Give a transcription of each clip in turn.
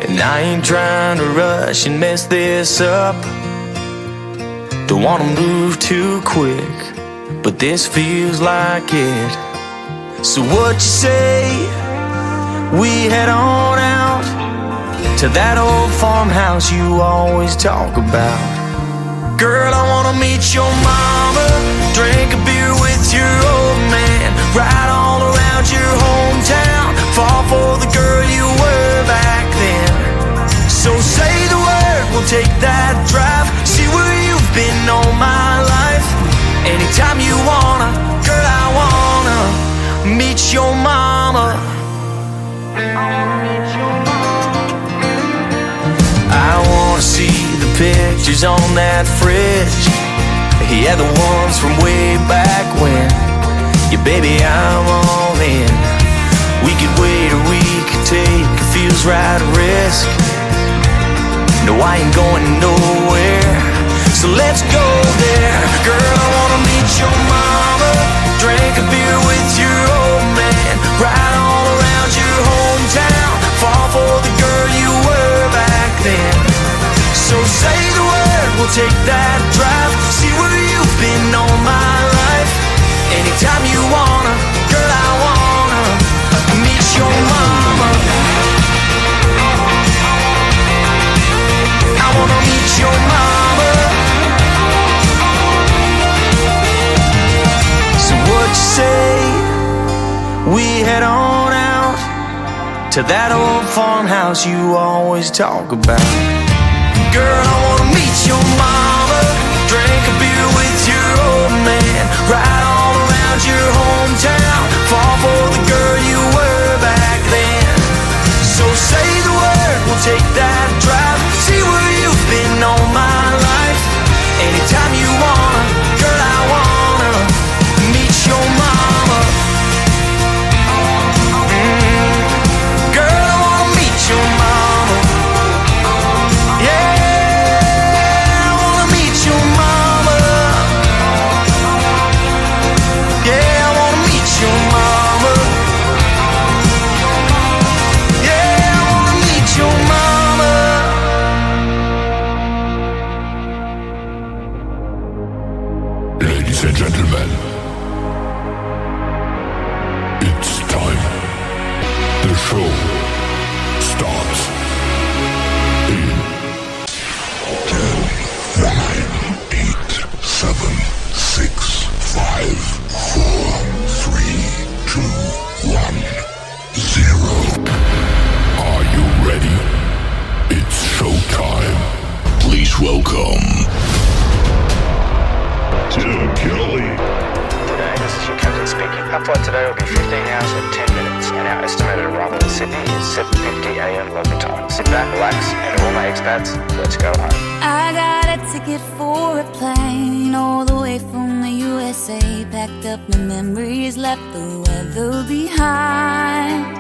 And I ain't trying to rush and mess this up. Don't wanna move too quick, but this feels like it. So what you say, we head on out to that old farmhouse you always talk about. Girl, I wanna meet your mama, drink a beer with your old man, ride all around your hometown, fall for the girl you were back then. So say the word, we'll take that drive, see where you've been all my life. Anytime you wanna, girl, I wanna meet your mama. I wanna see the pictures on that fridge. Yeah, the ones from way back when. Yeah, baby, I'm all in. We could wait or we could take a feels right risk. No, I ain't going nowhere, so let's go there. Girl, I wanna meet your mama, drink a beer with your old man, ride all around your hometown, fall for the girl you were back then. So say the word, we'll take that drive, see where you've been all my life. Anytime you wanna, girl, I wanna meet your mama. I wanna meet your mama. So what you say, we head on out to that old farmhouse you always talk about. Girl, I wanna meet your mama, drink a beer with your old man, ride all around your hometown, fall for the girl you were back then. So say the word, we'll take that drive, see where you've been all my life. Anytime you wanna, girl, I wanna meet your mama. Girl, I wanna meet your mama. Yeah, I wanna meet your mama. Yeah, I wanna meet your mama. Yeah, I wanna meet your mama. Ladies and gentlemen, it's time. The show starts in 10, 9, 8, 7, 6, 5, 4, 3, 2, 1, 0. Are you ready? It's showtime. Please welcome Tim Kelly. Today, this is your captain speaking. Our flight today will be 15 hours and 10 minutes, and our estimated arrival in Sydney is 7:50 a.m. local time. Sit back, relax, and all my expats, let's go home. I got a ticket for a plane all the way from the USA. Packed up my memories, left the weather behind.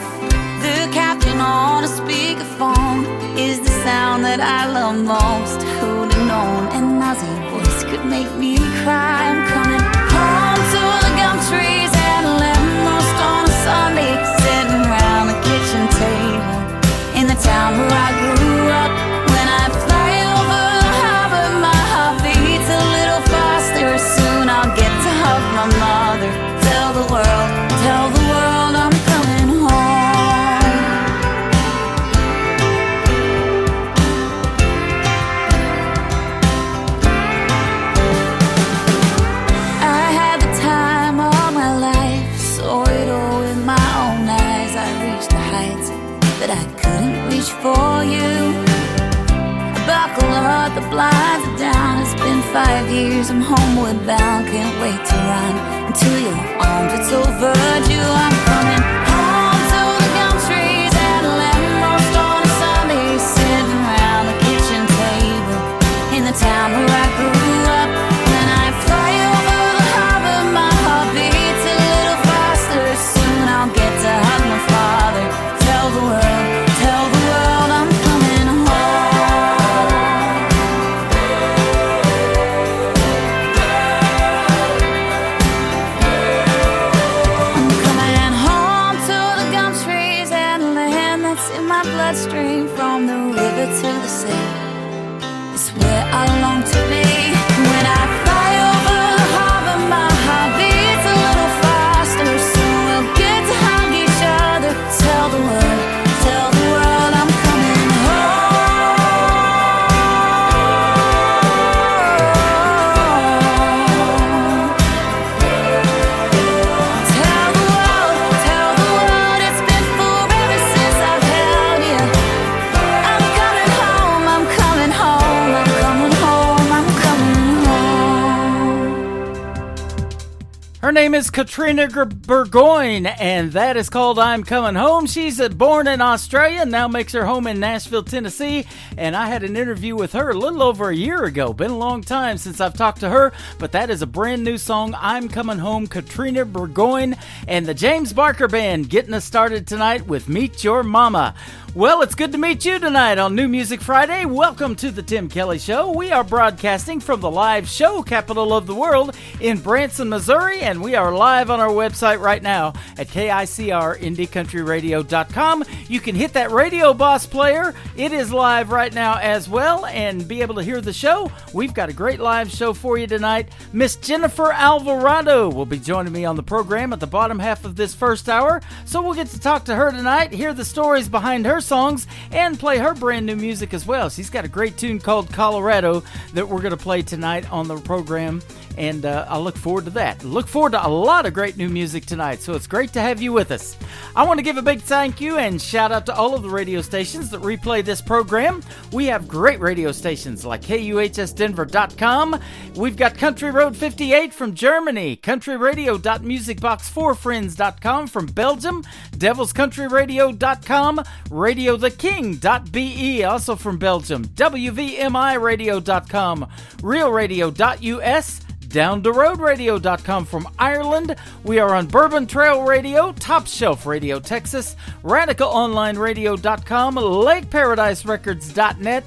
The captain on a speakerphone is the sound that I love most. Who'd have known an Aussie voice could make me cry? I'm coming home to the gum trees and a lemon roast on a Sunday, sitting around the kitchen table in the town where I grew up. When I fly over the harbor, my heart beats a little faster. Soon I'll get to hug my mother. Tell the world I'm coming home. I had the time of my life, saw it all with my own eyes. I reached the heights that I couldn't reach for you. Buckle up, the blinds are down. It's been 5 years, I'm homeward bound. Can't wait to run into your arms, it's overdue. I'm coming home to the gum trees and a lemon roast on a Sunday, sitting around the kitchen table in the town where I grew up. When I fly over the harbor, my heart beats a little faster. Soon I'll get to hug my father. Tell the world I'm coming home. I'm coming home from the river to the sea. It's where I long to be. When I fly over the harbor, my heart beats a little faster. Soon we'll get to hug each other. Tell the world I'm coming home. Tell the world it's been forever since I've held you. I'm coming home, I'm coming home, I'm coming home, I'm coming home. Her name is Katrina Burgoyne, and that is called I'm Coming Home. She's born in Australia and now makes her home in Nashville, Tennessee, and I had an interview with her a little over a year ago. Been a long time since I've talked to her, but that is a brand new song, I'm Coming Home, Katrina Burgoyne, and the James Barker Band getting us started tonight with Meet Your Mama. Well, it's good to meet you tonight on New Music Friday. Welcome to the Tim Kelly Show. We are broadcasting from the live show capital of the world in Branson, Missouri, and we are live on our website right now at KICRIndieCountryRadio.com. You can hit that Radio Boss player. It is live right now as well and be able to hear the show. We've got a great live show for you tonight. Miss Jennifer Alvarado will be joining me on the program at the bottom half of this first hour, so we'll get to talk to her tonight, hear the stories behind her songs, and play her brand new music as well. She's got a great tune called Colorado that we're going to play tonight on the program, and I look forward to that. Look forward to a lot of great new music tonight, so it's great to have you with us. I want to give a big thank you and shout out to all of the radio stations that replay this program. We have great radio stations like KUHSdenver.com. We've got Country Road 58 from Germany, countryradio.musicbox4friends.com from Belgium, devilscountryradio.com, radiotheking.be, also from Belgium, wvmiradio.com, realradio.us, downtheroadradio.com from Ireland. We are on Bourbon Trail Radio, Top Shelf Radio Texas, radicalonlineradio.com, lakeparadiserecords.net,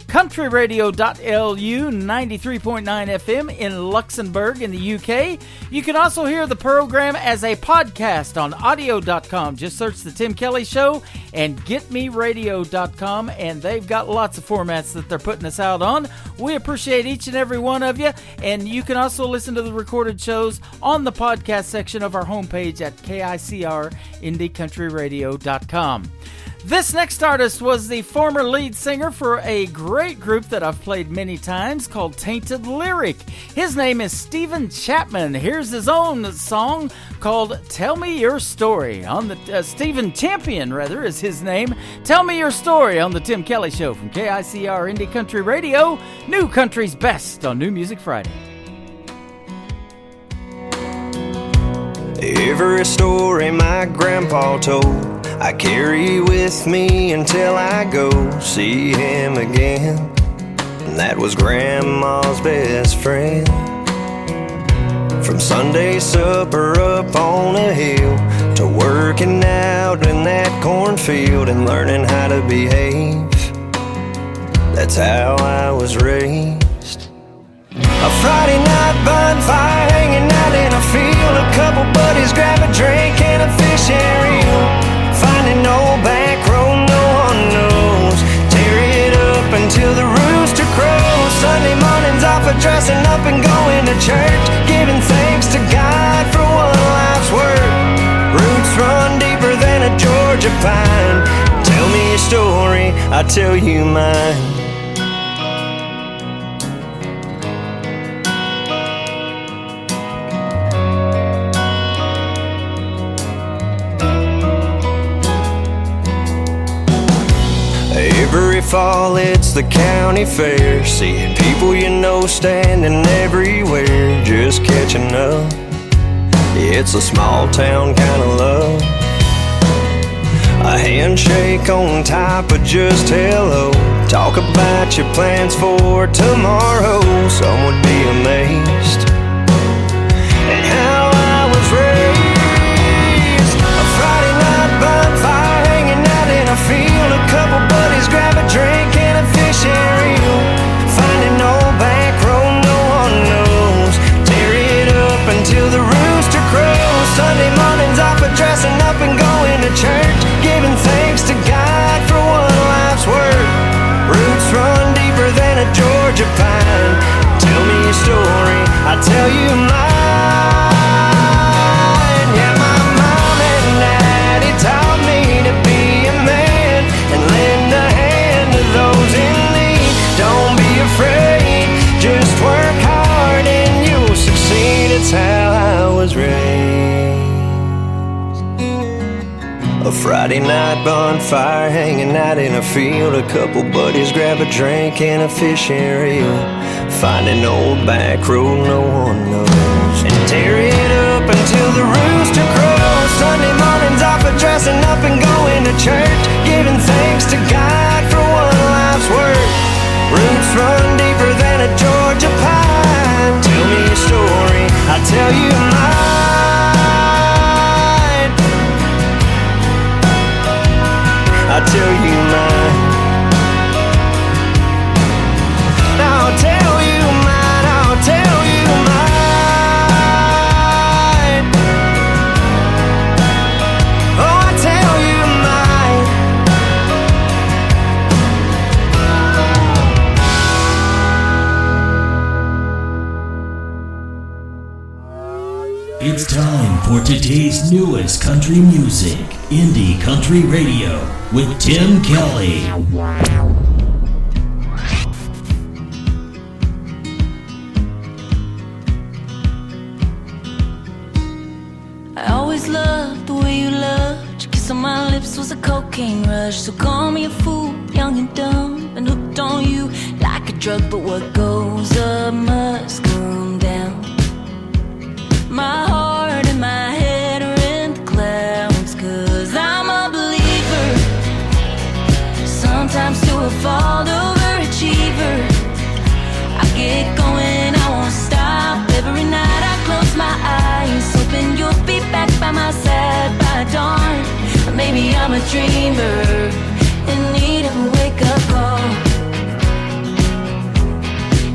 countryradio.lu 93.9 FM in Luxembourg in the UK. You can also hear the program as a podcast on audio.com. Just search The Tim Kelly Show and getmeradio.com, and they've got lots of formats that they're putting us out on. We appreciate each and every one of you, and you can also listen to the recorded shows on the podcast section of our homepage at KICRIndieCountryRadio.com. This next artist was the former lead singer for a great group that I've played many times called Tainted Lyric. His name is Stephen Chapman. Here's his own song called Tell Me Your Story. On the Stephen Champion, rather, is his name. Tell Me Your Story on the Tim Kelly Show from KICR Indie Country Radio, New Country's Best on New Music Friday. Every story my grandpa told, I carry with me until I go see him again. And that was Grandma's best friend. From Sunday supper up on a hill to working out in that cornfield and learning how to behave, that's how I was raised. A Friday night bonfire hanging out in a field, a couple buddies grab a drink and a fishing reel. Finding no back road, no one knows. Tear it up until the rooster crows. Sunday mornings off of dressing up and going to church, giving thanks to God for one life's work. Roots run deeper than a Georgia pine. Tell me your story, I'll tell you mine. Every fall it's the county fair, seeing people you know standing everywhere, just catching up. It's a small town kind of love. A handshake on top of just hello. Talk about your plans for tomorrow. Some would be amazed at how I was raised. A Friday night bonfire hanging out in a field, a couple buddies grab a drink and a fishing reel. Finding no back road, no one knows. Tear it up until the rooster crows. Sunday mornings off of dressing up and going to church, giving thanks to God for one life's work. Georgia pine. Tell me your story, I'll tell you mine. Yeah, my mom and daddy taught me to be a man and lend a hand to those in need. Don't be afraid, just work hard and you'll succeed. It's how I was raised. A Friday night bonfire hanging out in a field. A couple buddies grab a drink and a fishing reel. Find an old back road no one knows and tear it up until the rooster crows. Sunday mornings off of dressing up and going to church, giving thanks to God for one life's work. Roots run deeper than a Georgia pine. Tell me your story, I'll tell you mine. I'll tell you mine. I'll tell you mine. I'll tell you mine. Oh, I'll tell you mine. It's time for today's newest country music, Indie Country Radio, with Tim Kelly. I always loved the way you loved. Your kiss on my lips was a cocaine rush. So call me a fool, young and dumb, and hooked on you like a drug. But what goes up must come down. My heart and my head are in the clouds, 'cause I'm a believer, sometimes to a fault overachiever. I get going, I won't stop. Every night I close my eyes, hoping you'll be back by my side by dawn. Or maybe I'm a dreamer in need of a wake-up call,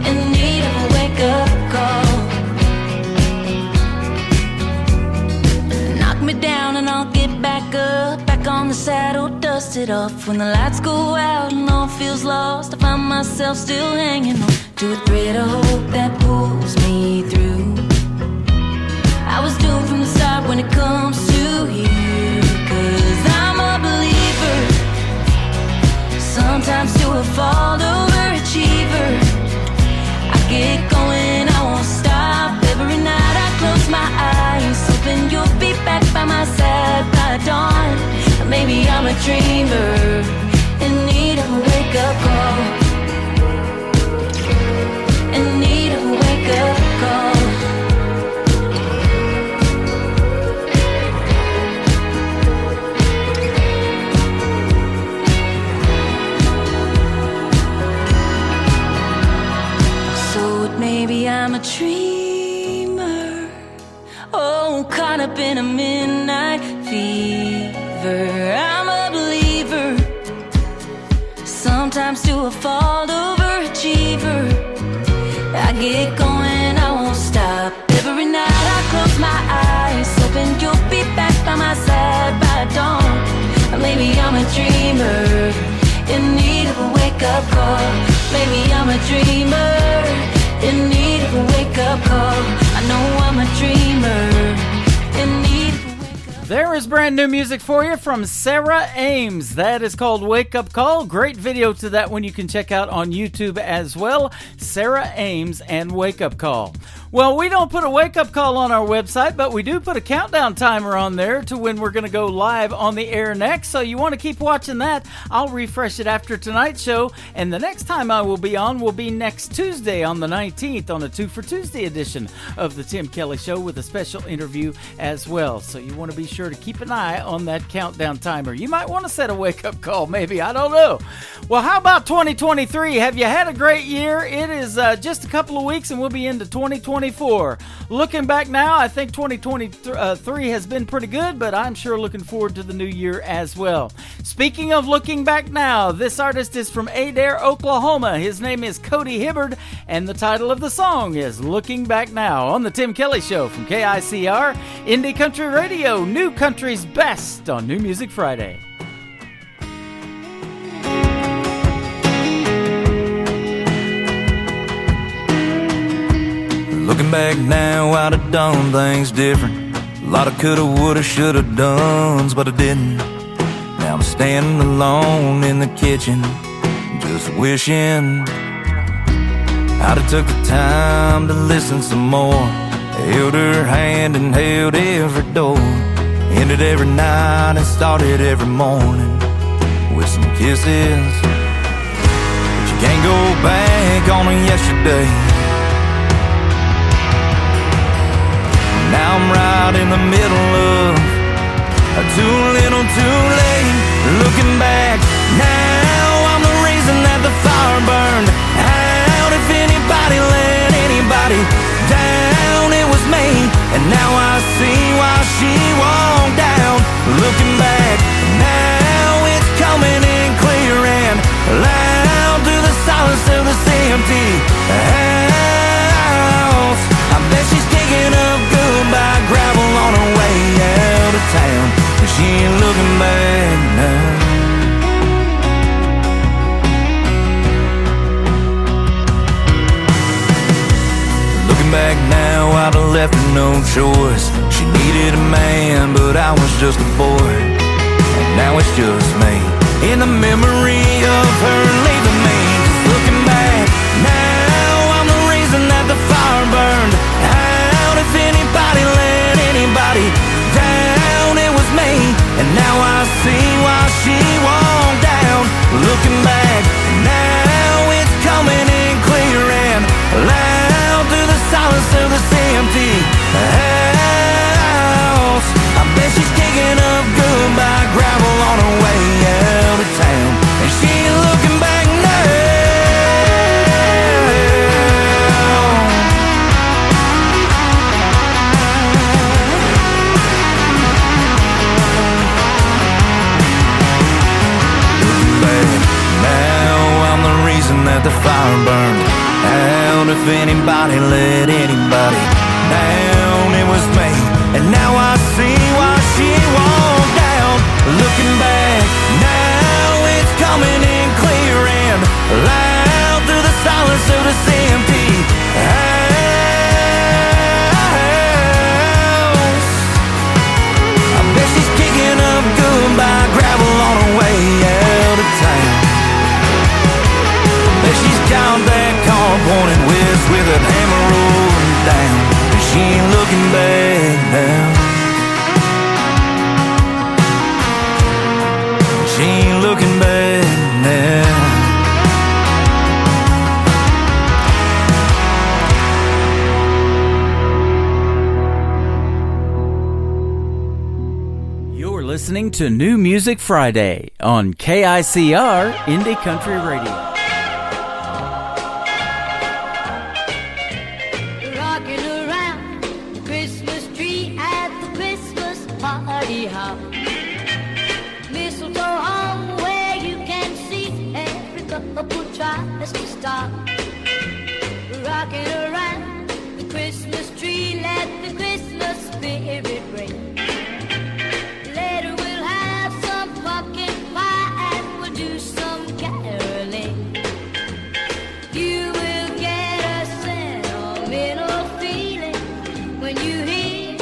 in need of a wake-up call. Knock me down and I'll get back up, back on the saddle, dust it off. When the lights go out and all feels lost, I find myself still hanging on to a thread of hope that pulls me through. I was doomed from the start when it comes to you, 'cause I'm a believer, sometimes to a fault overachiever. I get going, I won't stop. Every night I close my eyes, hoping you'll be back by my side by dawn. Or maybe I'm a dreamer in need of a wake-up call, in need of a wake-up call. So maybe I'm a dreamer, oh, caught up in a midnight fever. I'm a believer, sometimes to a fault overachiever. I get going, I won't stop. Every night I close my eyes, hoping you'll be back by my side by dawn. Or maybe I'm a dreamer in need of a wake-up call. Maybe I'm a dreamer in need of a wake-up call. I know I'm a dreamer in need of a wake-up. There is brand new music for you from Sarah Ames. That is called Wake Up Call. Great video to that one you can check out on YouTube as well. Sarah Ames and Wake Up Call. Well, we don't put a wake-up call on our website, but we do put a countdown timer on there to when we're going to go live on the air next, so you want to keep watching that. I'll refresh it after tonight's show, and the next time I will be on will be next Tuesday on the 19th on a 2 for Tuesday edition of the Tim Kelly Show with a special interview as well. So you want to be sure to keep an eye on that countdown timer. You might want to set a wake-up call, maybe. I don't know. Well, how about 2023? Have you had a great year? It is just a couple of weeks, and we'll be into 2024. Looking back now, I think 2023 has been pretty good, but I'm sure looking forward to the new year as well. Speaking of looking back now, this artist is from Adair, Oklahoma. His name is Cody Hibbard, and the title of the song is Looking Back Now on the Tim Kelly Show from KICR, Indie Country Radio, New Country's Best on New Music Friday. Looking back now, I'd have done things different. A lot of coulda, woulda, shoulda dones, but I didn't. Now I'm standing alone in the kitchen, just wishing I'd have took the time to listen some more. Held her hand and held every door. Ended every night and started every morning with some kisses. But you can't go back on yesterday. Now I'm right in the middle of too little, too late. Looking back now, I'm the reason that the fire burned out. If anybody let anybody down, it was me. And now I see why she walked down. Looking back now, it's coming in clear and loud through the silence of this empty house. I bet she's digging up goodbye gravel on her way out of town. But she ain't looking back now. Looking back now, I'd have left her no choice. She needed a man, but I was just a boy. And now it's just me, in the memory of her leaving me. Just looking back now, I'm the reason that the fire burned out. If anybody let anybody down, it was me. And now I see why she walked down. Looking back now, it's coming in clear and loud through the silence of this empty house. I bet she's digging up goodbye gravel on her way out of town. And she ain't looking back now. Looking back now, I'm the reason that the fire burned out. If anybody let anybody down, it was me. And now I see why she walked down. Looking back now, it's coming in clear and loud through the silence of this empty house. I bet she's kicking up goodbye gravel on her way out of town. Bet she's got that car pointed west with that hammer rolling down. And she ain't looking back now. She ain't looking back now. You're listening to New Music Friday on KICR Indie Country Radio. Rocking around the Christmas tree at the Christmas party hop. Mistletoe hung where you can see every couple tries to stop. Rocking around the Christmas tree, let the Christmas spirit ring. Later we'll have some pumpkin pie and we'll do some caroling. You will get a sentimental feeling when you hear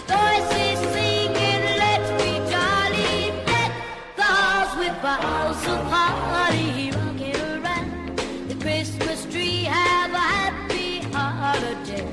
voices singing, let's be jolly, let the halls with boughs of holly. Rocking around the Christmas tree, have a happy holiday.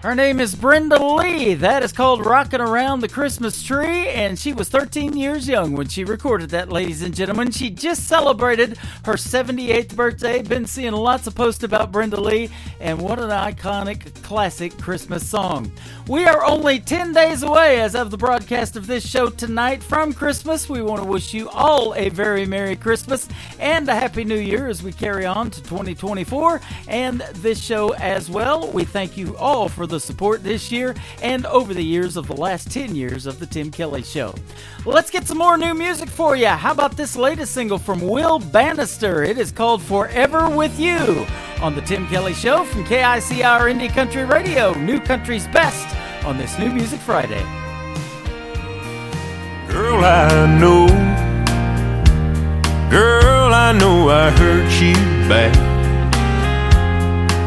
Her name is Brenda Lee. That is called Rockin' Around the Christmas Tree, and she was 13 years young when she recorded that, ladies and gentlemen. She just celebrated her 78th birthday. Been seeing lots of posts about Brenda Lee, and what an iconic, classic Christmas song. We are only 10 days away as of the broadcast of this show tonight from Christmas. We want to wish you all a very Merry Christmas and a Happy New Year as we carry on to 2024 and this show as well. We thank you all for the support this year and over the years of the last 10 years of the Tim Kelly Show. Let's get some more new music for you. How about this latest single from Will Bannister? It is called Forever With You on the Tim Kelly Show from KICR Indie Country Radio, New Country's Best on this New Music Friday. Girl, I know I hurt you bad.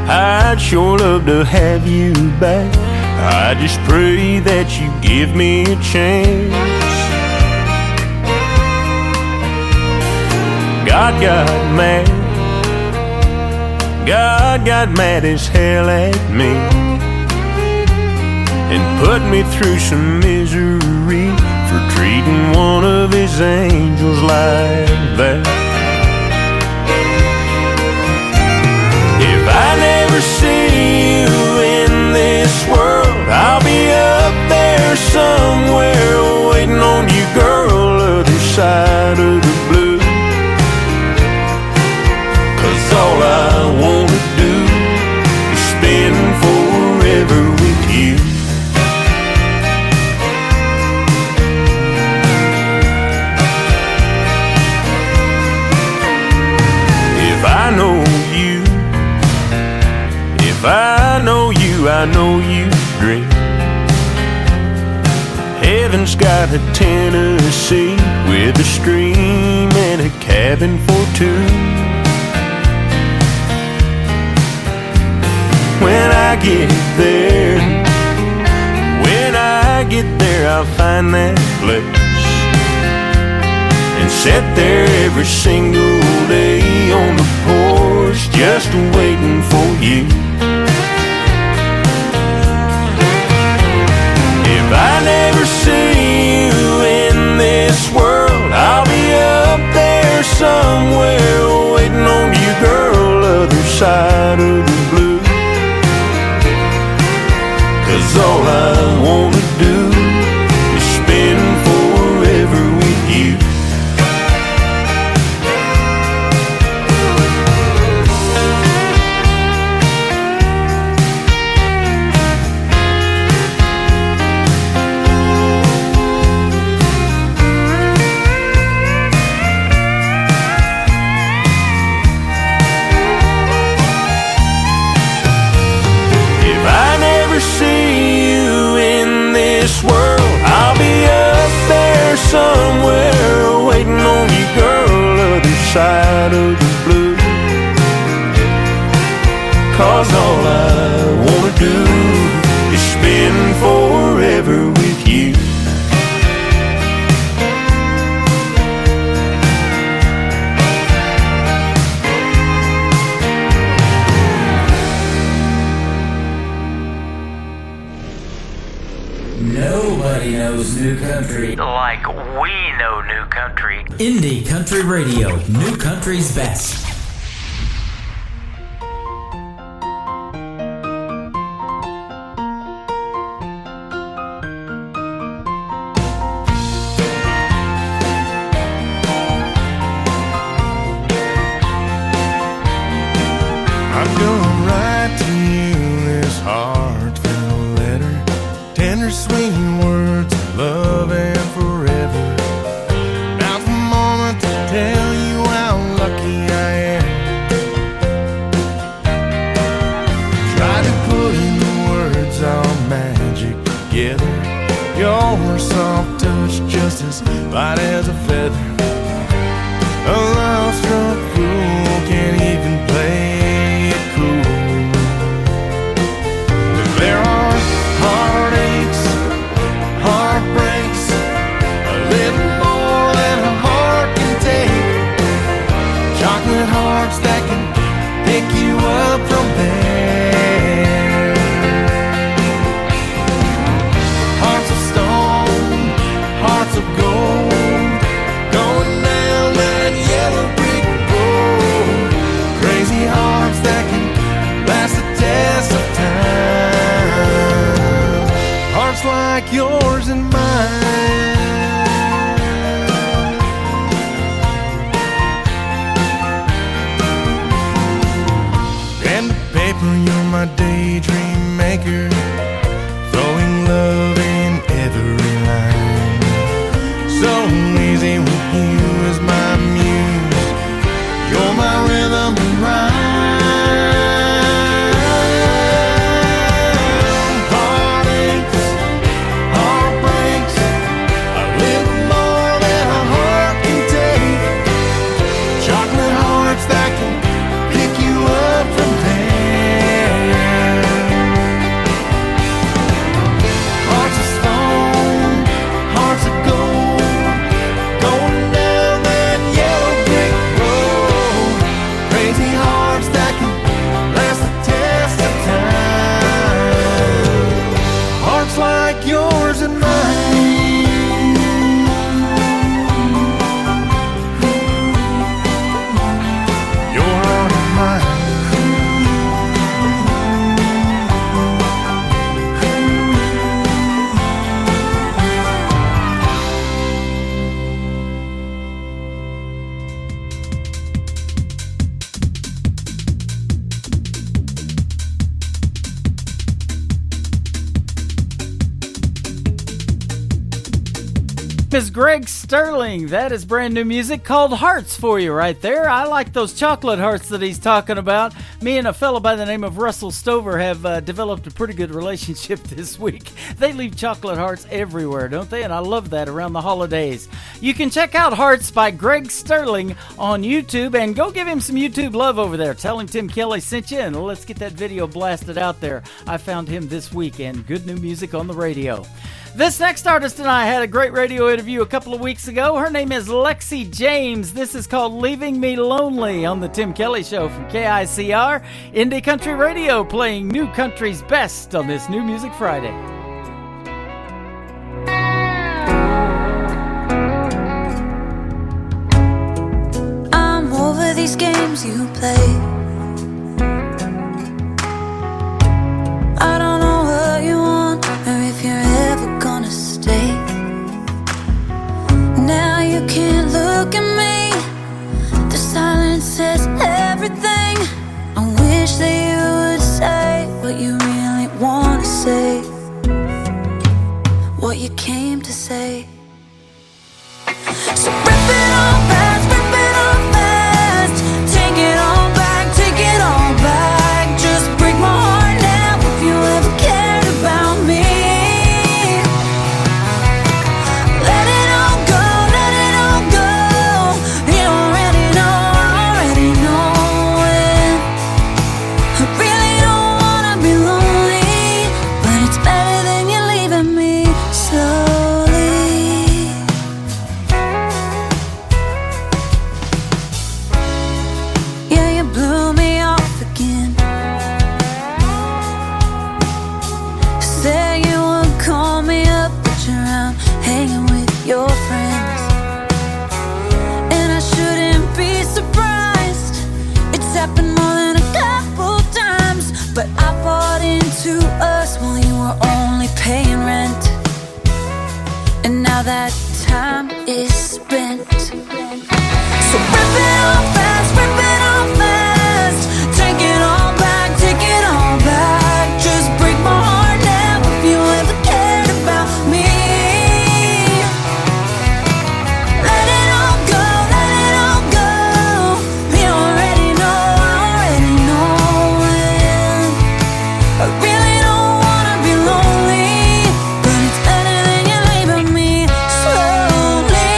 I'd sure love to have you back. I just pray that you give me a chance. God got mad as hell at me and put me through some misery for treating one of his angels like that. If I never see you in this world, I'll be up there somewhere waiting on you, girl, other side of the blue. 'Cause all I wanna do is spend forever with you. If I know you, I know you dream. Heaven's got a Tennessee with a stream and a cabin for two. When I get there, I'll find that place and sit there every single day on the porch just waiting for you. If I never see you in this world, I'll be up there somewhere waiting on you, girl, other side of the blue. 'Cause all I wanna do is spend forever with you. Somewhere waiting on you, girl, other side of the blue. 'Cause all I wanna do is spend forever with you. Nobody knows new country like we know new country. Indie Country Radio, New Country's Best. I'm gonna write to you this heartfelt letter, tender sweet words of love and forever. Now's the moment to tell you how lucky I am. Try to put in the words all magic together. Your soft touch just as light as a feather. A love-struck fool can't even play it cool. But there are heartaches, heartbreaks, a little more than a heart can take. Chocolate hearts that can pick you up from there. like yours and mine. Pen to paper, you're my daydream maker, throwing love in every line. So easy with you as my muse, you're my rhythm and rhyme. Heartaches, heartbreaks, a little more than a heart can take. Chocolate hearts that can pick you up from there. Hearts of stone, hearts of gold, going down that yellow brick road. Crazy hearts that can last the test of time. Hearts like yours and mine. Your heart and mine. Is Greg Sterling. That is brand new music called Hearts for you right there. I like those chocolate hearts that he's talking about. Me and a fellow by the name of Russell Stover have developed a pretty good relationship this week. They leave chocolate hearts everywhere, don't they? And I love that around the holidays. You can check out Hearts by Greg Sterling on YouTube and go give him some YouTube love over there. Tell him Tim Kelly sent you and let's get that video blasted out there. I found him this week and good new music on the radio. This next artist and I had a great radio interview a couple of weeks ago. Her name is Lexi James. This is called Leaving Me Lonely on the Tim Kelly Show from KICR, Indie Country Radio, playing new country's best on this New Music Friday. I'm over these games you play. I don't know what you want or if you're ever gonna stay. Now you can't look at me. The silence says everything. I wish that you would say what you really wanna say, what you came to say. So rip it all fast, rip it all fast. Take it all back, take it all back. Just break my heart now if you ever cared about me. Let it all go, let it all go. You already know it. I really don't wanna be lonely, but it's better than you leaving me slowly. Yeah, you blew me off again. Say you would call me up, but you're out hanging with your friends. And I shouldn't be surprised. It's happened more than a couple times. But I bought into us while you were only paying rent. And now that time is spent. So rip it all fast, rip it all fast. Take it all back, take it all back. Just break my heart now if you ever cared about me. Let it all go, let it all go. You already know it. I really don't wanna be lonely, but it's better than you leaving me slowly.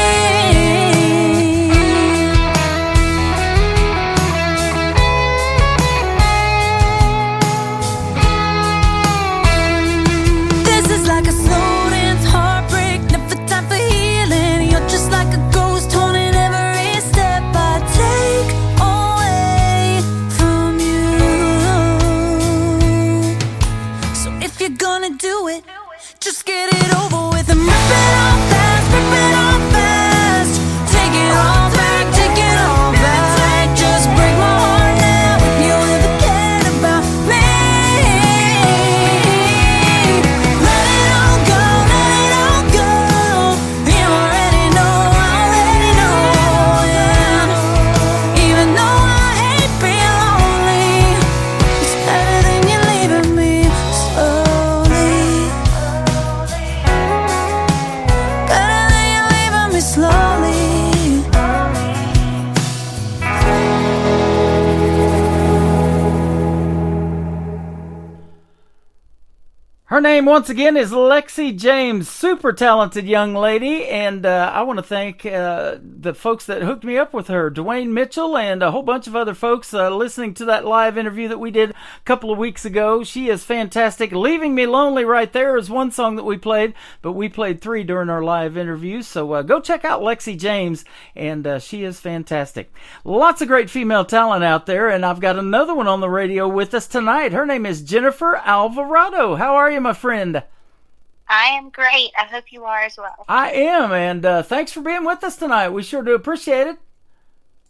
This is like a slow dance heartbreak, never time for healing. You're just like a ghost haunting every step I take away from you. So if you're gonna do it, just get it over with and rip it all fast, rip it all fast. Take it all back, take it all back. Just break my heart now if you ever cared about me. Let it all go, let Her name, once again, is Lexi James. Super talented young lady, and I want to thank the folks that hooked me up with her, Dwayne Mitchell and a whole bunch of other folks listening to that live interview that we did a couple of weeks ago. She is fantastic. Leaving Me Lonely right there is one song that we played, but we played 3 during our live interview, so go check out Lexi James, and she is fantastic. Lots of great female talent out there, and I've got another one on the radio with us tonight. Her name is Jennifer Alvarado. How are you, my friend? I am great. I hope you are as well. I am, and thanks for being with us tonight. We sure do appreciate it.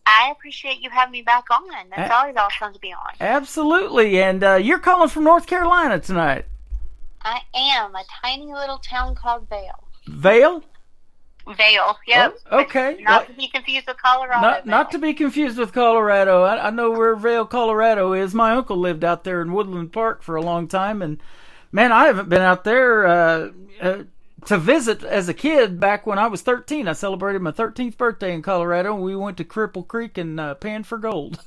I appreciate you having me back on. That's always awesome to be on. Absolutely, and you're calling from North Carolina tonight. I am. A tiny little town called Vale. Vale? Vale, yep. Oh, okay. Not to be confused with Colorado. Not to be confused with Colorado. I know where Vale, Colorado is. My uncle lived out there in Woodland Park for a long time, and man, I haven't been out there to visit as a kid. Back when I was 13, I celebrated my 13th birthday in Colorado, and we went to Cripple Creek and panned for gold.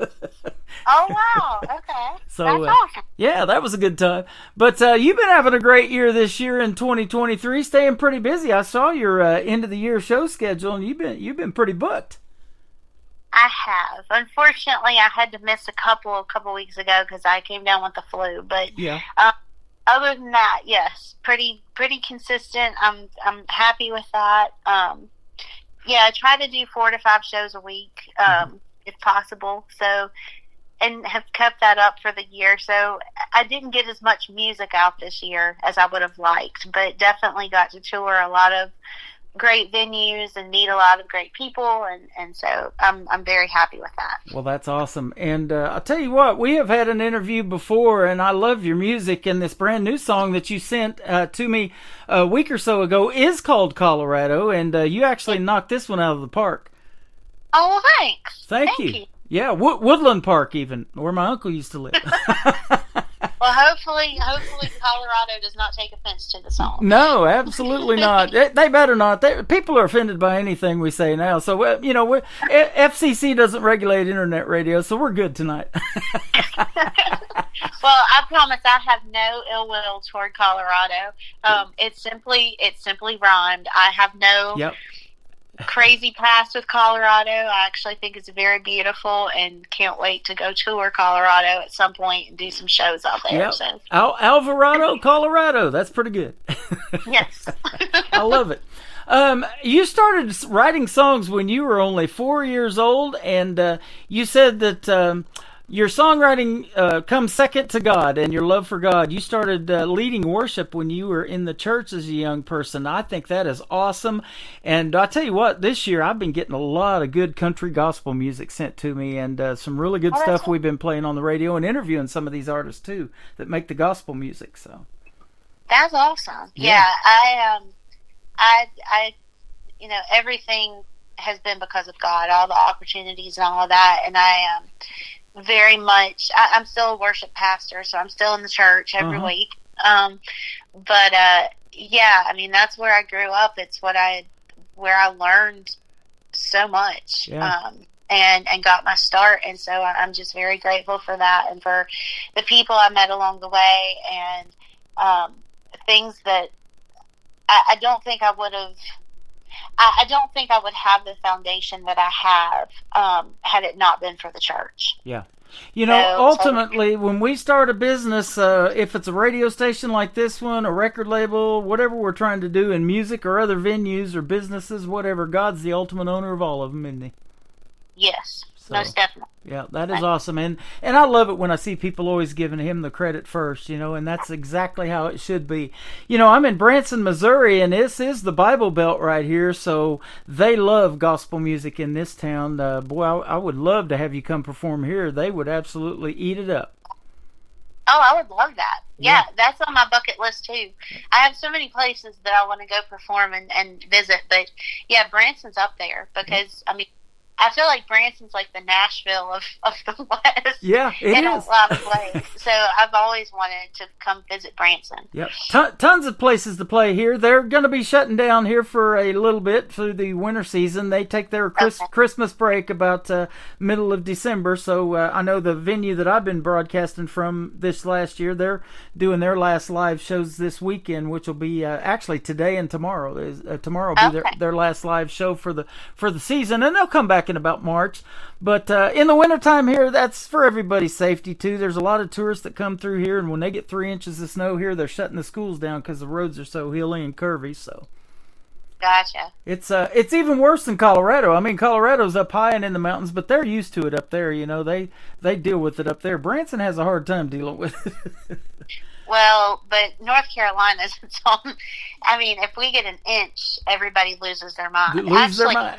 Oh, wow. Okay. So, that's awesome. Yeah, that was a good time. But you've been having a great year this year in 2023, staying pretty busy. I saw your end of the year show schedule, and you've been pretty booked. I have. Unfortunately, I had to miss a couple weeks ago because I came down with the flu. But yeah. Other than that, yes, pretty consistent. I'm happy with that. Yeah, I try to do 4 to 5 shows a week, if possible. So, and have kept that up for the year. So I didn't get as much music out this year as I would have liked, but definitely got to tour a lot of great venues and meet a lot of great people, and so I'm very happy with that. Well, that's awesome. And I'll tell you what, we have had an interview before, and I love your music, and this brand new song that you sent to me a week or so ago is called Colorado, and you actually knocked this one out of the park. Oh, well, thanks. Thank you. Yeah, Woodland Park even, where my uncle used to live. Well, hopefully Colorado does not take offense to the song. No, absolutely not. They better not. People are offended by anything we say now. So, FCC doesn't regulate internet radio, so we're good tonight. Well, I promise I have no ill will toward Colorado. It simply rhymed. I have no crazy past with Colorado. I actually think it's very beautiful and can't wait to go tour Colorado at some point and do some shows out there. Yep. So. Alvarado, Colorado. That's pretty good. Yes. I love it. You started writing songs when you were only 4 years old, and you said that your songwriting comes second to God and your love for God. You started leading worship when you were in the church as a young person. I think that is awesome. And I'll tell you what, this year I've been getting a lot of good country gospel music sent to me, and some really good stuff we've been playing on the radio and interviewing some of these artists too that make the gospel music. So that's awesome. Yeah, I everything has been because of God, all the opportunities and all of that, and I very much, I'm still a worship pastor, so I'm still in the church every week. But yeah, I mean, that's where I grew up. It's where I learned so much, and got my start. And so I'm just very grateful for that, and for the people I met along the way, and things that I don't think I would have. I don't think I would have the foundation that I have had it not been for the church. Yeah. Ultimately, when we start a business, if it's a radio station like this one, a record label, whatever we're trying to do in music or other venues or businesses, whatever, God's the ultimate owner of all of them, isn't he? Yes, most definitely. Yeah, that is awesome. And I love it when I see people always giving him the credit first, and that's exactly how it should be. I'm in Branson, Missouri, and this is the Bible Belt right here, so they love gospel music in this town. Boy, I would love to have you come perform here. They would absolutely eat it up. Oh, I would love that. Yeah, that's on my bucket list too. I have so many places that I want to go perform and visit, but yeah, Branson's up there because, I mean, I feel like Branson's like the Nashville of the West. Yeah, it in is. a lot of ways. So I've always wanted to come visit Branson. Yep, tons of places to play here. They're going to be shutting down here for a little bit through the winter season. They take their Christmas break about middle of December. So I know the venue that I've been broadcasting from this last year, they're doing their last live shows this weekend, which will be actually today and tomorrow. Tomorrow will be their last live show for the season, and they'll come back in about March. But in the wintertime here, that's for everybody's safety too. There's a lot of tourists that come through here, and when they get 3 inches of snow here, they're shutting the schools down because the roads are so hilly and curvy. So Gotcha. It's even worse than Colorado. I mean, Colorado's up high and in the mountains, but they're used to it up there. You know, they deal with it up there. Branson has a hard time dealing with it. Well, but North Carolina's its own. I mean, if we get an inch, everybody loses their mind. Lose their Actually, mind.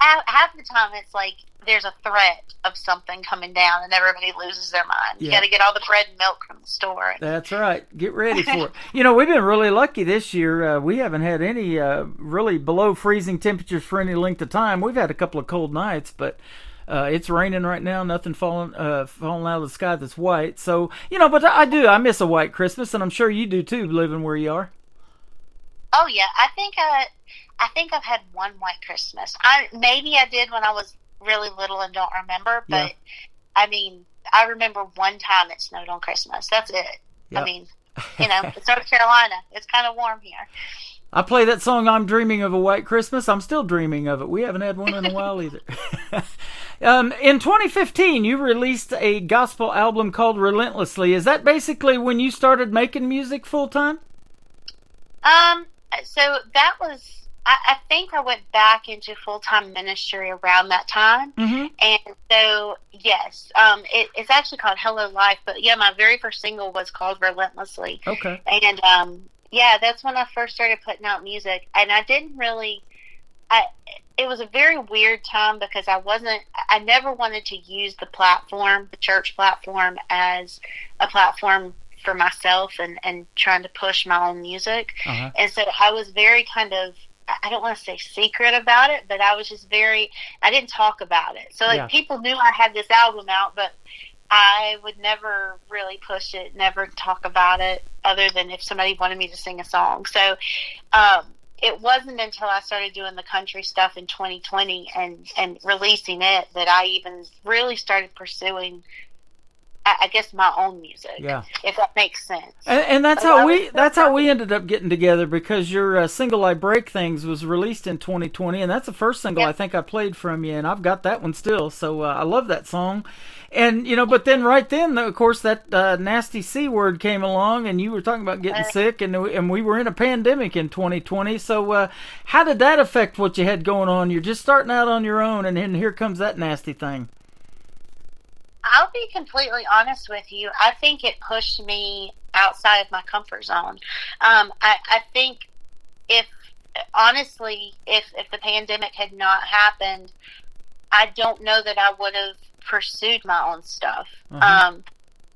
half the time it's like there's a threat of something coming down, and everybody loses their mind. You got to get all the bread and milk from the store. That's right. Get ready for it. You know, we've been really lucky this year. We haven't had any really below freezing temperatures for any length of time. We've had a couple of cold nights, but it's raining right now. Nothing falling out of the sky that's white. So, you know, but I miss a white Christmas, and I'm sure you do too, living where you are. Oh yeah, I think I've had one white Christmas. Maybe I did when I was really little and don't remember, but I mean, I remember one time it snowed on Christmas. That's it. Yep. I mean, you know, it's North Carolina. It's kind of warm here. I play that song, I'm Dreaming of a White Christmas. I'm still dreaming of it. We haven't had one in a while either. In 2015, you released a gospel album called Relentlessly. Is that basically when you started making music full time? So that was, I think I went back into full-time ministry around that time. Mm-hmm. And so, yes, it's actually called Hello Life. But yeah, my very first single was called Relentlessly. Okay. And yeah, that's when I first started putting out music. And I didn't really, it was a very weird time because I never wanted to use the church platform, as a platform for myself and trying to push my own music. Uh-huh. And so I was very kind of, I don't want to say secret about it, but I was just I didn't talk about it. So people knew I had this album out, but I would never really push it, never talk about it other than if somebody wanted me to sing a song. So, it wasn't until I started doing the country stuff in 2020 and releasing it that I even really started pursuing, I guess, my own music. Yeah, if that makes sense. And that's how we ended up getting together, because your single "I Break Things" was released in 2020, and that's the first single I think I played from you, and I've got that one still. So I love that song. And you know, but then right then, of course, that nasty C word came along, and you were talking about getting sick, and we were in a pandemic in 2020. So how did that affect what you had going on? You're just starting out on your own, and then here comes that nasty thing. I'll be completely honest with you. I think it pushed me outside of my comfort zone. I think if the pandemic had not happened, I don't know that I would have pursued my own stuff. Uh-huh.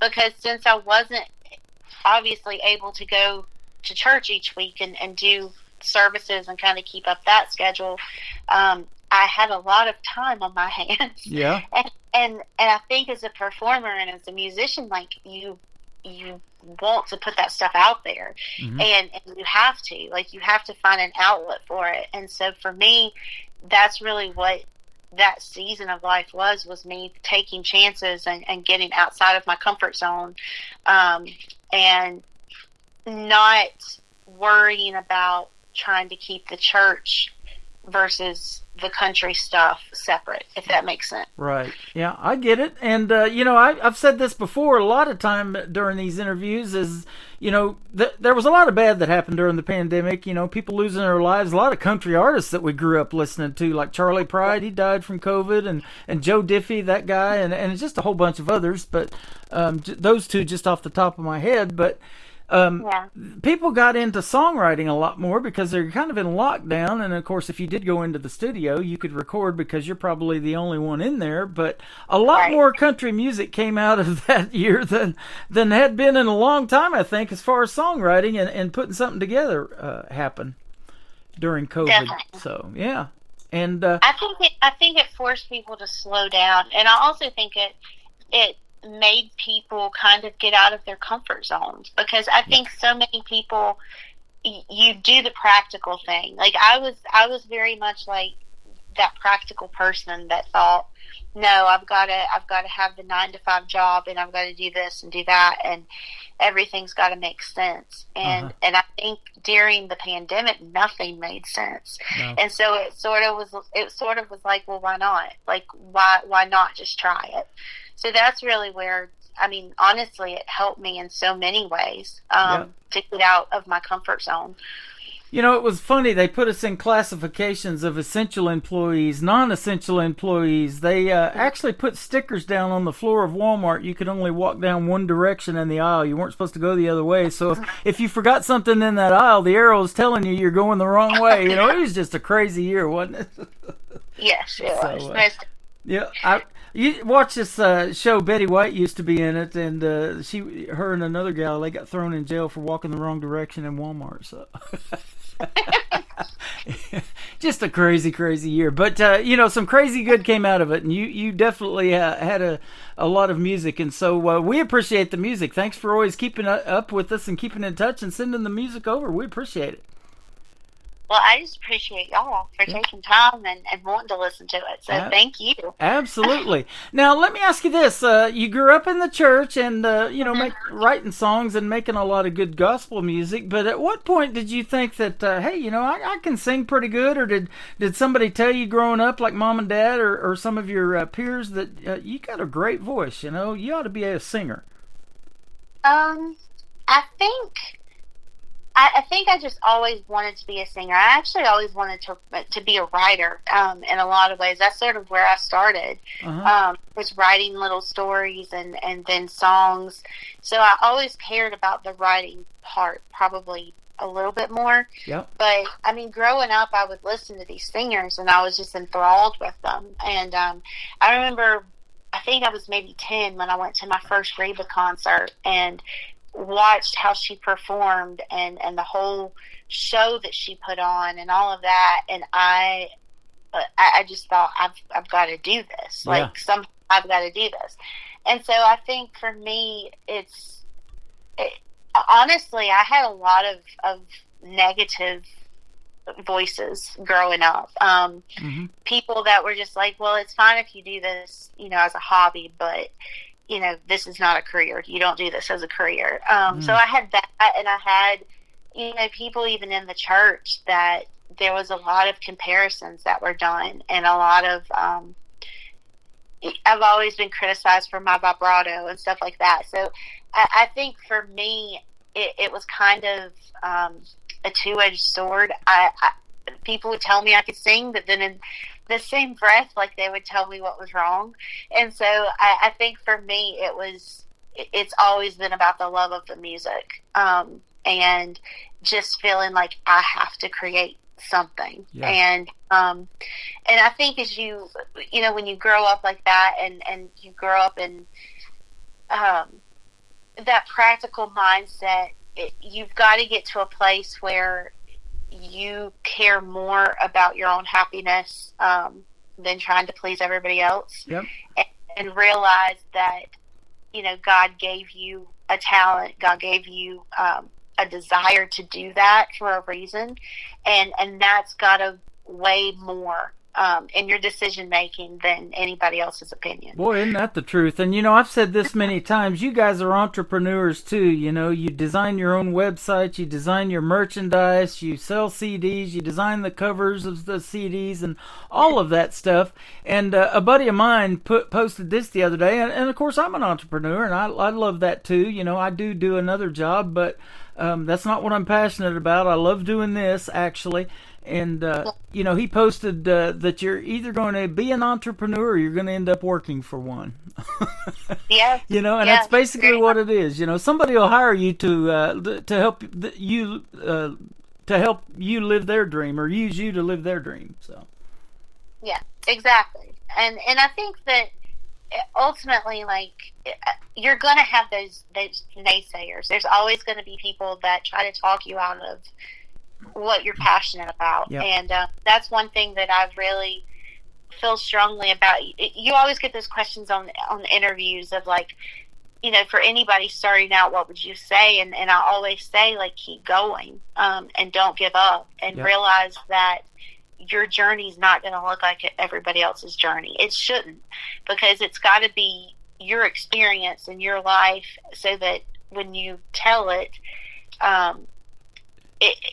Because since I wasn't obviously able to go to church each week and do services and kind of keep up that schedule, I had a lot of time on my hands. Yeah. And I think as a performer and as a musician, like you want to put that stuff out there. Mm-hmm. and you have to find an outlet for it. And so for me, that's really what that season of life was me taking chances and getting outside of my comfort zone, and not worrying about trying to keep the church versus the country stuff separate, if that makes sense. Right. Yeah, I get it. And, you know, I've said this before a lot of time during these interviews is, you know, there was a lot of bad that happened during the pandemic. You know, people losing their lives. A lot of country artists that we grew up listening to, like Charlie Pride, he died from COVID, and Joe Diffie, that guy, and just a whole bunch of others. But those two just off the top of my head. But people got into songwriting a lot more because they're kind of in lockdown. And of course, if you did go into the studio, you could record because you're probably the only one in there. But a lot more country music came out of that year than had been in a long time, I think, as far as songwriting and putting something together happen during COVID. Definitely. So, yeah. And I think it forced people to slow down, and I also think it made people kind of get out of their comfort zones, because I think so many people, you do the practical thing. Like I was very much like that practical person that thought, no, I've got to have the 9-to-5 job, and I've got to do this and do that, and everything's got to make sense. And I think during the pandemic, nothing made sense. No. And so it sort of was like, well, why not? Like, why not just try it? So that's really where, I mean, honestly, it helped me in so many ways to get out of my comfort zone. You know, it was funny. They put us in classifications of essential employees, non-essential employees. They actually put stickers down on the floor of Walmart. You could only walk down one direction in the aisle. You weren't supposed to go the other way. So if you forgot something in that aisle, the arrow was telling you you're going the wrong way. You know, it was just a crazy year, wasn't it? Yes, it was. Yeah, you watch this show. Betty White used to be in it, and her and another gal, they got thrown in jail for walking the wrong direction in Walmart. So. Just a crazy year, but you know, some crazy good came out of it, and you definitely had a lot of music, and so we appreciate the music. Thanks for always keeping up with us and keeping in touch and sending the music over. We appreciate it. Well, I just appreciate y'all for taking time and wanting to listen to it. So thank you. Absolutely. Now, let me ask you this. You grew up in the church and, you know, writing songs and making a lot of good gospel music. But at what point did you think that, hey, you know, I can sing pretty good? Or did somebody tell you growing up, like mom and dad or some of your peers, that you got a great voice, you know, you ought to be a singer? I think I just always wanted to be a singer. I actually always wanted to be a writer in a lot of ways. That's sort of where I started, was writing little stories and then songs. So I always cared about the writing part, probably a little bit more. Yep. But, I mean, growing up, I would listen to these singers, and I was just enthralled with them. And I remember, I think I was maybe 10 when I went to my first Reba concert, and watched how she performed and the whole show that she put on and all of that, and I just thought I've got to do this. Like I've got to do this. And so I think for me, honestly, I had a lot of negative voices growing up. People that were just like, well, it's fine if you do this, you know, as a hobby, but you know, this is not a career. You don't do this as a career. So I had that, and I had, you know, people even in the church that there was a lot of comparisons that were done, and a lot of, I've always been criticized for my vibrato and stuff like that. So I think for me, it was kind of a two-edged sword. People would tell me I could sing, but then in the same breath, like, they would tell me what was wrong. And so I think for me, it's always been about the love of the music, and just feeling like I have to create something. And I think as you know, when you grow up like that, and you grow up in that practical mindset, you've got to get to a place where you care more about your own happiness than trying to please everybody else. And realize that, you know, God gave you a talent, God gave you a desire to do that for a reason, and that's got to weigh more in your decision making than anybody else's opinion. Boy, isn't that the truth? And you know, I've said this many times, you guys are entrepreneurs too. You know, you design your own website, you design your merchandise, you sell CDs, you design the covers of the CDs and all of that stuff. And a buddy of mine posted this the other day, and of course I'm an entrepreneur, and I love that too. You know, I do another job, but that's not what I'm passionate about. I love doing this, actually. And, you know, he posted that you're either going to be an entrepreneur or you're going to end up working for one. You know, and that's basically what it is. You know, somebody will hire you to help you live their dream, or use you to live their dream. So. Yeah, exactly. And I think that ultimately, like, you're going to have those naysayers. There's always going to be people that try to talk you out of what you're passionate about. Yep. And that's one thing that I've really feel strongly about. You always get those questions on the interviews of like, you know, for anybody starting out, what would you say? And I always say, like, keep going, and don't give up, and Yep. realize that your journey's not going to look like everybody else's journey. It shouldn't, because it's got to be your experience in your life, so that when you tell it,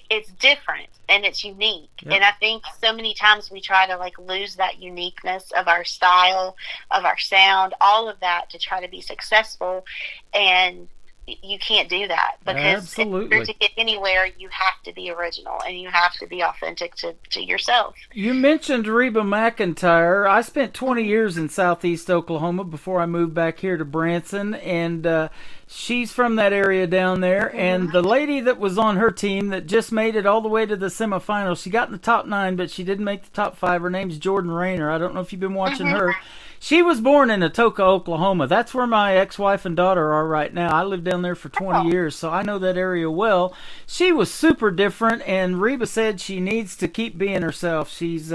it's different and it's unique. Yep. And I think so many times we try to like lose that uniqueness of our style, of our sound, all of that to try to be successful. And you can't do that, because Absolutely. in order to get anywhere, you have to be original and you have to be authentic to yourself. You mentioned Reba McEntire. I spent 20 years in southeast Oklahoma before I moved back here to Branson, and she's from that area down there. And the lady that was on her team that just made it all the way to the semifinals, she got in the top 9, but she didn't make the top 5. Her name's Jordan Rayner. I don't know if you've been watching her. She was born in Atoka, Oklahoma. That's where my ex-wife and daughter are right now. I lived down there for 20 years, so I know that area well. She was super different, and Reba said she needs to keep being herself. She's,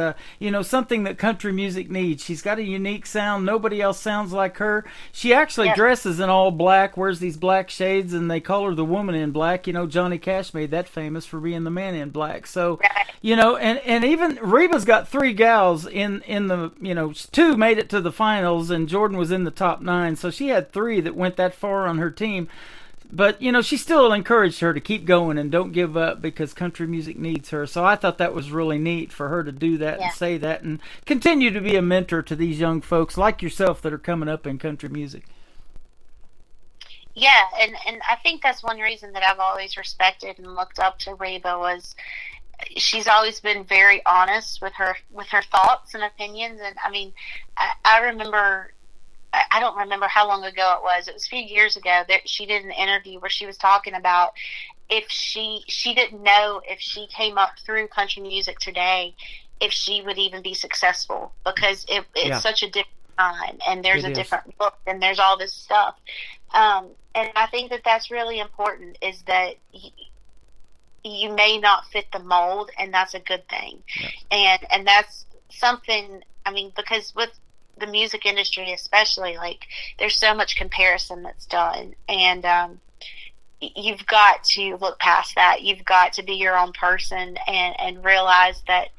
something that country music needs. She's got a unique sound. Nobody else sounds like her. She actually dresses in all black, wears these black shades, and they call her the woman in black. You know, Johnny Cash made that famous for being the man in black. So, and even Reba's got 3 gals in the, 2 made it to the finals, and Jordan was in the top 9, so she had 3 that went that far on her team. But she still encouraged her to keep going and don't give up, because country music needs her. So I thought that was really neat for her to do that and say that, and continue to be a mentor to these young folks like yourself that are coming up in country music. Yeah, and I think that's one reason that I've always respected and looked up to Reba, was she's always been very honest with her thoughts and opinions. And I mean, I remember, I don't remember how long ago it was. It was a few years ago that she did an interview where she was talking about if she didn't know if she came up through country music today, if she would even be successful, because it's such a different time, and there's a different look, and there's all this stuff. And I think that that's really important, is that you may not fit the mold, and that's a good thing. And that's something, I mean, because with the music industry especially, like, there's so much comparison that's done, and you've got to look past that. You've got to be your own person and realize that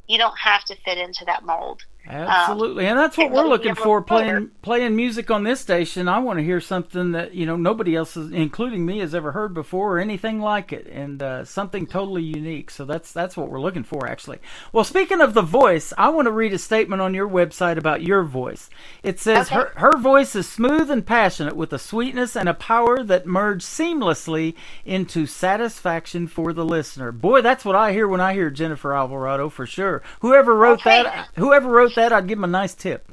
you don't have to fit into that mold. Absolutely, and that's what we're looking for, playing music on this station. I want to hear something that nobody else, including me, has ever heard before, or anything like it, and something totally unique. So that's what we're looking for, actually. Well, speaking of the voice, I want to read a statement on your website about your voice. It says, her voice is smooth and passionate, with a sweetness and a power that merge seamlessly into satisfaction for the listener. Boy, that's what I hear when I hear Jennifer Alvarado, for sure. Whoever wrote that, I'd give him a nice tip.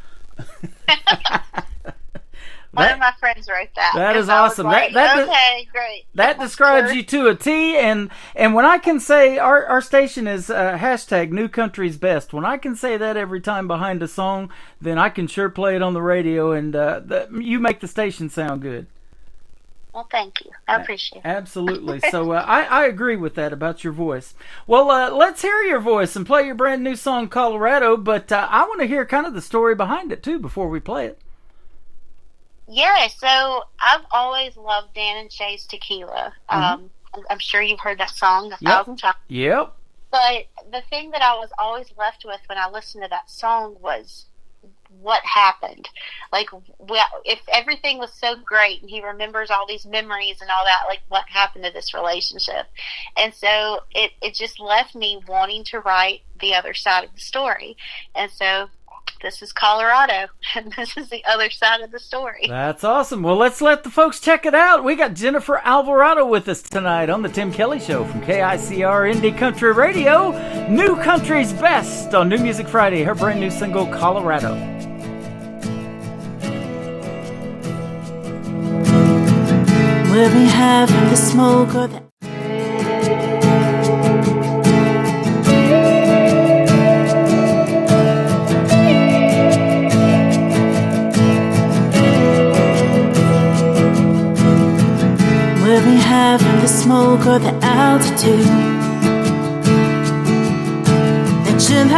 One of my friends wrote that. That is awesome. Like, okay, great. That describes you to a T. And when I can say our station is hashtag New Country's Best, when I can say that every time behind a song, then I can sure play it on the radio, and you make the station sound good. Well, thank you. I appreciate it. Absolutely. So I agree with that about your voice. Well, let's hear your voice and play your brand new song, Colorado. But I want to hear kind of the story behind it, too, before we play it. Yeah, so I've always loved Dan and Shay's Tequila. I'm sure you've heard that song 1,000 times. Yep. But the thing that I was always left with when I listened to that song was what happened. Like, if everything was so great and he remembers all these memories and all that, like, what happened to this relationship? And so it just left me wanting to write the other side of the story. And so this is Colorado, and this is the other side of the story. That's awesome. Well, let's let the folks check it out. We got Jennifer Alvarado with us tonight on the Tim Kelly Show from KICR Indie Country Radio. New Country's Best on New Music Friday. Her brand new single, Colorado. We'll be having the smoke or the We'll be having the smoke or the altitude.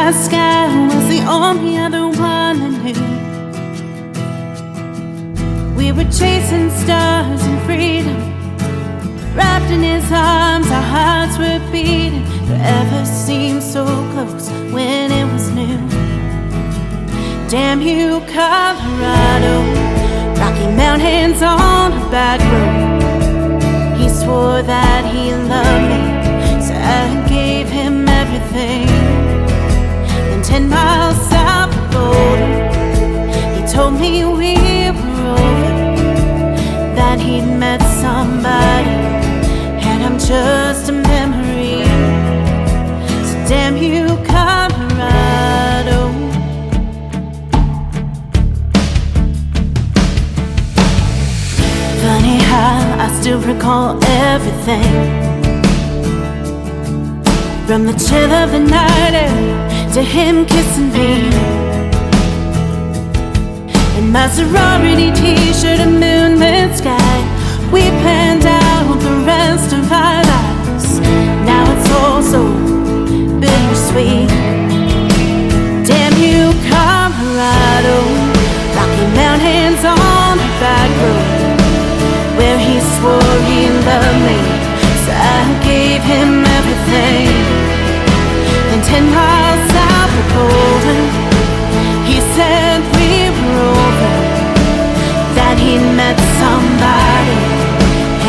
night sky was the only other one I knew. We were chasing stars in freedom, wrapped in his arms, our hearts were beating. Forever seemed so close when it was new. Damn you, Colorado, Rocky Mountains on a back road. He swore that he loved me, so I gave him everything. Then 10 miles south of Boulder, he told me we were over, that he'd met somebody, and I'm just a memory. So damn you, Colorado. Funny how I still recall everything, from the chill of the night air to him kissing me. In my sorority t-shirt and moonlit sky, we planned out the rest of our lives. Now it's all so bittersweet. Damn you, Colorado, Rocky Mountains on the back road, where he swore he loved me, so I gave him everything. And 10 miles south of Boulder, he said we were over, that he'd met somebody,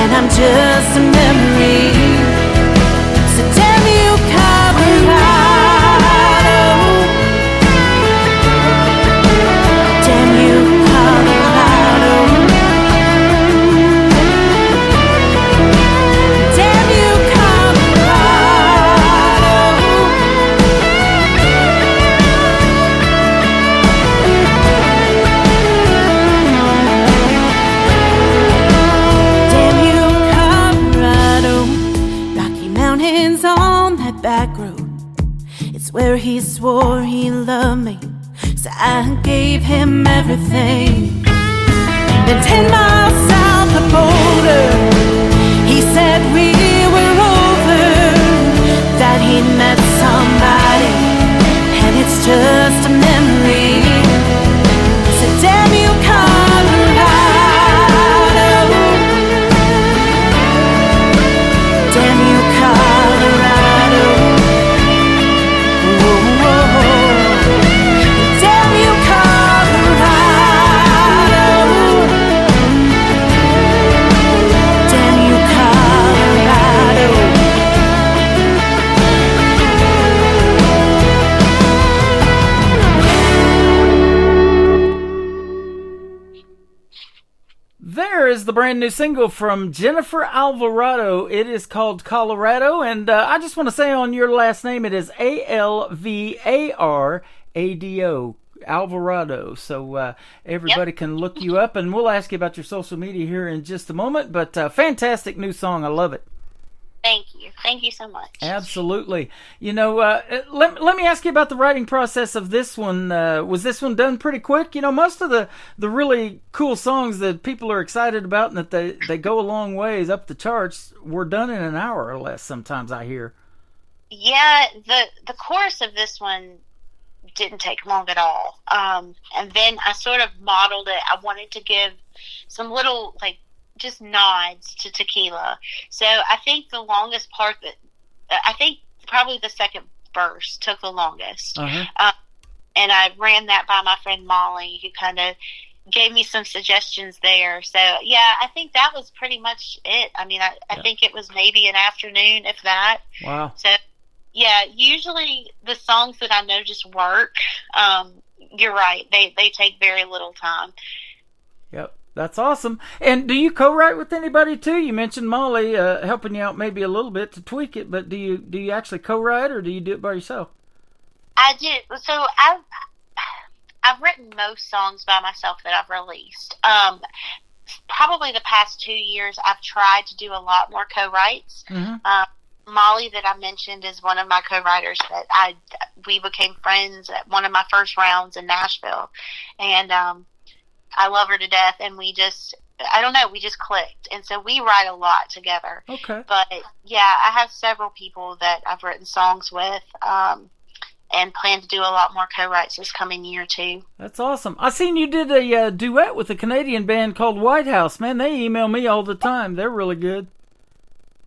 and I'm just a memory. So damn you, Colorado. Damn you, Colorado. Damn you, back road. It's where he swore he loved me, so I gave him everything. Then 10 miles south of Boulder, he said we were over, that he'd met somebody, and it's just a memory. So damn you, Colorado. Damn you, Colorado. There is the brand new single from Jennifer Alvarado. It is called Colorado, and I just want to say on your last name, it is Alvarado, Alvarado. So everybody can look you up, and we'll ask you about your social media here in just a moment. But fantastic new song. I love it. Thank you. Thank you so much. Absolutely. You know, let me ask you about the writing process of this one. Was this one done pretty quick? You know, most of the really cool songs that people are excited about and that they go a long ways up the charts were done in an hour or less sometimes, I hear. Yeah, the chorus of this one didn't take long at all. And then I sort of modeled it. I wanted to give some little, like, just nods to Tequila. So I think the longest part I think probably the second verse took the longest. Uh-huh. And I ran that by my friend Molly, who kind of gave me some suggestions there. So yeah, I think that was pretty much it. I mean, I think it was maybe an afternoon, if that. Wow. So yeah, usually the songs that I know just work. You're right. They take very little time. Yep. That's awesome. And do you co-write with anybody too? You mentioned Molly helping you out maybe a little bit to tweak it, but do you actually co-write or do you do it by yourself? I do. So I've written most songs by myself that I've released. Probably the past 2 years, I've tried to do a lot more co-writes. Mm-hmm. Molly that I mentioned is one of my co-writers that we became friends at one of my first rounds in Nashville, and I love her to death, and we just clicked. And so we write a lot together. Okay. But yeah, I have several people that I've written songs with. and plan to do a lot more co-writes this coming year too. That's awesome. I seen you did a duet with a Canadian band called White House. Man, they email me all the time. They're really good.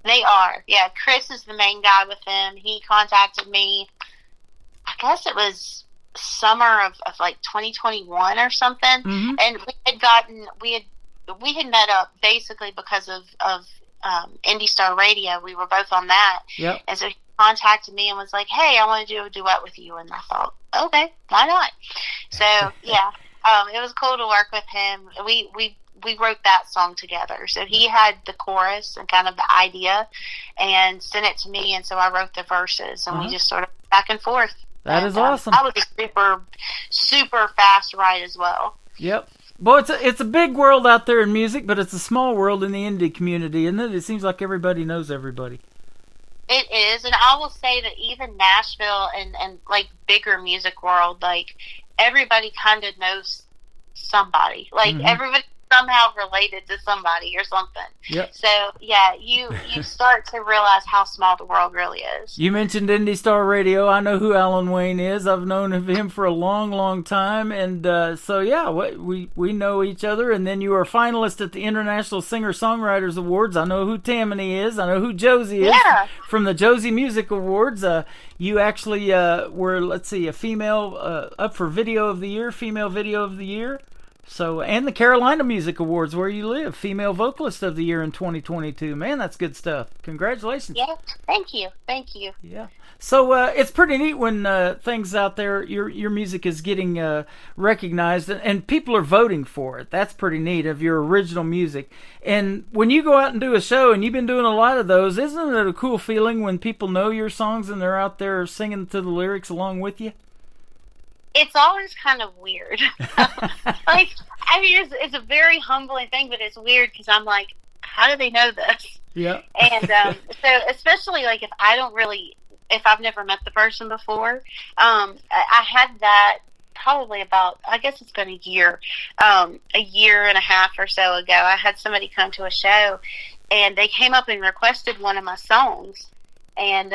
They are. Yeah, Chris is the main guy with them. He contacted me, I guess it was summer of like 2021 or something. Mm-hmm. And we had met up basically because of Indie Star Radio. We were both on that. Yep. And so he contacted me and was like, hey, I want to do a duet with you. And I thought, okay, why not? So, yeah, it was cool to work with him. We wrote that song together. So he had the chorus and kind of the idea and sent it to me. And so I wrote the verses, and we just sort of back and forth. That is awesome. I was a super, super fast write as well. Yep. Well, it's a big world out there in music, but it's a small world in the indie community, isn't it? It seems like everybody knows everybody. It is, and I will say that even Nashville and like bigger music world, like everybody kind of knows somebody. Like everybody somehow related to somebody or something. Yep. So yeah, you start to realize how small the world really is. You mentioned Indie Star Radio. I know who Alan Wayne is. I've known of him for a long, long time, and so yeah, we know each other. And then you are a finalist at the International Singer-Songwriters Awards. I know who Tammany is. I know who Josie is from the Josie Music Awards. You actually were, let's see, a female up for Video of the Year, Female Video of the Year. So, and the Carolina Music Awards, where you live, Female Vocalist of the Year in 2022. Man, that's good stuff. Congratulations. Yeah, thank you. Yeah. So, it's pretty neat when things out there, your music is getting recognized, and people are voting for it. That's pretty neat, of your original music. And when you go out and do a show, and you've been doing a lot of those, isn't it a cool feeling when people know your songs and they're out there singing to the lyrics along with you? It's always kind of weird. Like, I mean, it's a very humbling thing, but it's weird because I'm like, how do they know this? Yeah. And so, especially like if I've never met the person before, I had that probably about, I guess it's been a year and a half or so ago. I had somebody come to a show, and they came up and requested one of my songs, and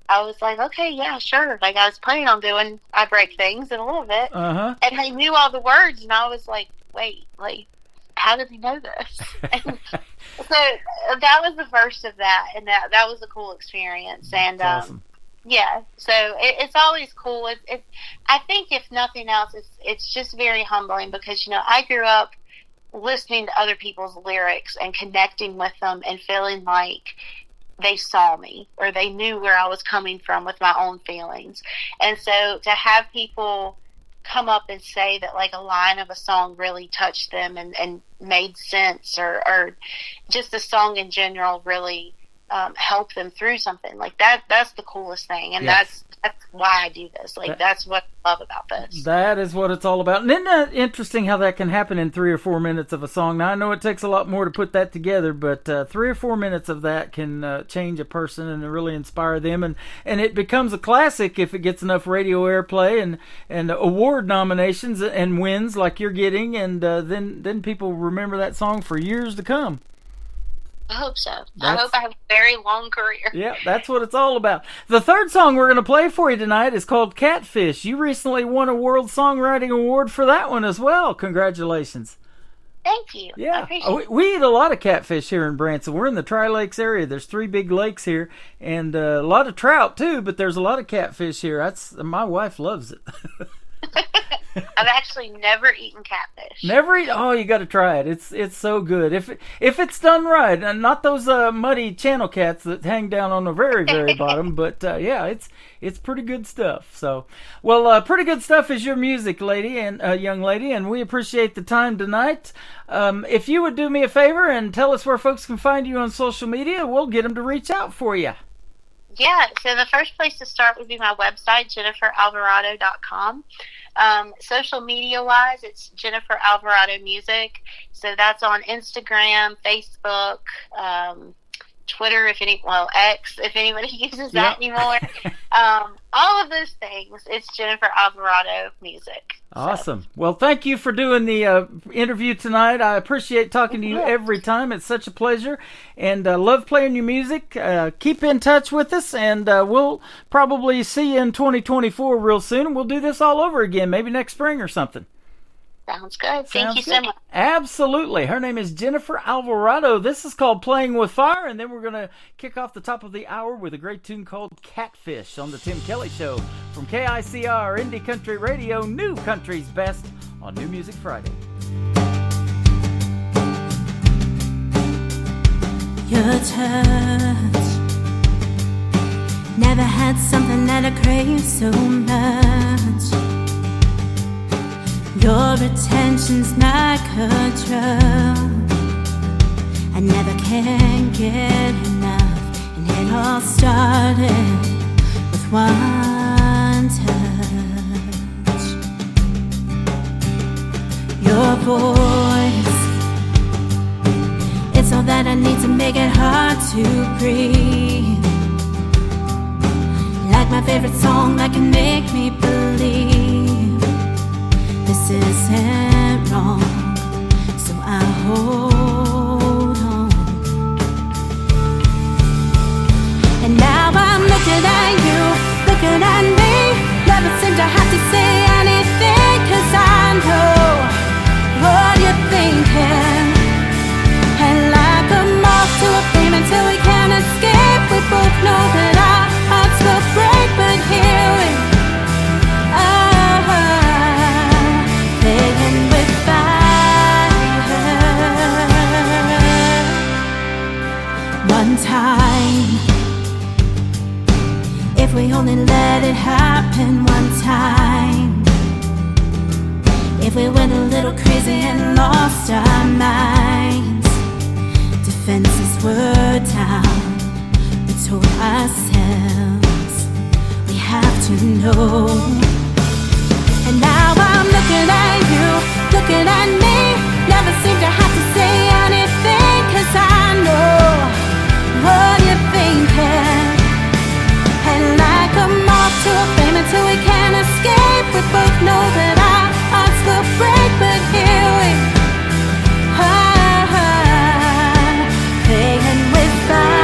I was like, okay, yeah, sure. Like, I was planning on doing I Break Things in a little bit. Uh-huh. And they knew all the words, and I was like, wait, like, how did they know this? And so that was the first of that, and that was a cool experience. And awesome. Yeah, so it's always cool. I think if nothing else, it's just very humbling because, you know, I grew up listening to other people's lyrics and connecting with them and feeling like they saw me or they knew where I was coming from with my own feelings. And so to have people come up and say that like a line of a song really touched them and made sense, or just the song in general really helped them through something like that's the coolest thing. And yes. that's why I do this. Like, that's what I love about this. That is what it's all about. And isn't that interesting how that can happen in 3 or 4 minutes of a song? Now, I know it takes a lot more to put that together, but 3 or 4 minutes of that can change a person and really inspire them. And it becomes a classic if it gets enough radio airplay and award nominations and wins like you're getting. And then people remember that song for years to come. I hope so. I hope I have a very long career. Yeah, that's what it's all about. The third song we're going to play for you tonight is called Catfish. You recently won a World Songwriting Award for that one as well. Congratulations. Thank you. Yeah, I appreciate it. We eat a lot of catfish here in Branson. We're in the Tri-Lakes area. There's 3 big lakes here, and a lot of trout too, but there's a lot of catfish here. My wife loves it. I've actually never eaten catfish. Never eat? Oh, you got to try it. It's so good if it's done right, and not those muddy channel cats that hang down on the very very bottom. But yeah, it's pretty good stuff. So, well, pretty good stuff is your music, lady and young lady, and we appreciate the time tonight. If you would do me a favor and tell us where folks can find you on social media, we'll get them to reach out for you. Yeah, so the first place to start would be my website, JenniferAlvarado.com. Social media-wise, it's Jennifer Alvarado Music. So that's on Instagram, Facebook, Twitter, X, if anybody uses that anymore. All of those things. It's Jennifer Alvarado Music. Awesome. So. Well, thank you for doing the interview tonight. I appreciate talking to you every time. It's such a pleasure, and love playing your music. Keep in touch with us, and we'll probably see you in 2024 real soon. We'll do this all over again, maybe next spring or something. Sounds good. Thank you so much. Absolutely. Her name is Jennifer Alvarado. This is called Playing with Fire, and then we're going to kick off the top of the hour with a great tune called Catfish on the Tim Kelly Show from KICR Indie Country Radio, New Country's Best on New Music Friday. Your touch, never had something that I crave so much. Your attention's my control. I never can get enough, and it all started with one touch. Your voice, it's all that I need to make it hard to breathe. Like my favorite song that can make me believe this isn't wrong, so I hold on. And now I'm looking at you, looking at me. Never seem to have to say anything, 'cause I know what you're thinking. And like a moth to a flame until we can't escape, we both know that our hearts will break, but here we playing with fire. One time, if we only let it happen one time, if we went a little crazy and lost our minds, defenses were down, we told ourselves we have to know. And now I'm looking at you, looking at me. Never seem to have to say anything, 'cause I know what you're thinking. And like a moth to a flame until we can't escape, we both know that our hearts will break, but here we are, playing with fire.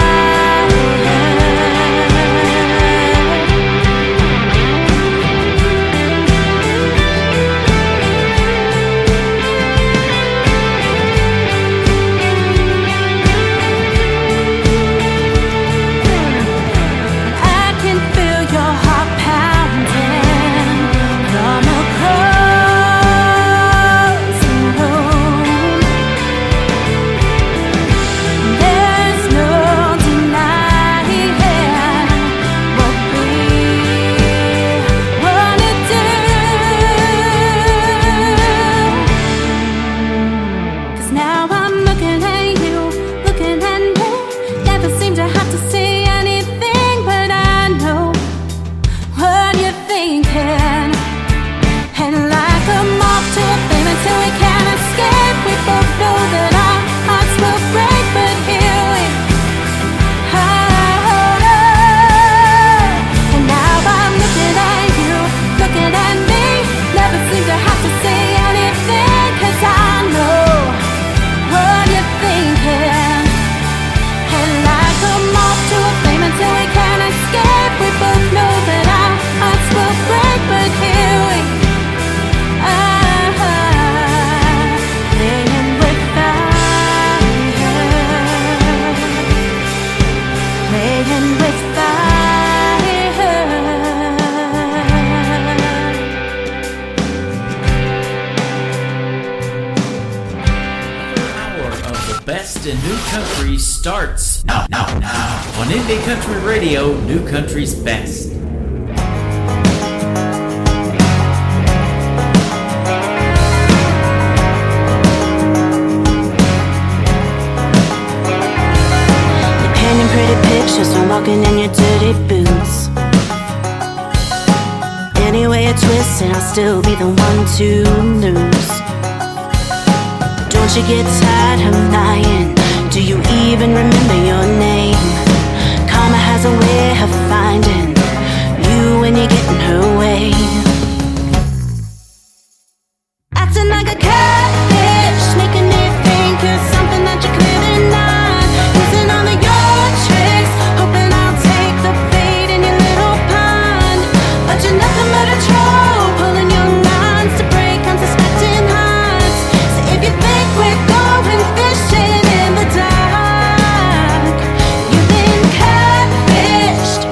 Starts now on Indie Country Radio, New Country's Best. You're painting pretty pictures, I'm walking in your dirty boots. Anyway you twist it, I'll still be the one to lose. Don't you get tired of lying? Do you even remember your name? Karma has a way of finding you when you're getting her way. Acting like a catfish, making me think you're something that you're clearly not. Using all of your tricks, hoping I'll take the bait in your little pond. But you're nothing but a troll, pulling your lines to break unsuspecting hearts. So if you think we're going fishing in the dark, you've been catfished.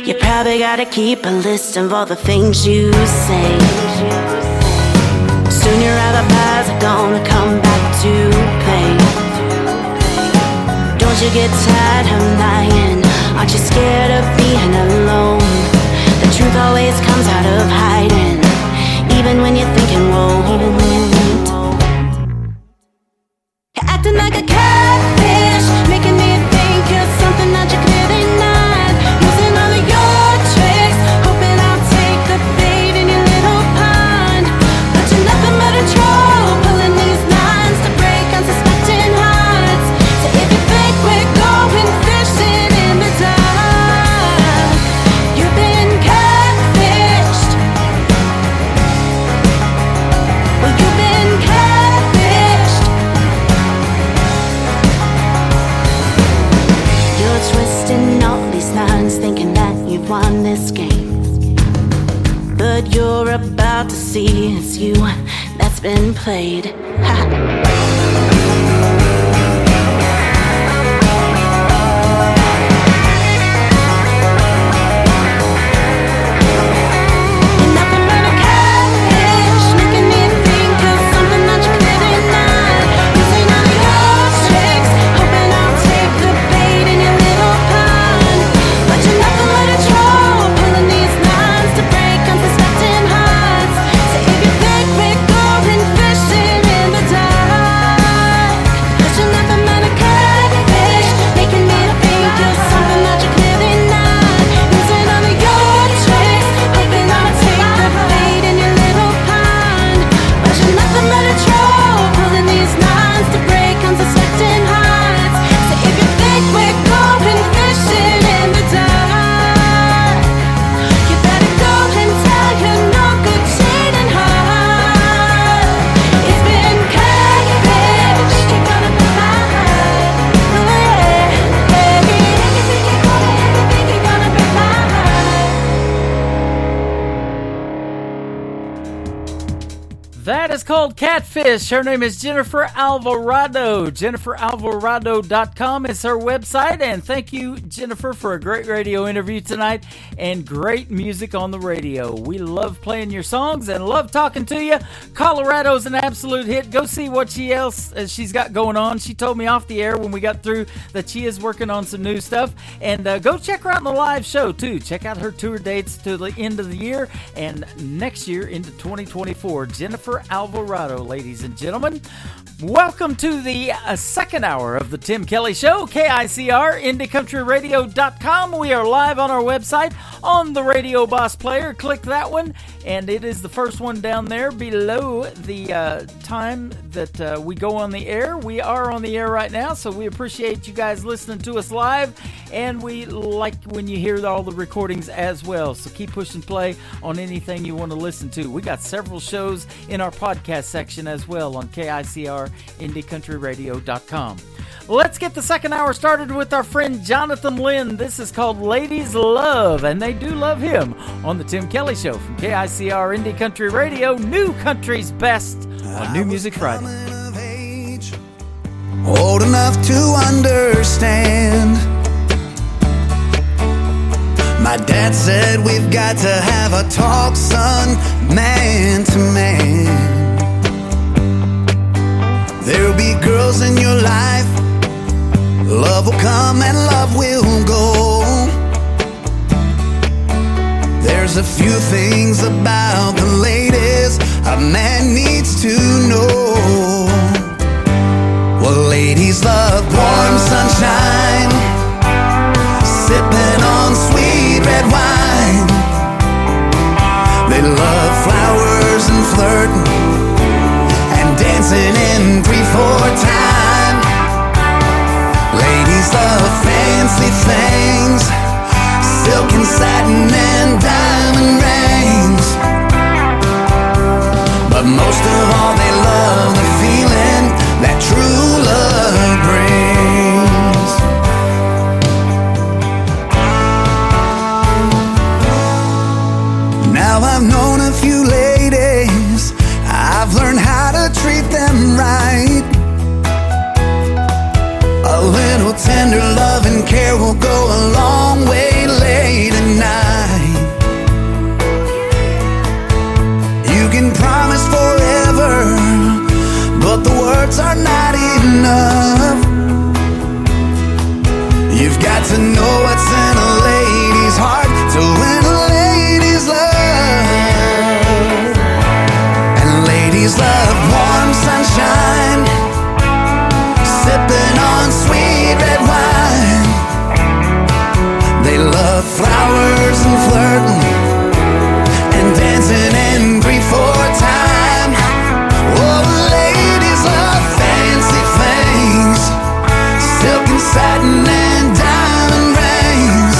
You probably gotta keep a list of all the things you say. Soon your alibis are gonna come back to play. Don't you get tired of lying? Aren't you scared of being alone? The truth always comes out of hiding, even when you're thinking won't. You're acting like a catfish, making me think you're something that you're clearly not. Using all of your tricks, hoping I'll take the bait in your little pond. But you're nothing but a troll, pulling these lines to break unsuspecting hearts. So if you think we're going fishing in the dark, you've been catfished. Well, you've been catfished. You're twisting all these lines, thinking that you've won this game. But you're about to see it's you that's been played. You're nothing but a catfish, making me think you're something that you're clearly not. Using all of your tricks, hoping I'll take the bait in your little pond. But you're nothing but a troll, pulling these lines to break unsuspecting hearts. So if you think we're going fishing in the dark, but you're nothing but a catfish, making me think you're something that you're clearly not. Using all of your tricks, hoping I'll take the bait in your little pond. But you're nothing but a troll, pulling these lines to break unsuspecting hearts. So if you think we're going fishing in the dark, you better go and tell your no good cheating heart. It's been catfished, you're gonna be mine. Oh yeah, you're gonna be mine. That is called Catfish. Her name is Jennifer Alvarado. JenniferAlvarado.com is her website. And thank you, Jennifer, for a great radio interview tonight and great music on the radio. We love playing your songs and love talking to you. Colorado's an absolute hit. Go see what she's got going on. She told me off the air when we got through that she is working on some new stuff. And go check her out on the live show, too. Check out her tour dates to the end of the year and next year into 2024. Jennifer Alvarado, ladies and gentlemen. Welcome to the second hour of the Tim Kelly Show, KICR, IndieCountryRadio.com. We are live on our website on the Radio Boss Player. Click that one, and it is the first one down there below the time that we go on the air. We are on the air right now, so we appreciate you guys listening to us live, and we like when you hear all the recordings as well. So keep pushing play on anything you want to listen to. We got several shows in our podcast section as well on KICR, IndieCountryRadio.com. Let's get the second hour started with our friend Jonathan Lynn. This is called Ladies Love, and they do love him on the Tim Kelly Show from KICR Indie Country Radio, New Country's Best on New Music Friday. Old enough to understand. My dad said we've got to have a talk, son, man to man. There'll be girls in your life, love will come and love will go. There's a few things about the ladies a man needs to know. Well, ladies love warm sunshine, sipping on sweet red wine. dancing in 3/4 time. Ladies love fancy things, silk and satin and diamond rings. But most of all they love the feeling that true love brings. Now I've known a few ladies, I've learned how to treat them right. A little tender love and care will go a long way late at night. You can promise forever, but the words are not enough. You've got to know what's in a lady's heart to win a lady's love. And ladies love warm sunshine, sipping on sweet red wine. They love flowers and flirting and dancing in 3/4 time. Oh, ladies love fancy things, silk and satin and diamond rings.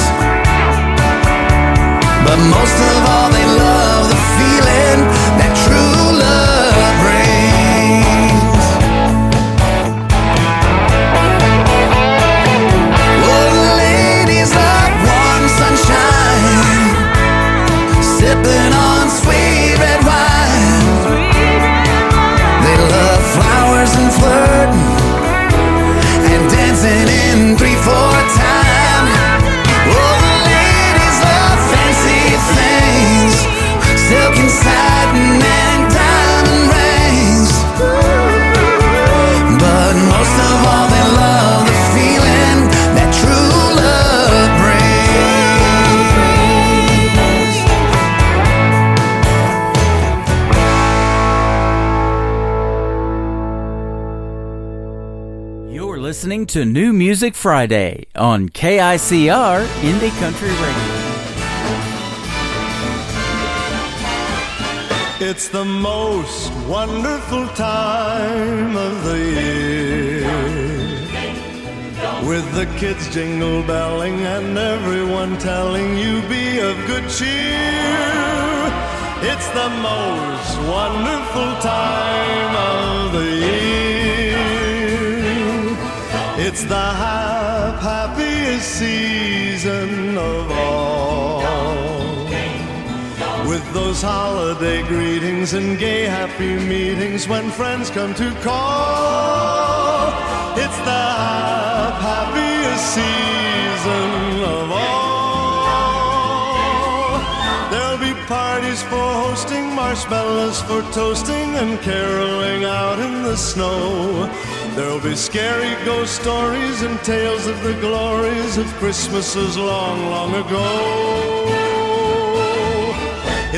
But most of all they love the feeling that true love brings. Oh, ladies love warm sunshine, sipping on sweet red wine. They love flowers and flirting and dancing in 3/4 time. Oh, ladies love fancy things, silk and satin and diamond rings. But most of all they love the feeling that true love brings. You're listening to New Music Friday on KICR Indie Country Radio. It's the most wonderful time of the year, with the kids jingle belling and everyone telling you be of good cheer. It's the most wonderful time of the year. It's the happiest season of all, with those holiday greetings and gay happy meetings when friends come to call. It's the happiest season of all. There'll be parties for hosting, marshmallows for toasting, and caroling out in the snow. There'll be scary ghost stories and tales of the glories of Christmases long, long ago.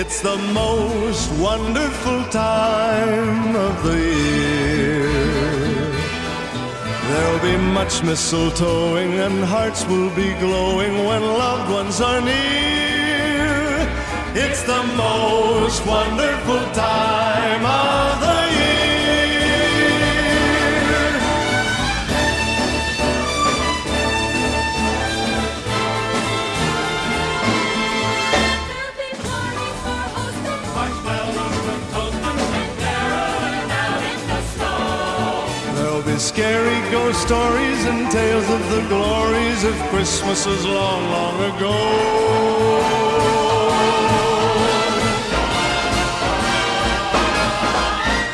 It's the most wonderful time of the year. There'll be much mistletoeing and hearts will be glowing when loved ones are near. It's the most wonderful time of the year. Scary ghost stories and tales of the glories of Christmases long, long ago.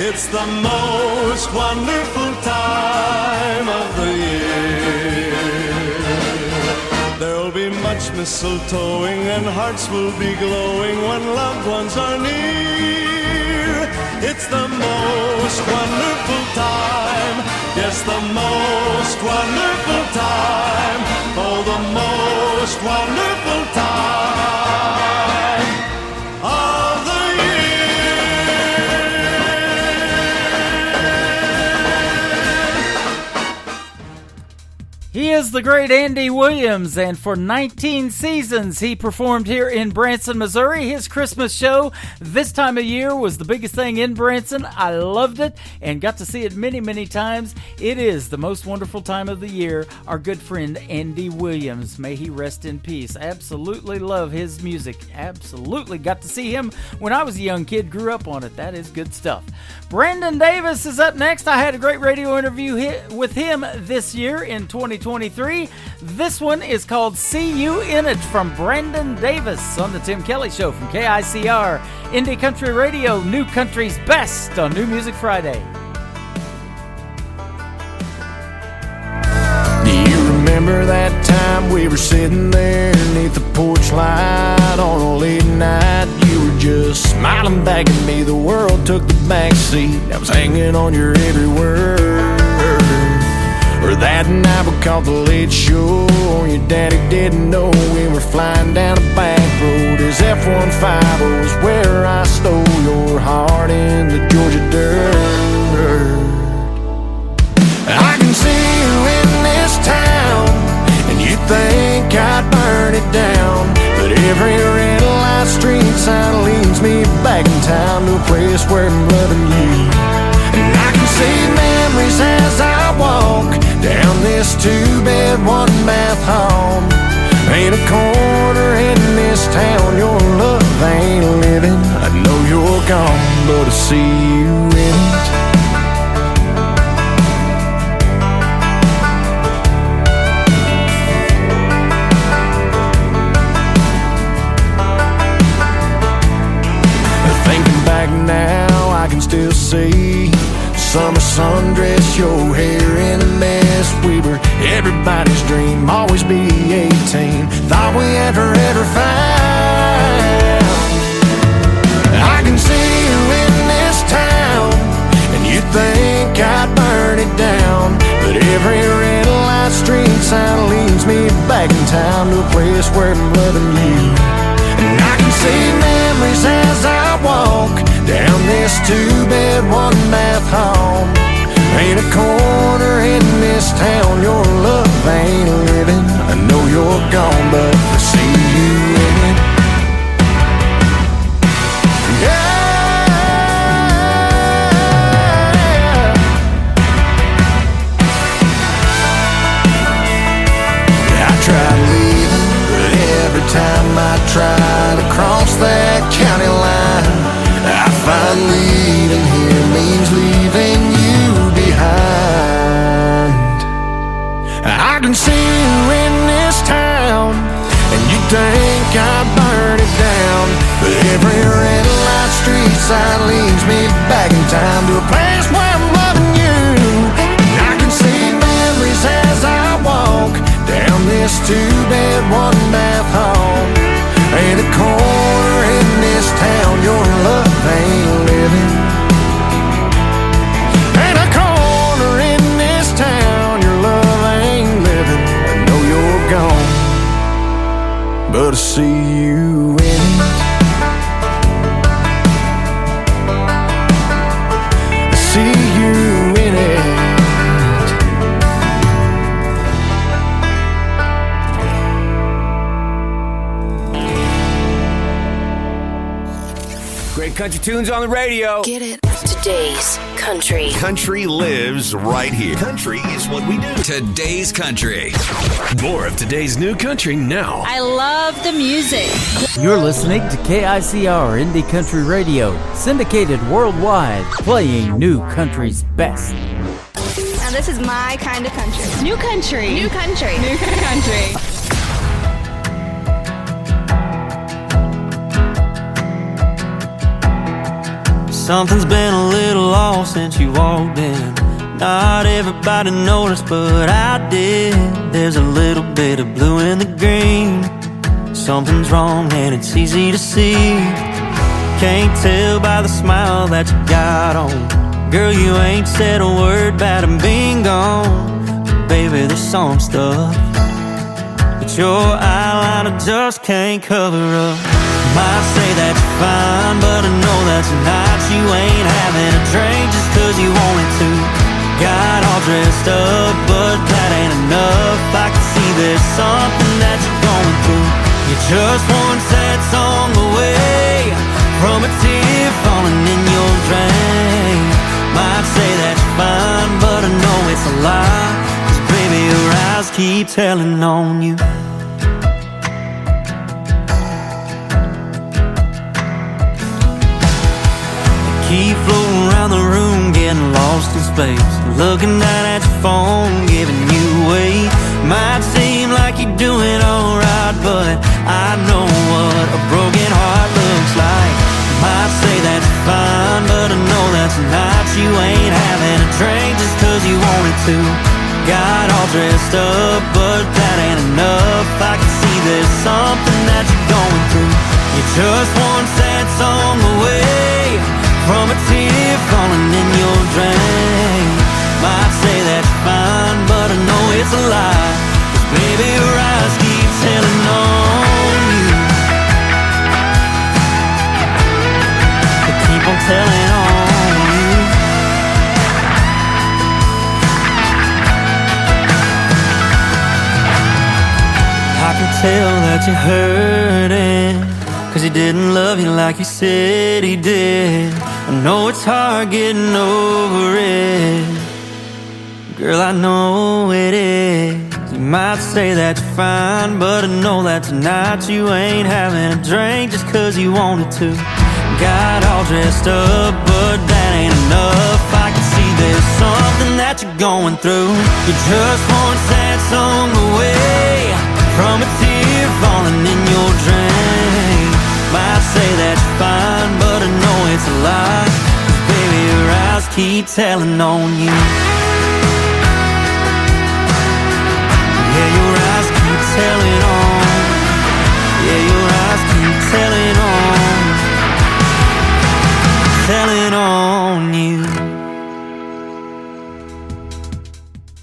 It's the most wonderful time of the year. There'll be much mistletoeing and hearts will be glowing when loved ones are near. It's the most wonderful time. Yes, the most wonderful time. Oh, the most wonderful time of the year. He is the great Andy Williams, and for 19 seasons he performed here in Branson, Missouri. His Christmas show this time of year was the biggest thing in Branson. I loved it and got to see it many, many times. It is the most wonderful time of the year. Our good friend Andy Williams, may he rest in peace. Absolutely love his music. Absolutely got to see him when I was a young kid, grew up on it. That is good stuff. Brandon Davis is up next. I had a great radio interview with him this year in 2023. This one is called See You In It from Brandon Davis on the Tim Kelly Show from KICR, Indie Country Radio, New Country's Best on New Music Friday. Do you remember that time we were sitting there beneath the porch light on a late night? You were just smiling back at me. The world took the back seat. I was hanging on your every word. Or that night we caught the late show. Your daddy didn't know we were flying down a back road. His F-150 was where I stole your heart in the Georgia dirt. I can see you in this town, and you think I'd burn it down. But every red light street sign leads me back in town to a place where I'm loving you. And I can see memories as I walk down this two-bed, one-bath home. Ain't a corner in this town your love ain't living. I know you're gone, but I see you in it. Thinking back now, I can still see summer sundress, your hair in a mess. We were everybody's dream, always be 18. Thought we had forever found. I can see you in this town, and you think I'd burn it down. But every red light street sign leads me back in town to a place where I'm loving you. And I can see memories as I walk down this two-bed, one-bath home. Ain't a corner in this town your love ain't living. I know you're gone, but I see you in it. I tried leaving, but every time I try to cross that county line, I find leaving here means leaving you behind. I can see you in this town, and you think I'd burn it down. But every red light street sign leads me back in time to a place where I'm loving you. And I can see memories as I walk down this two-bed, one-bath home. Ain't a corner in this town your love ain't living. Ain't a corner in this town your love ain't living. I know you're gone, but I see you in it. I see you in it. Great country tunes on the radio. Get it? Today's country. Country lives right here. Country is what we do. Today's country. More of today's new country now. I love the music. You're listening to KICR Indie Country Radio, syndicated worldwide, playing new country's best. Now this is my kind of country. New country. New country. New country. Something's been a little off since you walked in. Not everybody noticed, but I did. There's a little bit of blue in the green. Something's wrong and it's easy to see. Can't tell by the smile that you got on. Girl, you ain't said a word about him being gone. But baby, there's some stuff that your eyeliner just can't cover up. Might say that you're fine, but I know that tonight you ain't having a drink just 'cause you wanted to. Got all dressed up, but that ain't enough. there's something that you're going through. You're just one sad song away from a tear falling in your drain. Might say that you're fine, but I know it's a lie, 'cause baby, your eyes keep telling on you. Keep floating around the room, getting lost in space, looking down at your phone, giving you away. Might seem like you're doing alright, but I know what a broken heart looks like. Might say that's fine, but I know that tonight you ain't having a drink just 'cause you wanted to. Got all dressed up, but that ain't enough. I can see there's something that you're going through. You're just one sad song away from a tear falling in your drain. Might say that's fine, but I know it's a lie, 'cause baby, your eyes keep telling on you. They keep on telling on you. I can tell that you're hurting, 'cause he didn't love you like he said he did. I know it's hard getting over it, girl, I know it is. You might say that you're fine, but I know that tonight you ain't having a drink just 'cause you wanted to. Got all dressed up, but that ain't enough. I can see there's something that you're going through. You're just one sad song away from a tear falling in your drain. Might say that you're fine, but I know it's a lie, 'cause baby, your eyes keep telling on you. Yeah, your eyes keep telling on. Yeah, your eyes keep telling on. Telling on you.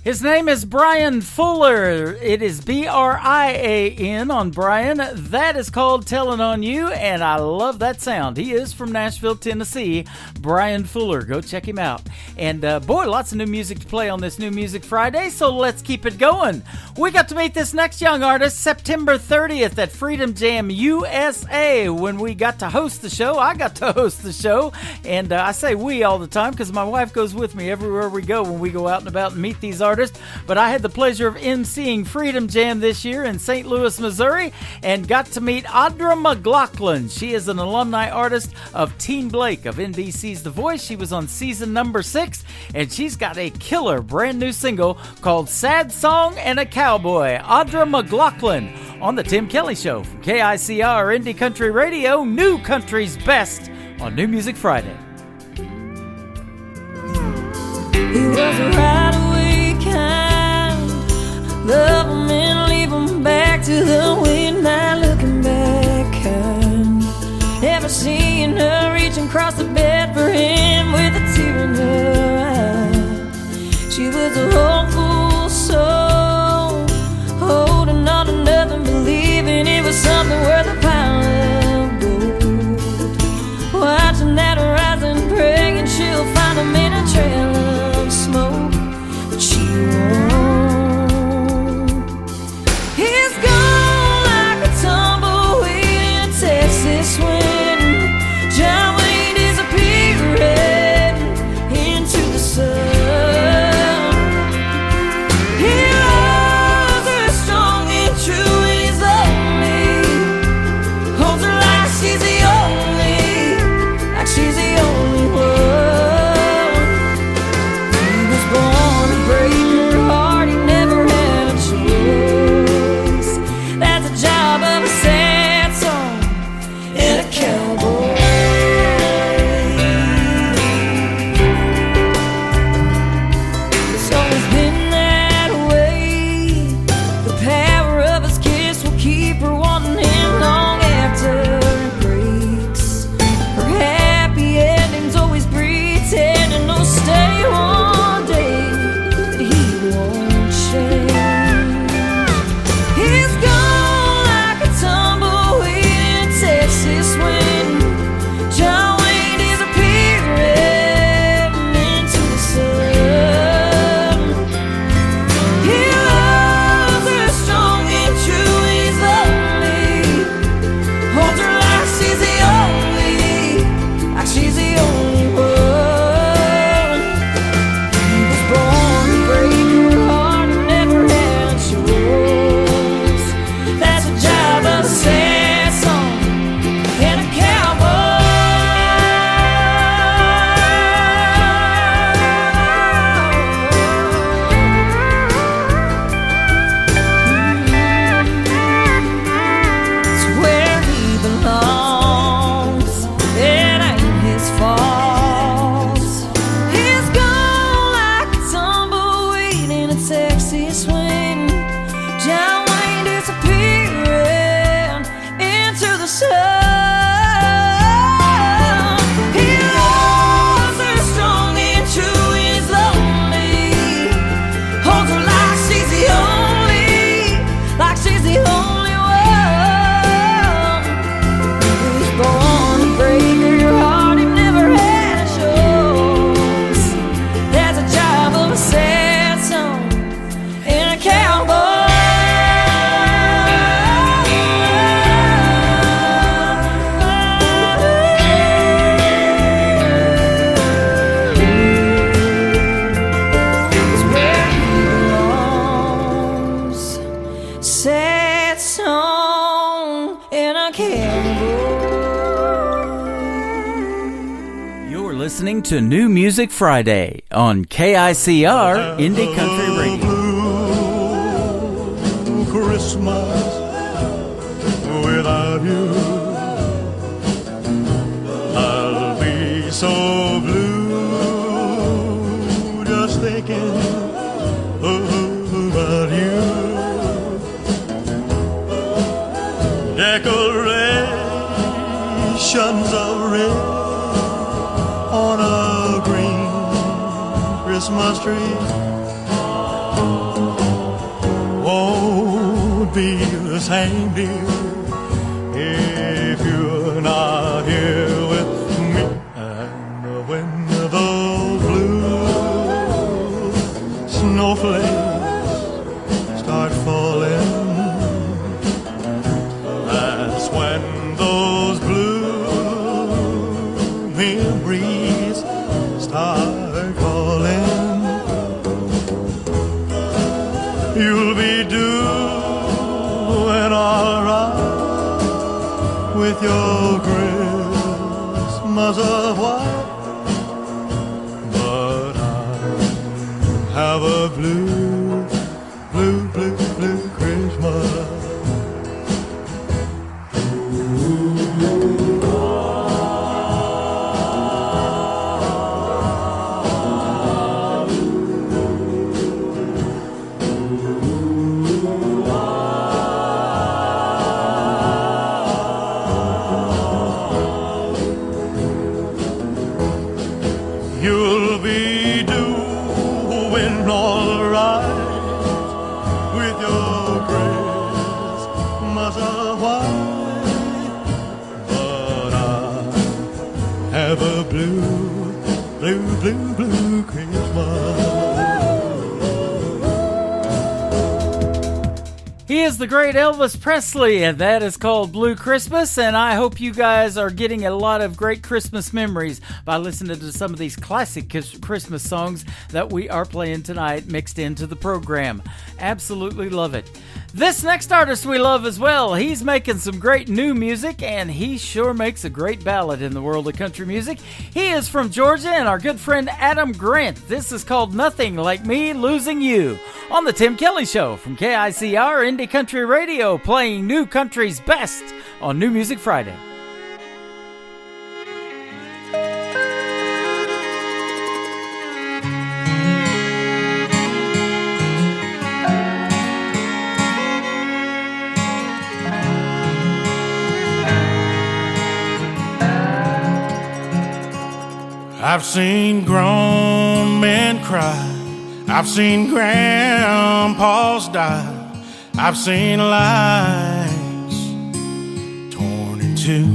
His name is Brian Fuller. It is Brian on Brian. That is called Tellin' On You, and I love that sound. He is from Nashville, Tennessee. Brian Fuller. Go check him out. And boy, lots of new music to play on this New Music Friday, so let's keep it going. We got to meet this next young artist September 30th at Freedom Jam USA when we got to host the show. I got to host the show, and I say we all the time because my wife goes with me everywhere we go when we go out and about and meet these artists. But I had the pleasure of emceeing Freedom Jam this year in St. Louis, Missouri, and got to meet Audra McLaughlin. She is an alumni artist of Teen Blake of NBC's The Voice. She was on season number 6, and she's got a killer brand new single called Sad Song and a Cowboy. Audra McLaughlin on The Tim Kelly Show from KICR Indie Country Radio, New Country's Best on New Music Friday. He was a right-away kind, love him and leave him back to the wind, not looking back kind. Never seeing her reaching across the bed for him with a tear in her eye. She was a hopeful soul, holding on to nothing, believing it was something worth a pile of gold. Watching that horizon, praying she'll find him in a trail of smoke, but she won't. He's gone like a tumbleweed in a Texas wind. John Wayne disappeared. listening to New Music Friday on KICR Indie Country Radio. Christmas without you, I'll be so blue just thinking about you. Decorations of red on a green Christmas tree won't be the same, dear, if you're not here with me. And when those blue snowflakes start falling, that's when those blue memories start calling. You'll be doing alright with your Christmas of white, but I have a blue, blue, blue, blue Christmas. You'll be doing alright with your Christmas of white, but I have a blue, blue, blue, blue Christmas. He is the great Elvis Presley, and that is called Blue Christmas, and I hope you guys are getting a lot of great Christmas memories by listening to some of these classic Christmas songs that we are playing tonight mixed into the program. Absolutely love it. This next artist we love as well. He's making some great new music, and he sure makes a great ballad in the world of country music. He is from Georgia, and our good friend Adam Grant. This is called Nothing Like Me Losing You on The Tim Kelly Show from KICR Indie Country Radio, playing new country's best on New Music Friday. I've seen grown men cry, I've seen grandpas die, I've seen lives torn in two.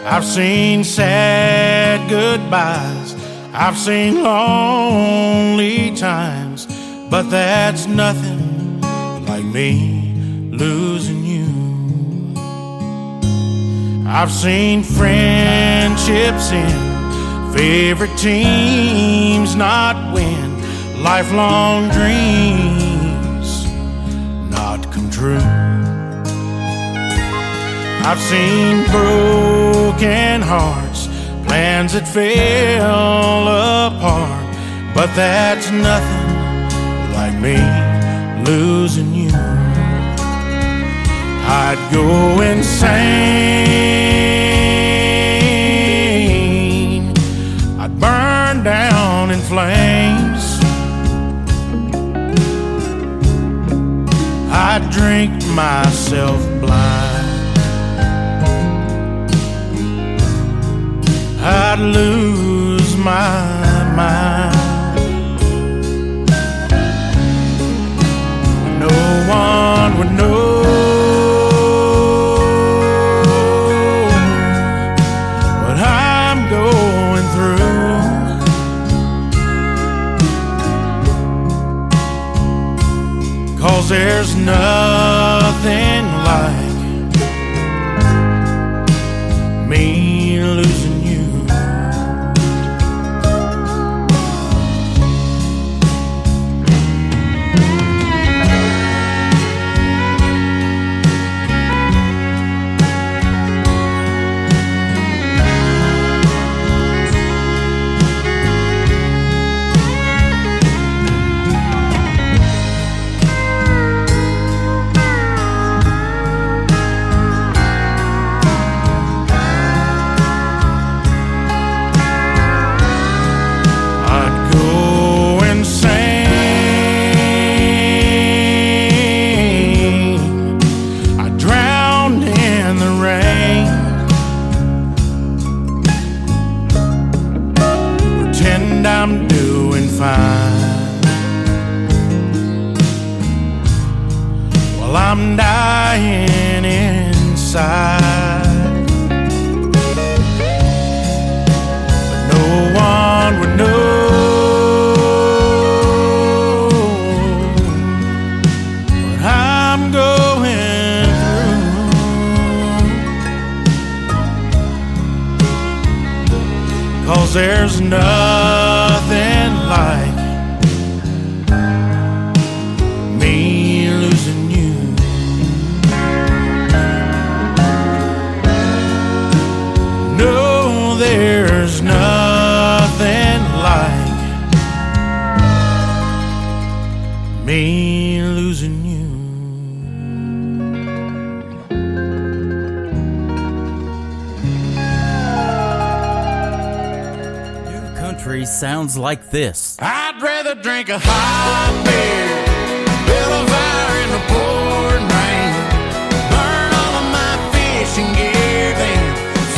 I've seen sad goodbyes, I've seen lonely times, but that's nothing like me losing you. I've seen friendships end, favorite teams not win, lifelong dreams not come true. I've seen broken hearts, plans that fell apart, but that's nothing like me losing you. I'd go insane, I'd burn down in flames, I'd drink myself blind, I'd lose my mind. No one would know what I'm going through. Cause there's nothing like me losing you. I'm doing fine. Well, I'm dying inside, but no one would know what I'm going through, 'cause there's nothing like me losing you. No, there's nothing like me losing you. Country sounds like this. I'd rather drink a hot beer, build a fire in the pouring rain, burn all of my fishing gear, then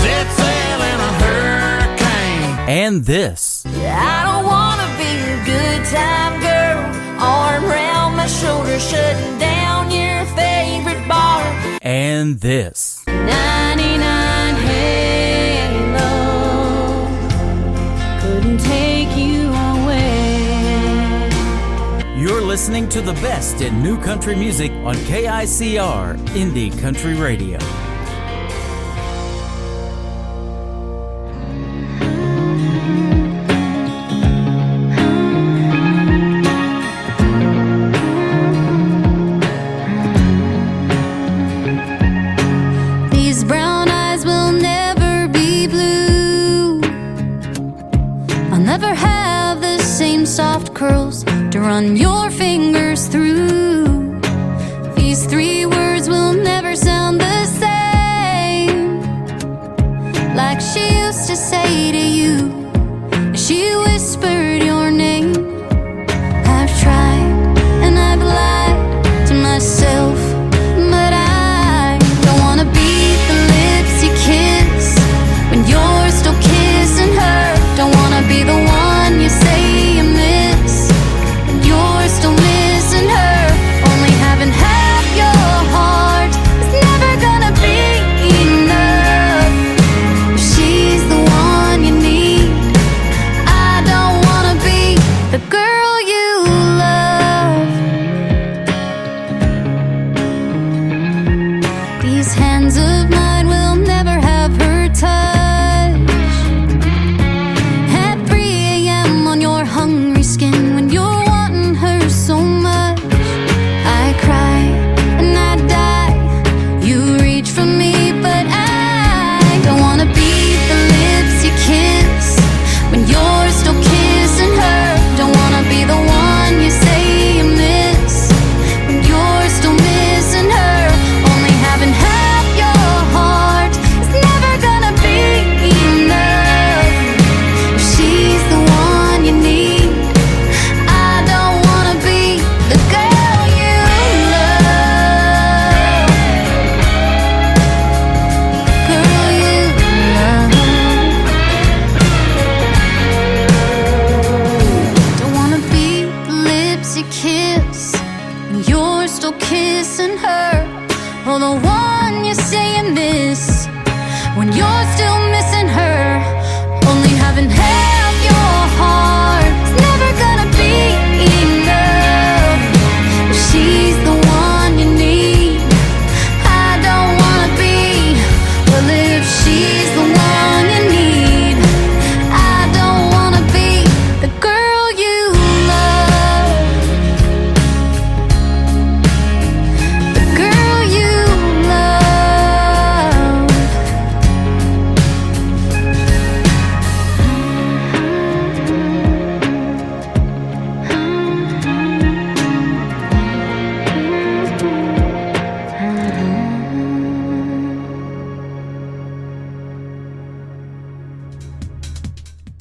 set sail in a hurricane. And this. I don't wanna be a good time girl, arm around my shoulder, shutting down your favorite bar. And this. 99 Halo couldn't take you away. You're listening to the best in new country music on KICR Indie Country Radio. These brown eyes will never be blue. I'll never have the same soft curls to run your fingers through. These 3 words will never sound the same, like she used to say to you as she whispered your name. I've tried and I've lied to myself, but I don't wanna be the lips you kiss when you're still kissing her. Don't wanna be the one you say you miss when you're still missing her. Only having half your heart is never gonna be enough. If she's the one you need, I don't wanna be the girl you love. These hands of mine will never have her touch. At 3 a.m. on your hungry skin when you're wanting her so much. I cry and I die. You reach for me, but I don't wanna be the lips you kiss when you're still kissing her. Don't wanna be the one you say you miss when you're still missing her. Only having half your heart is never gonna be enough. If she's the one you need, I don't wanna be the girl you love. Girl you love. Don't wanna be the lips you kiss when you're still kissing her, or the one you say you miss when you're still missing her. Only having half your heart is never gonna be enough. If she's the one you need, I don't wanna be. Well, if she's the one you need, I don't wanna be the girl you love. The girl you love.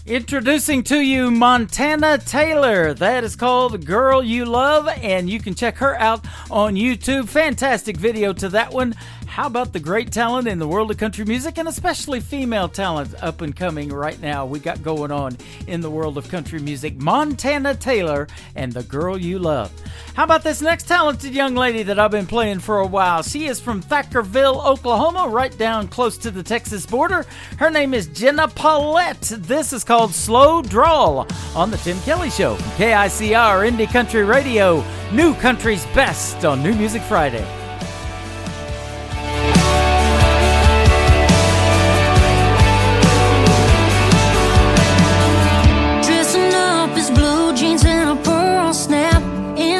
Introducing to you Montana Taylor. That is called Girl You Love, and you can check her out on YouTube. Fantastic video to that one. How about the great talent in the world of country music, and especially female talent up and coming right now we got going on in the world of country music? Montana Taylor and The Girl You Love. How about this next talented young lady that I've been playing for a while? She is from Thackerville, Oklahoma, right down close to the Texas border. Her name is Jenna Paulette. This is called Slow Drawl on The Tim Kelly Show from KICR Indie Country Radio, New Country's Best on New Music Friday.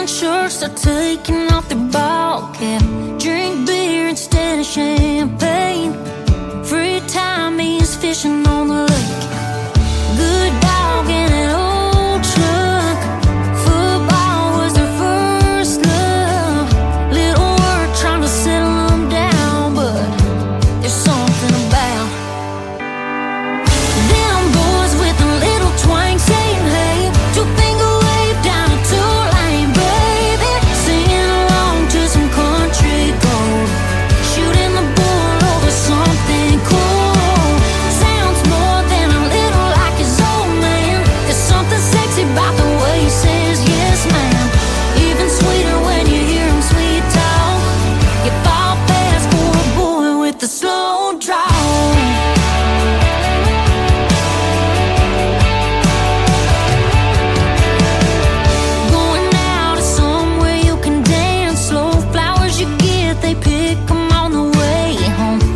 Shirts are taking off their ball cap. Drink beer instead of champagne. Free time means fishing on the lake. Good dog in an old truck. Football was their first love. Little work trying to settle them down, but there's something about them boys with a little twang saying hey. Two-finger wave down a two-lane baby. Singing along to some country gold. Shooting the bull over something cool. Sounds more than a little like his old man. There's something sexy about the way he says yes ma'am. Even sweeter when you hear him sweet talk. You fall fast for a boy with the slow drawl.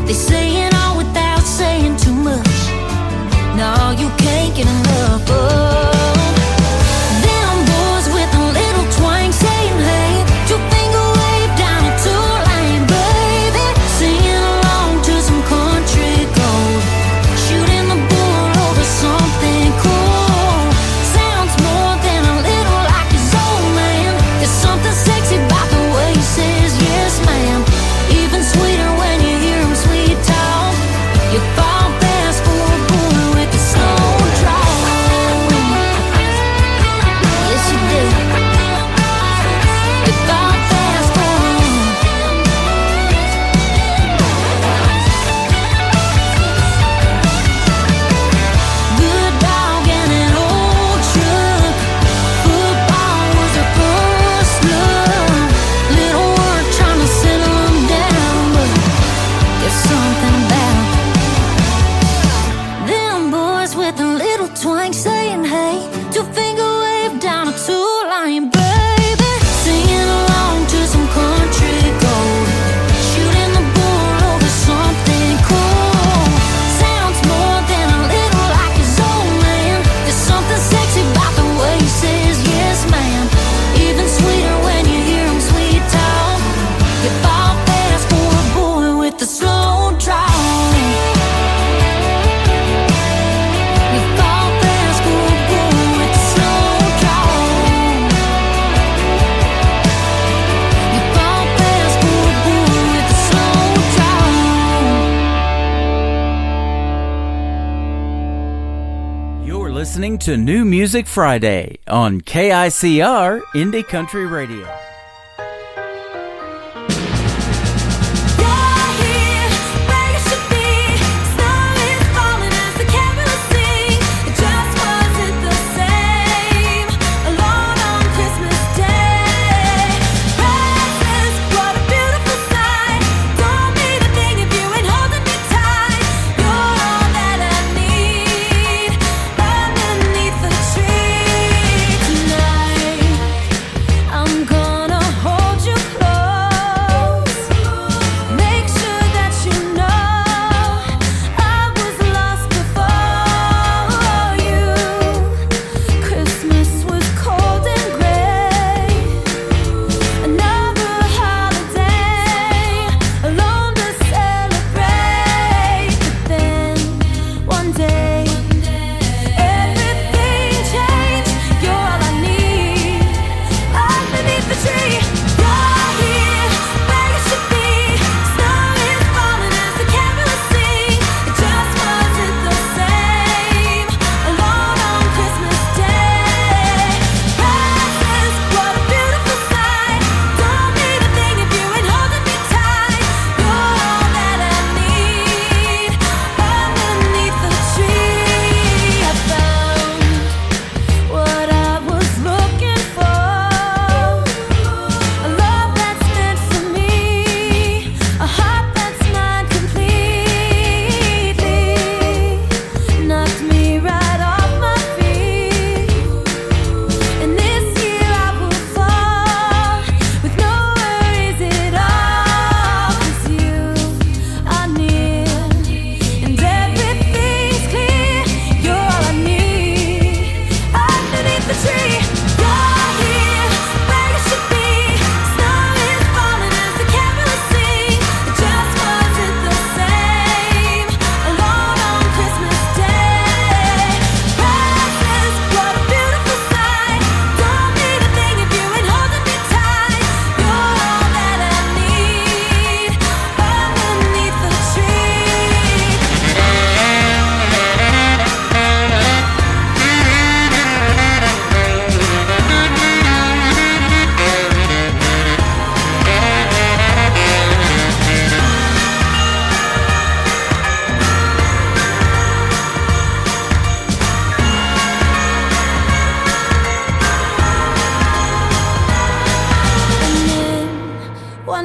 They say it all without saying too much. No, you can't get enough of them boys with a little twang saying hey. Two-finger wave down a two-lane baby. Singing along to some country gold. Shooting the bull over something cool. Sounds more than a little like his old man. There's something sexy about the way he says yes ma'am. Even sweeter when you hear him sweet talk. You fall fast for a boy with a slow drawl. Yes you do. You fall fast for good dog and an old truck. Football was her first love. Little work trying to settle them down, but there's something about them boys with a little twang saying hey. Two-finger wave down a two-line baby. Singing along to some country gold. Shooting the bull over something cool. Sounds more than a little like his old man. There's something sexy about the way he says yes ma'am. Even sweeter when you hear him sweet talk. You fall fast for a boy with the slow drawl. You fall fast for a boy with the slow drawl. You fall fast for a boy with the slow drawl. You're listening to New Music Friday on KICR Indie Country Radio. I'm gonna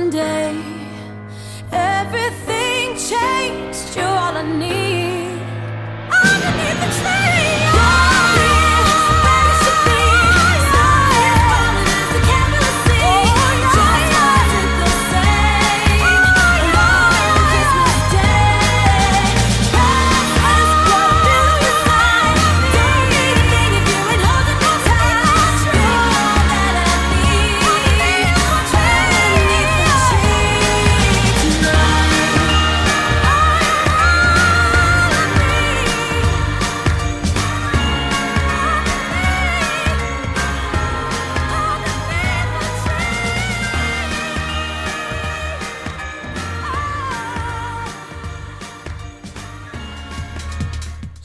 one day everything changed. You're all I need. Underneath the tree.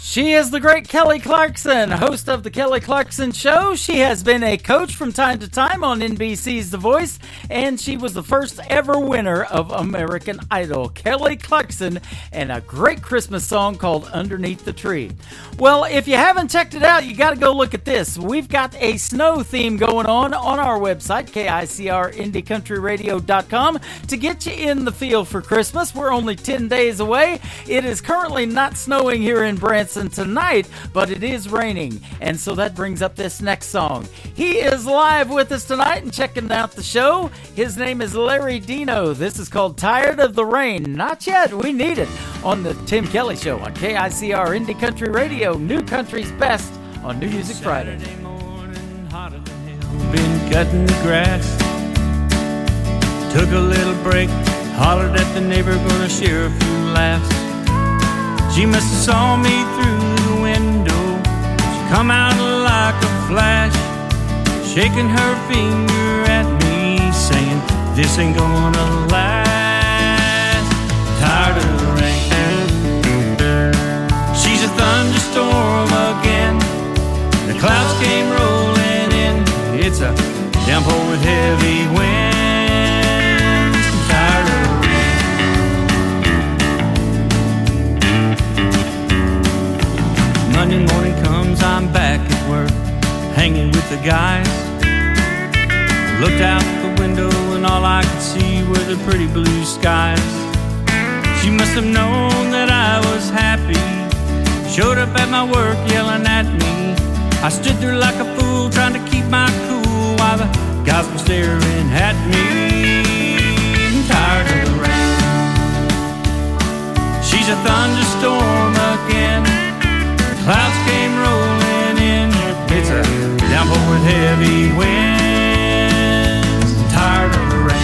She is the great Kelly Clarkson, host of The Kelly Clarkson Show. She has been a coach from time to time on NBC's The Voice, and she was the first ever winner of American Idol. Kelly Clarkson, and a great Christmas song called Underneath the Tree. Well, if you haven't checked it out, you got to go look at this. We've got a snow theme going on our website, KICRIndieCountryRadio.com, to get you in the feel for Christmas. We're only 10 days away. It is currently not snowing here in Branson tonight, but it is raining, and so that brings up this next song. He is live with us tonight and checking out the show. His name is Larry Dino. This is called Tired of the Rain. Not yet, we need it, on the Tim Kelly Show on KICR Indie Country Radio, New Country's Best on New Music Friday. Saturday morning, hotter than hell. Been cutting the grass. Took a little break, hollered at the neighbor, gonna share a few laughs. She must have saw me through the window. She come out like a flash, shaking her finger at me, saying, this ain't gonna last. Tired of the rain. She's a thunderstorm again. The clouds came rolling in. It's a downpour with heavy winds. Tired of the rain. Monday morning comes, I'm back at work, hanging with the guys. Looked out the window and all I could see were the pretty blue skies. She must have known that I was happy. Showed up at my work yelling at me. I stood there like a fool trying to keep my cool while the guys were staring at me. I'm tired of the rain. She's a thunderstorm again. Clouds came rolling in. It's a downpour with heavy winds. I'm tired of the rain.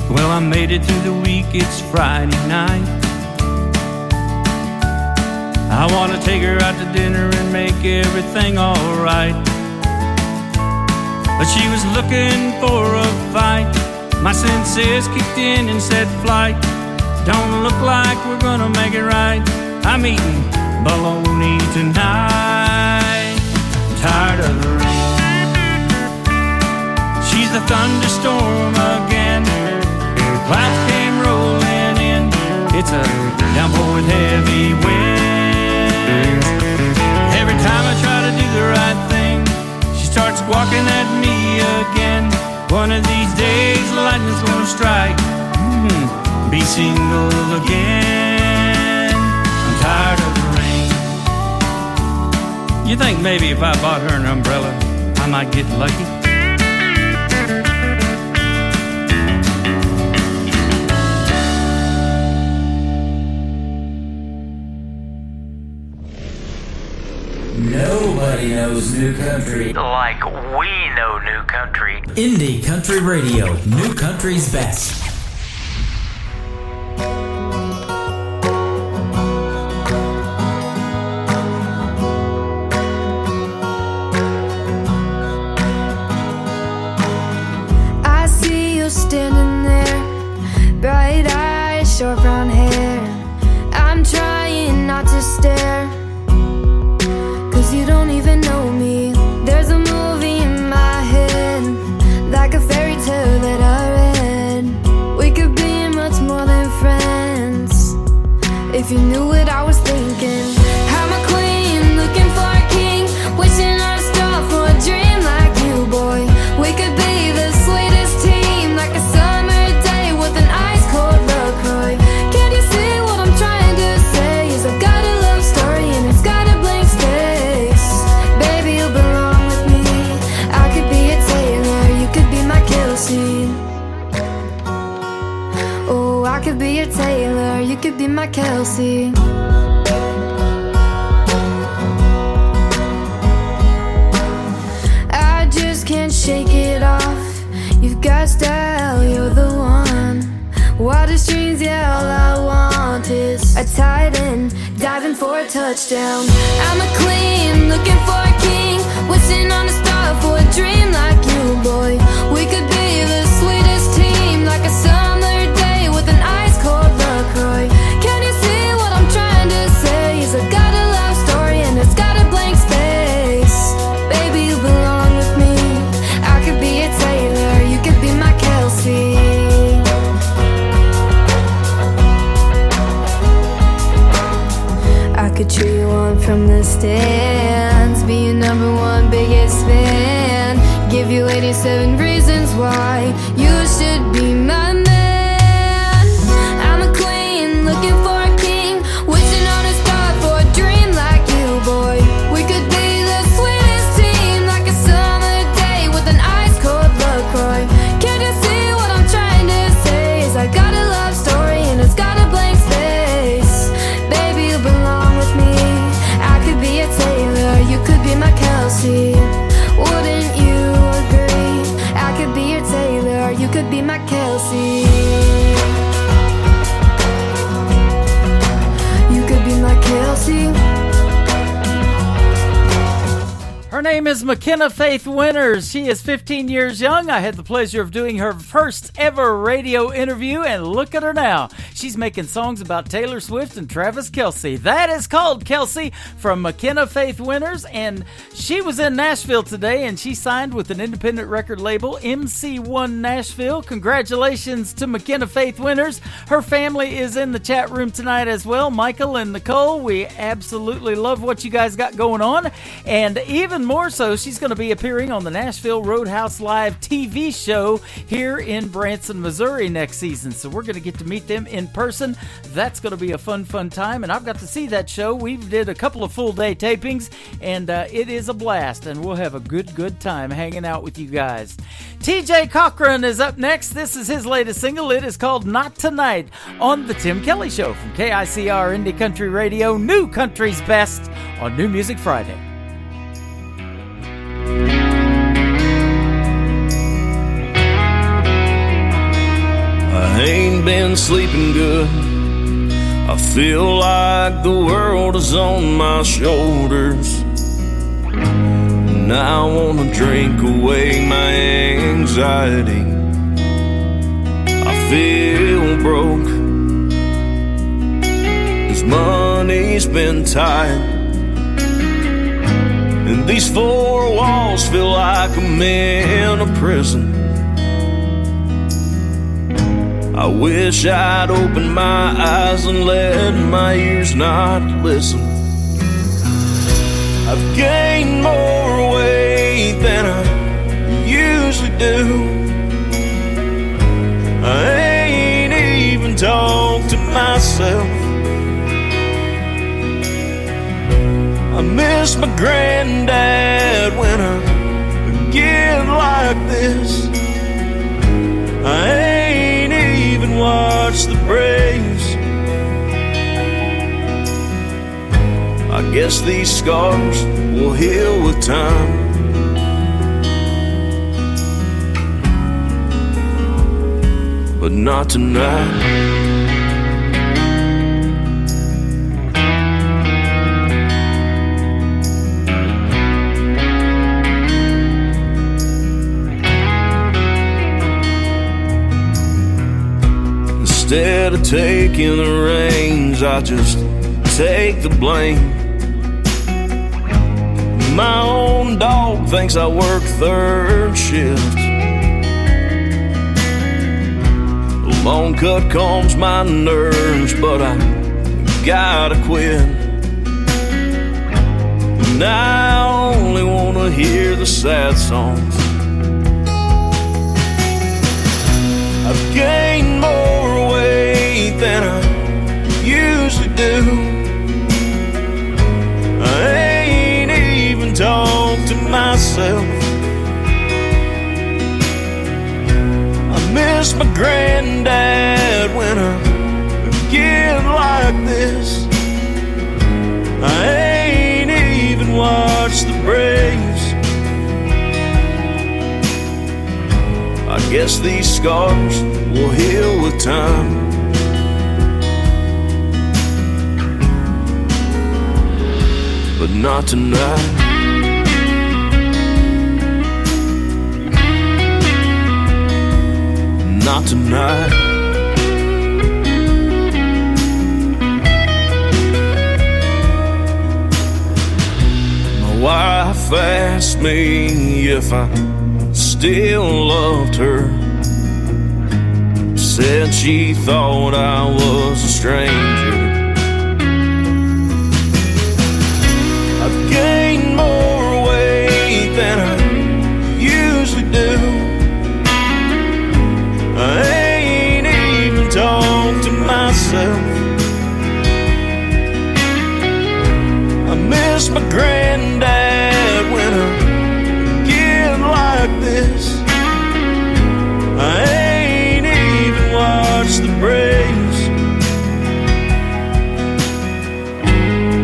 Well, I made it through the week. It's Friday night. I want to take her out to dinner and make everything alright. But she was looking for a fight. My senses kicked in and said, flight. Don't look like we're gonna make it right. I'm eating bologna tonight. Tired of the rain. She's a thunderstorm again. Clouds came rolling in. It's a downpour with heavy winds. Every time I try to do the right thing, she starts squawking at me again. One of these days, lightning's gonna strike. Be single again. I'm tired of the rain. You think maybe if I bought her an umbrella, I might get lucky? Nobody knows new country like we know new country. Indie Country Radio, New Country's Best. I see you standing there, bright eyes, short brown hair. I'm trying not to stare, 'cause you don't even know me. There's a movie in my head, like a fairy if you knew what I was thinking. I'm a queen looking for a king, wishing on a star for a dream like you, boy. We could be the sweetest team, like a summer day with an ice cold LaCroix. Can't you see what I'm trying to say? Is I've got a love story and it's got a blank space. Baby, you belong with me. I could be a Taylor, you could be my Kelsey. Oh, I could be a Taylor, you could be my Kelsey. I just can't shake it off. You've got style, you're the one. Water streams, yeah, all I want is a tight end, diving for a touchdown. I'm a queen, looking for a king, wishing on a star for a dream like you, boy. We could be the sweetest team, like a summer day with an ice cold LaCroix. Can you see what I'm trying to say? Is I've got a love story and it's got a blank space. Baby, you belong with me. I could be a Taylor, you could be my Kelsey. I could cheer you on from the stands, be your number one biggest fan, give you 87 reasons why you should be my man. I'm a queen looking for a king, wishing on a star for a dream like you, boy. We could be the sweetest team, like a summer day with an ice cold LaCroix. Can't you see what I'm trying to say? Is I got a love story and it's got a blank space. Baby, you belong with me. I could be a Taylor, you could be my Kelsey. Wouldn't you agree? I could be your Taylor, you could be my Kelsey. You could be my Kelsey. Her name is McKenna Faith Winters. She is 15 years young. I had the pleasure of doing her first ever radio interview, and look at her now. She's making songs about Taylor Swift and Travis Kelce. That is called Kelsey from McKenna Faith Winters, and she was in Nashville today, and she signed with an independent record label, MC1 Nashville. Congratulations to McKenna Faith Winters. Her family is in the chat room tonight as well. Michael and Nicole, we absolutely love what you guys got going on, and even more so, she's going to be appearing on the Nashville Roadhouse Live TV show here in Branson, Missouri next season. So we're going to get to meet them in person. That's going to be a fun time, and I've got to see that show. We did a couple of full day tapings, and it is a blast, and we'll have a good time hanging out with you guys. TJ Cochran is up next. This is his latest single. It is called Not Tonight on The Tim Kelly Show from KICR Indie Country Radio, New Country's Best on New Music Friday. I ain't been sleeping good. I feel like the world is on my shoulders, and I wanna drink away my anxiety. I feel broke, 'cause money's been tight, and these four walls feel like I'm in a prison. I wish I'd opened my eyes and let my ears not listen. I've gained more weight than I usually do. I ain't even talked to myself. I miss my granddad when I get like this. I ain't even watched the Braves. I guess these scars will heal with time. But not tonight. Instead of taking the reins, I just take the blame. My own dog thinks I work third shift. The long cut calms my nerves, but I gotta quit. And I only wanna hear the sad songs. I've gained more weight than I usually do. I ain't even talked to myself. I miss my granddad when I get like this. I ain't even watched the Braves. I guess these scars will heal with time. But not tonight. Not tonight. My wife asked me if I still loved her. Said she thought I was a stranger. I've gained more weight than I usually do. I ain't even talked to myself. I miss my granddad when I get like this. I ain't even watched the Braves.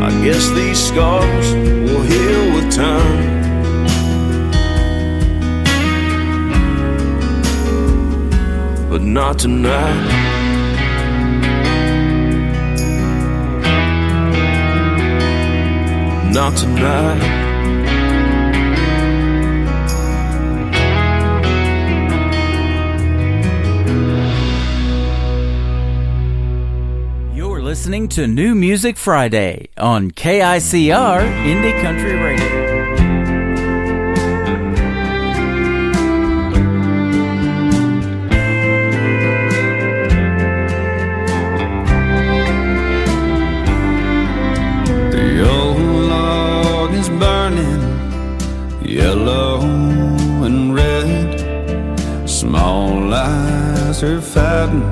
I guess these scars will heal with time. But not tonight. Not tonight. You're listening to New Music Friday on KICR Indie Country Radio. Yellow and red, small eyes are fighting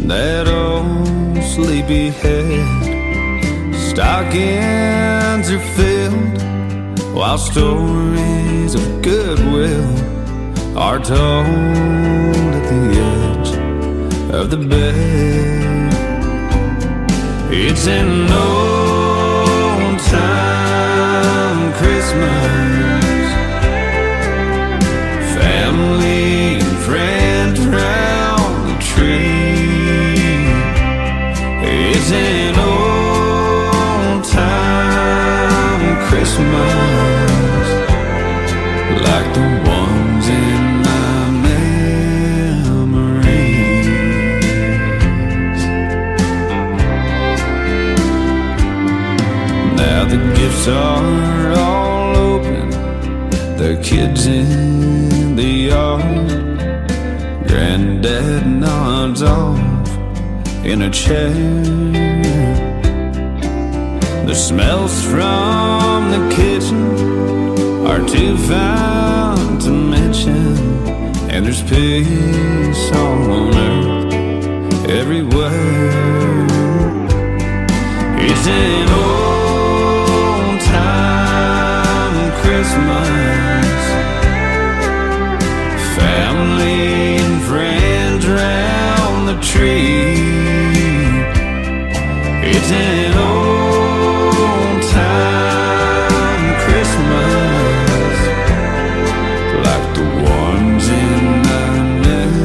that old sleepy head. Stockings are filled while stories of goodwill are told at the edge of the bed. It's an old time Christmas. Family and friends round the tree. It's an old time Christmas, like the ones in my memories. Now the gifts are all open, the kids in the yard. Granddad nods off in a chair. The smells from the kitchen are too fine to mention, and there's peace on earth everywhere. It's an old time Christmas. Family and friends round the tree. It's an old time Christmas, like the ones in my memories.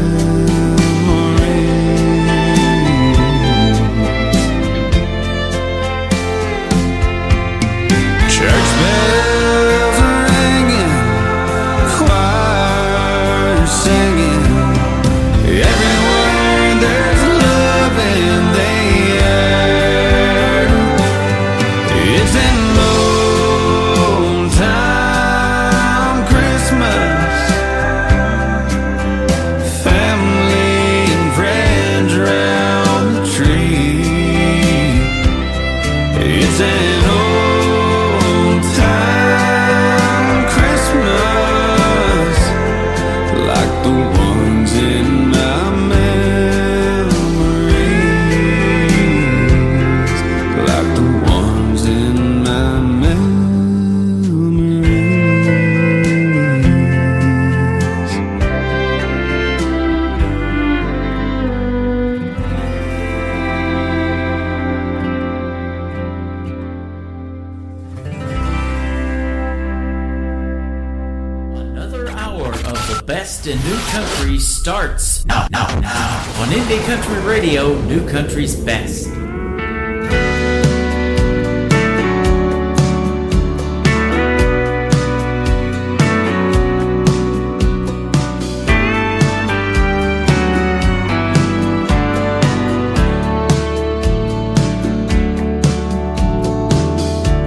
Church bells are ringing best in new country starts now. On Indie Country Radio, New Country's Best.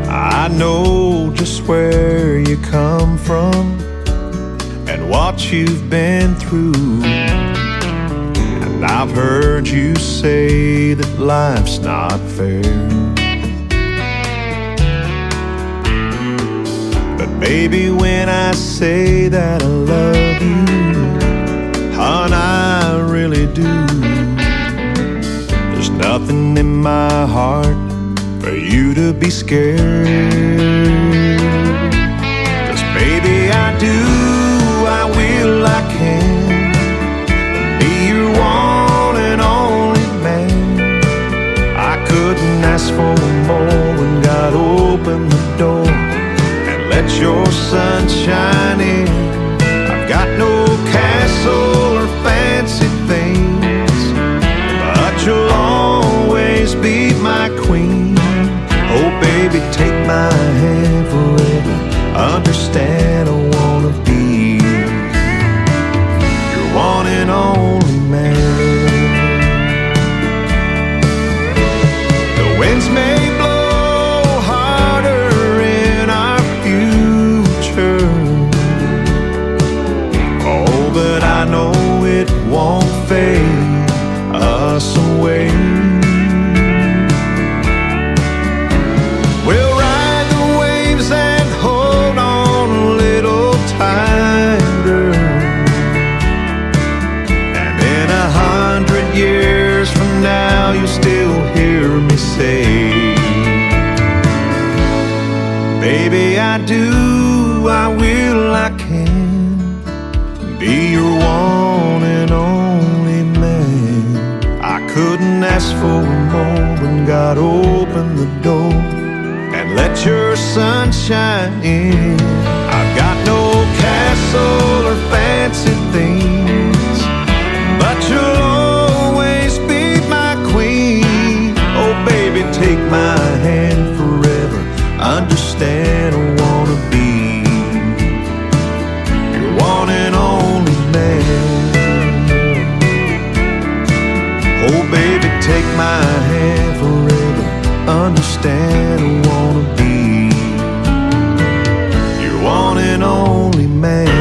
I know just where you come from and what you've been through, and I've heard you say that life's not fair. But baby, when I say that I love you, hon, I really do. There's nothing in my heart for you to be scared. 'Cause baby, I do, I will, I can be your one and only man. I couldn't ask for more when God opened the door and let your sun shine in. I've got no castle or fancy things, but you'll always be my queen. Oh baby, take my hand forever. Understand I wanna be your one and only man. The winds may blow harder in our future, oh, but I know it won't fade us away. We'll ride the waves and hold on a little tighter, and in 100 years from now you'll still hear me say, baby, I do, I will, I can be your one and only man. I couldn't ask for more when God opened the door and let your sun shine in. I've got no castle or fancy things, but you'll always be my queen. Oh baby, take my hand forever. Understand I wanna be your one and only man. Oh baby, take my hand forever. Understand I wanna be your one and only man.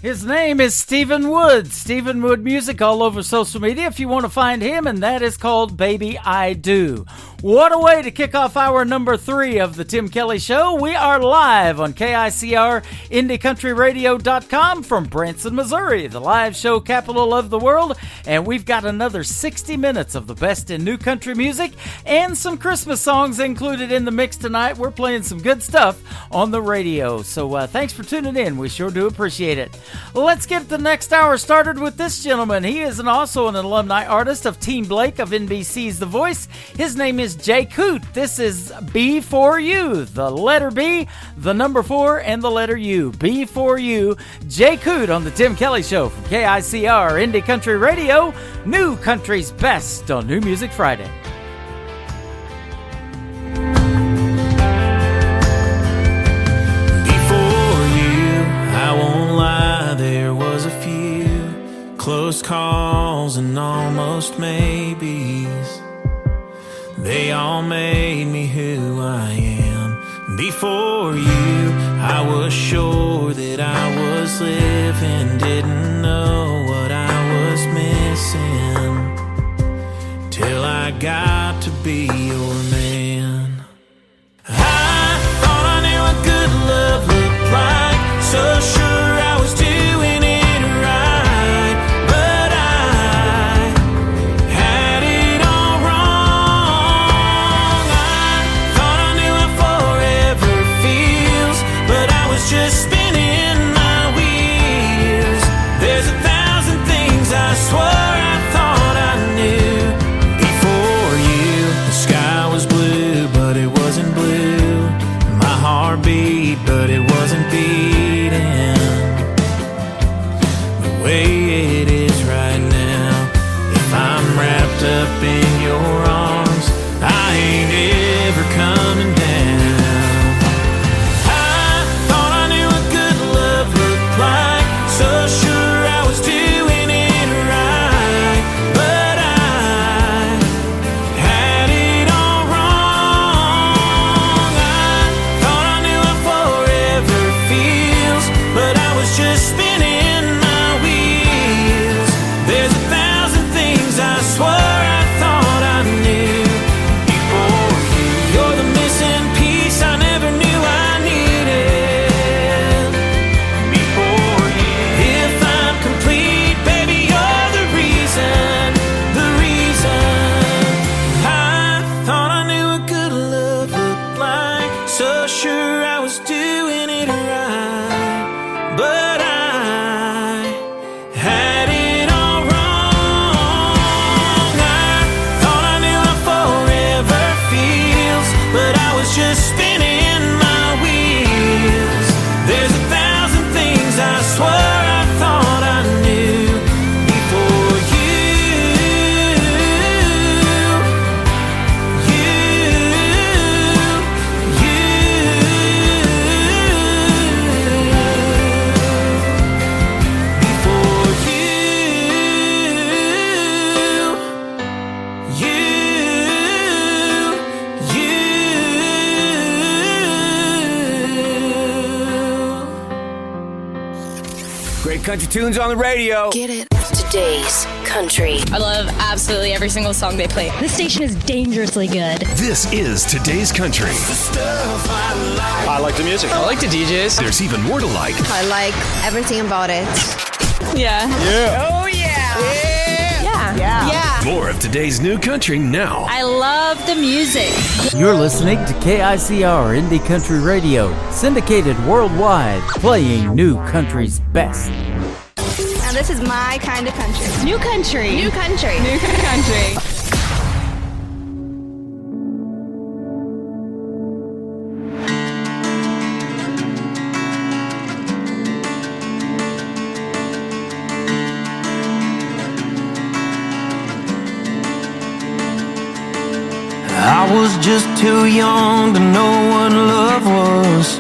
His name is Stephen Wood. Stephen Wood Music all over social media if you want to find him, and that is called Baby I Do. What a way to kick off hour number 3 of the Tim Kelly Show. We are live on KICR, IndieCountryRadio.com from Branson, Missouri, the live show capital of the world, and we've got another 60 minutes of the best in new country music and some Christmas songs included in the mix tonight. We're playing some good stuff on the radio, so thanks for tuning in. We sure do appreciate it. Let's get the next hour started with this gentleman. He is also an alumni artist of Team Blake of NBC's The Voice. His name is Jay Coote. This is B for You. The letter B, the number 4, and the letter U. B for You. Jay Coote on the Tim Kelly Show from KICR Indie Country Radio, New Country's Best on New Music Friday. Before you, I won't lie, there was a few close calls and almost maybes. They all made me who I am. Before you, I was sure that I was living, didn't know what I was missing, till I got to be your man. I thought I knew what good love looked like, so sure I was doing it right, but I had it all wrong. I thought I knew how forever feels, but I was just heartbeat, but it wasn't beating the way it is right now. If I'm wrapped up in your arms, I ain't ever coming down. I thought I knew what good love looked like, so sure I was doing it right, but I had it all wrong. I thought I knew what forever feels, but I was just spinning my wheels. There's 1,000 things I swore I thought I knew before you. You're the missing piece I never knew I needed before you. If I'm complete, baby, you're the reason, the reason. I thought I knew what good love looked like, so sure I was doing it right, but I had it all wrong. I thought I knew how forever feels, but I was just spinning my wheels. There's 1,000 things I swore I thought I knew before you. Great country tunes on the radio. Get it. Today's country. I love absolutely every single song they play. This station is dangerously good. This is Today's Country. I like the music. I like the DJs. There's even more to like. I like everything about it. Yeah. Yeah. Oh, yeah. Yeah. More of today's new country now. I love the music. You're listening to KICR Indie Country Radio, syndicated worldwide, playing new country's best. Now this is my kind of country. New country. New country. New country. I was just too young to know what love was.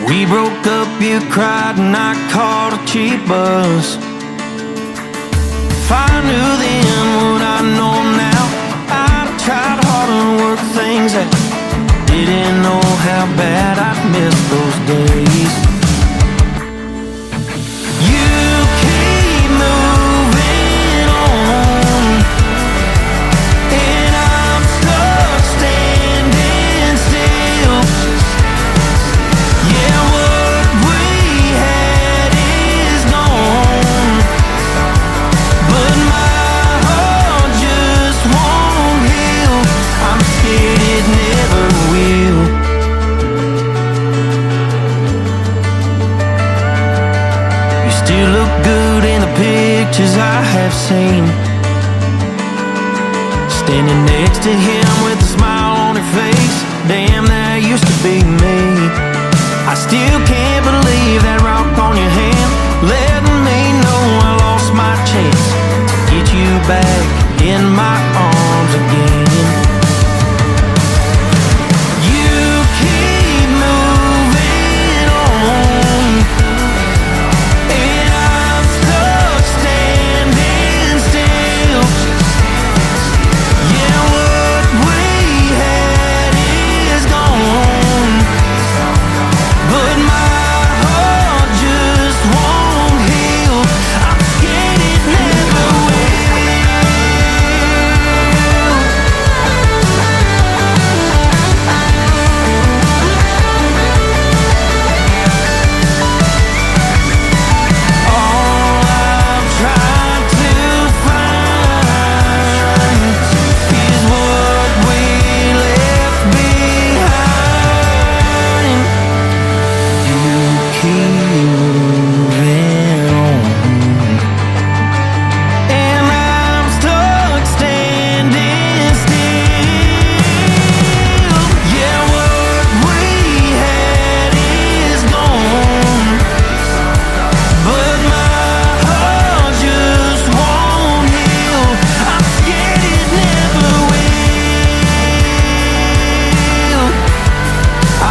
We broke up, you cried, and I caught a cheap bus. If I knew then what I know now, I'd have tried hard and worked things out. Didn't know how bad I'd miss those days. You keep moving on, and I'm stuck standing still. Yeah, what we had is gone, but my heart just won't heal. I'm scared it never will. You still look good in the pictures I have seen. Standing next to him with a smile on her face. Damn, that used to be me. I still can't believe that rock on your hand, letting me know I lost my chance to get you back in my arms again. You keep moving on, and I'm stuck standing still. Yeah, what we had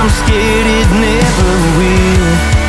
I'm scared it never will.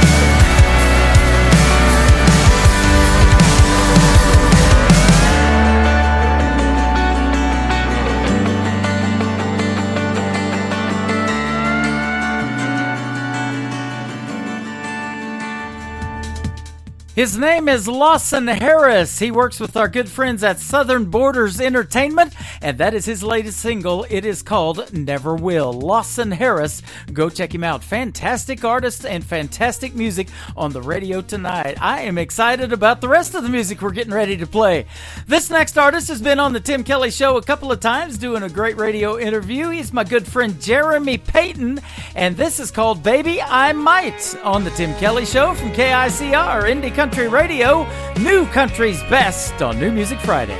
His name is Lawson Harris. He works with our good friends at Southern Borders Entertainment, and that is his latest single. It is called Never Will. Lawson Harris, go check him out. Fantastic artist and fantastic music on the radio tonight. I am excited about the rest of the music we're getting ready to play. This next artist has been on the Tim Kelly Show a couple of times doing a great radio interview. He's my good friend Jeremy Payton, and this is called Baby I Might on the Tim Kelly Show from KICR, Indie Country Radio, New Country's Best on New Music Friday.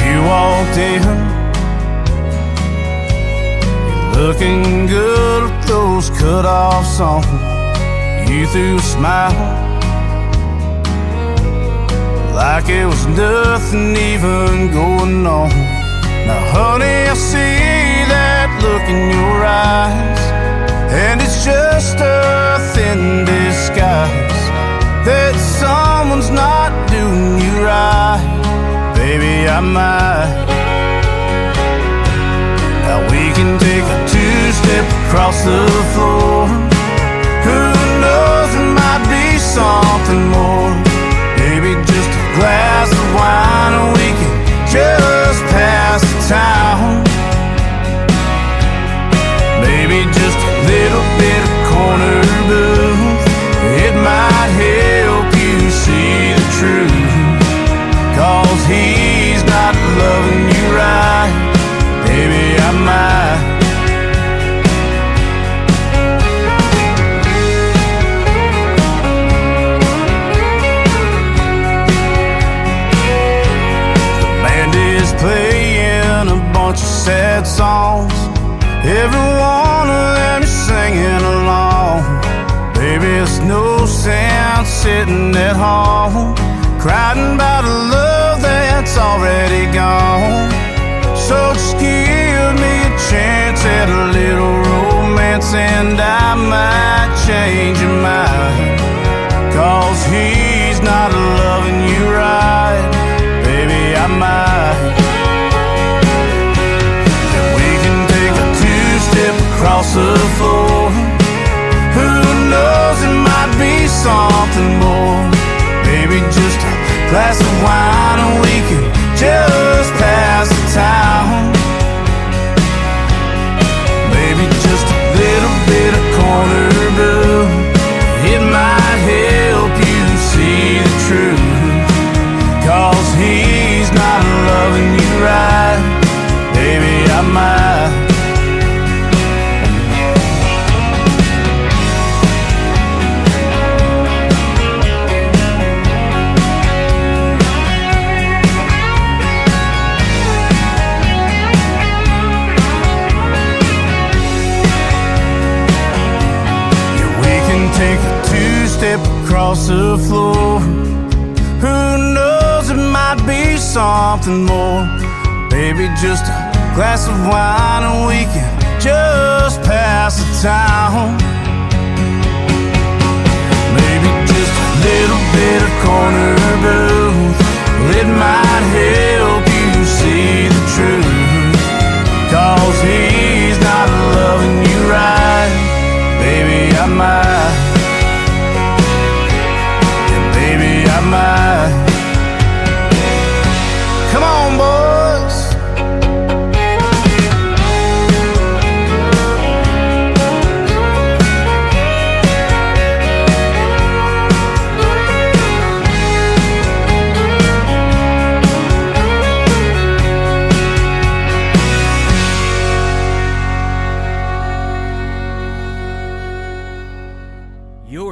You walked in, you're looking good with those cut-offs on. You threw a smile like it was nothing even going on. Now honey, I see that look in your eyes, and it's just a thin disguise that someone's not doing you right. Baby, I might. Now we can take a two-step across the floor. Who knows, it might be something more. Maybe just a glass of wine, and we can just pass the town. Maybe just a little bit of corner booth. It might help you see the truth. 'Cause he's not loving you right. Baby, I might. Playing a bunch of sad songs, every one of them is singing along. Baby, it's no sense sitting at home crying about a love that's already gone. So just give me a chance at a little romance, and I might change your mind. 'Cause he's not loving you right. Baby, I might. Across the floor. Who knows, it might be something more. Maybe just a glass of wine, and we can just pass the town. Maybe just a little bit of corner brew. It might help you see the truth. 'Cause he's not loving you right. Baby, I might. Take a two-step across the floor. Who knows, it might be something more. Baby, just a glass of wine, and we can just pass the town. Maybe just a little bit of corner booth. It might help you see the truth. 'Cause he's not loving you right. Baby, I might. Yeah, baby, I might. Come on, boys.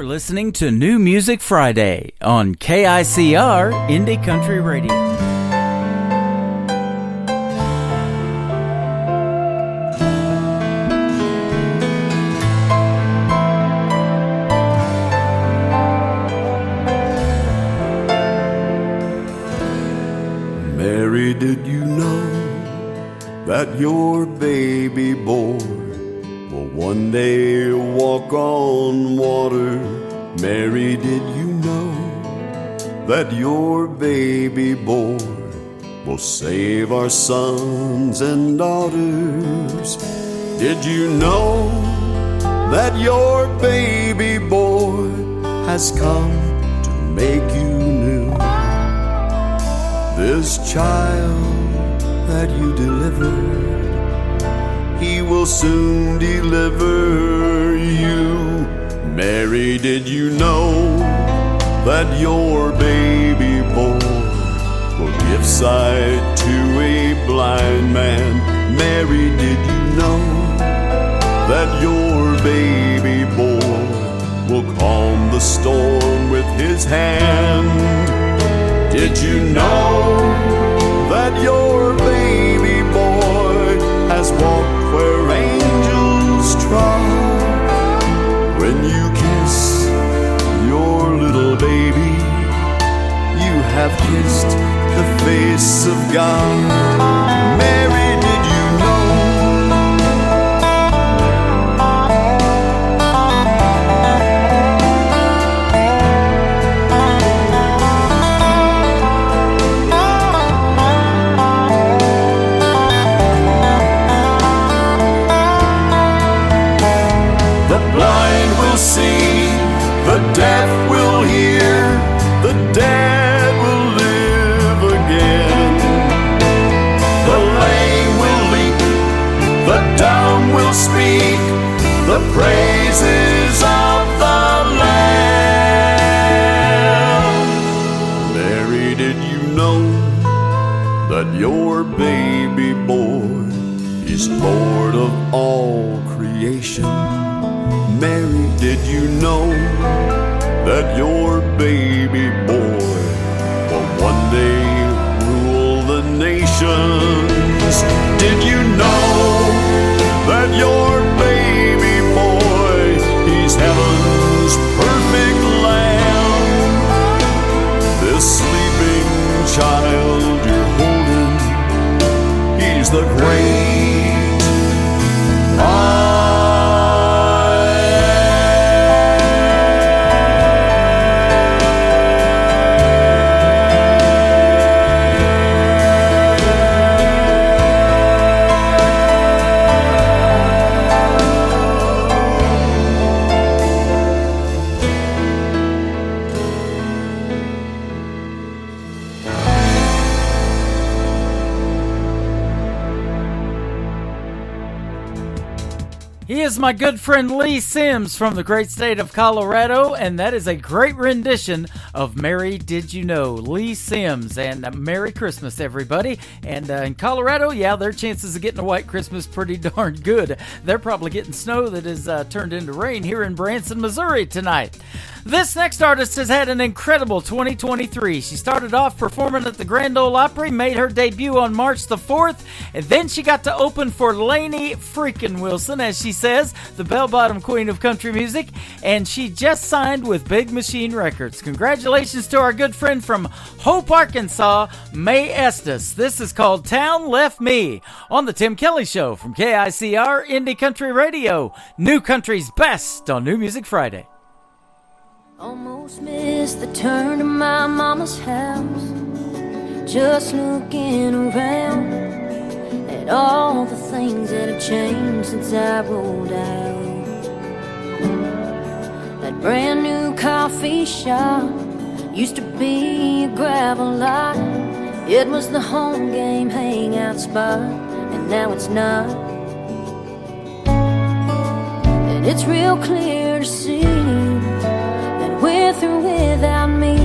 Listening to New Music Friday on KICR Indie Country Radio. did you know that your baby boy will one day walk on water? Mary, did you know that your baby boy will save our sons and daughters? Did you know that your baby boy has come to make you new? This child that you delivered, he will soon deliver you. Mary, did you know that your baby boy will give sight to a blind man? Mary, did you know that your baby boy will calm the storm with his hand? Did you know that your baby boy has walked where angels trod? When you kiss your little baby, you have kissed the face of God. Mary, did you know? The blind will see, the deaf will hear, the dead will live again. The lame will leap, the dumb will speak, the praises of the Lamb. Mary, did you know that your baby boy is Lord of all creation? Mary, did you know that your baby boy will one day rule the nations? Did you know that your baby boy, he's heaven's perfect lamb? This sleeping child you're holding, he's the great I. He is my good friend Lee Sims from the great state of Colorado, and that is a great rendition of Mary, Did You Know? Lee Sims, and Merry Christmas, everybody. And in Colorado, yeah, their chances of getting a white Christmas pretty darn good. They're probably getting snow that is turned into rain here in Branson, Missouri tonight. This next artist has had an incredible 2023. She started off performing at the Grand Ole Opry, made her debut on March the 4th, and then she got to open for Lainey freaking Wilson, as she says, the bell-bottom queen of country music, and she just signed with Big Machine Records. Congratulations to our good friend from Hope, Arkansas, Mae Estes. This is called Town Left Me on the Tim Kelly Show from KICR Indie Country Radio, New Country's best on New Music Friday. Almost missed the turn to my mama's house, just looking around at all the things that have changed since I rolled out. That brand new coffee shop used to be a gravel lot. It was the home game hangout spot, and now it's not. And it's real clear to see we're through without me.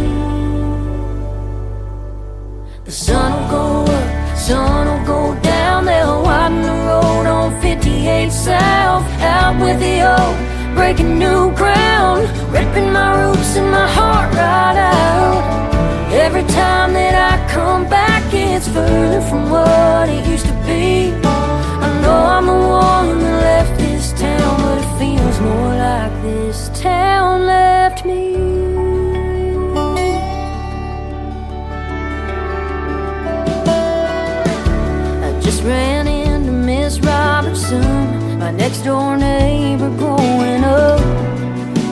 The sun will go up, sun will go down. They'll widen the road on 58 South. Out with the old, breaking new ground, ripping my roots and my heart right out. Every time that I come back, it's further from what it used to be. I know I'm the one that left this town, but it feels more like this town left me. my next door neighbor growing up.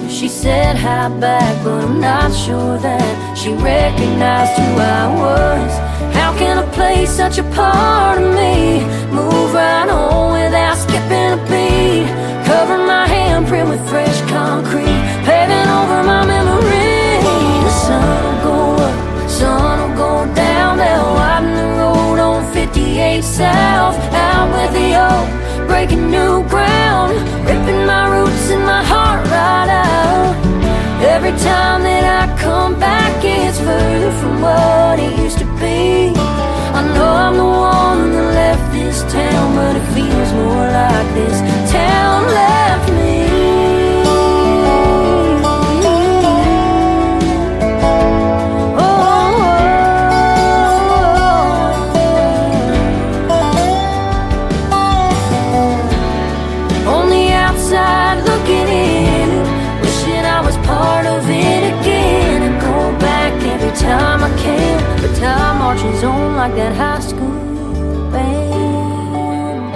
She said hi back, but I'm not sure that she recognized who I was. How can a place such a part of me move right on without skipping a beat? Cover my handprint with fresh concrete, paving over my memory. The sun will go up, sun will go down. They'll widen the road on 58 South, out with the old, breaking new ground, ripping my roots and my heart right out. Every time that I come back, it's further from what it used to be. I know I'm the one that left this town, but it feels more like this town left me. Time I can, but time marches on like that high school band.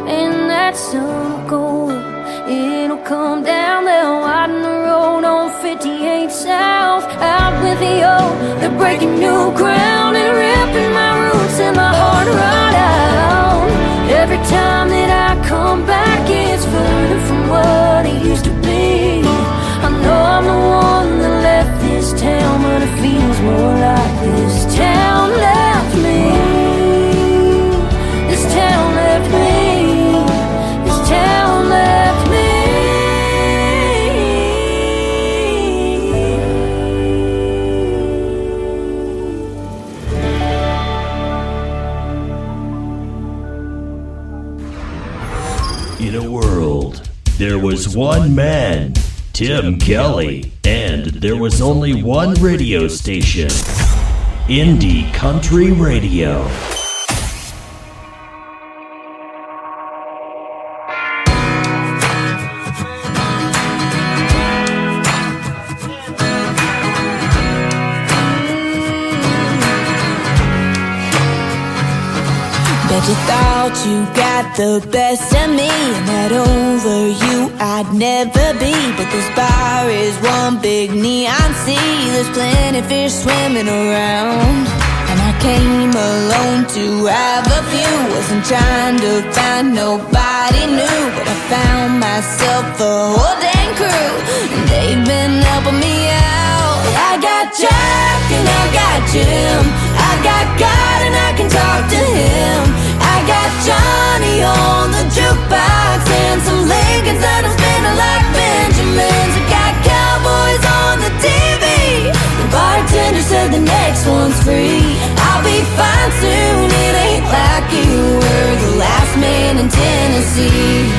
And that sun will go up, it'll come down. They'll widen the road on 58 South, out with the old, they're breaking new ground and ripping my roots and my heart right out. Every time that I come back, it's further from what it used to be. I know I'm the one that left this town, but it feels more like this town left me. This town left me. This town left me. In a world, there was one man, Tim Kelly, and there was only one radio station, Indie Country Radio. Bet you thought you got the best of me, and that over you I'd never be. But this bar is one big neon sea, there's plenty fish swimming around. And I came alone to have a few, wasn't trying to find nobody new, but I found myself a whole dang crew, and they've been helping me out. I got Jack and I got Jim, I got God and I can talk to him. I got Johnny on the jukebox and some Lincolns that I'm spinning like Benjamins. I got cowboys on the TV. The bartender said the next one's free. I'll be fine soon, it ain't like you were the last man in Tennessee.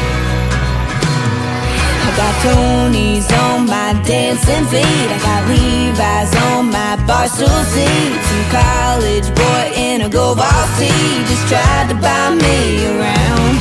I got Tony's on my dancing feet, I got Levi's on my barstool seat. Some college boy in a go varsity just tried to buy me around.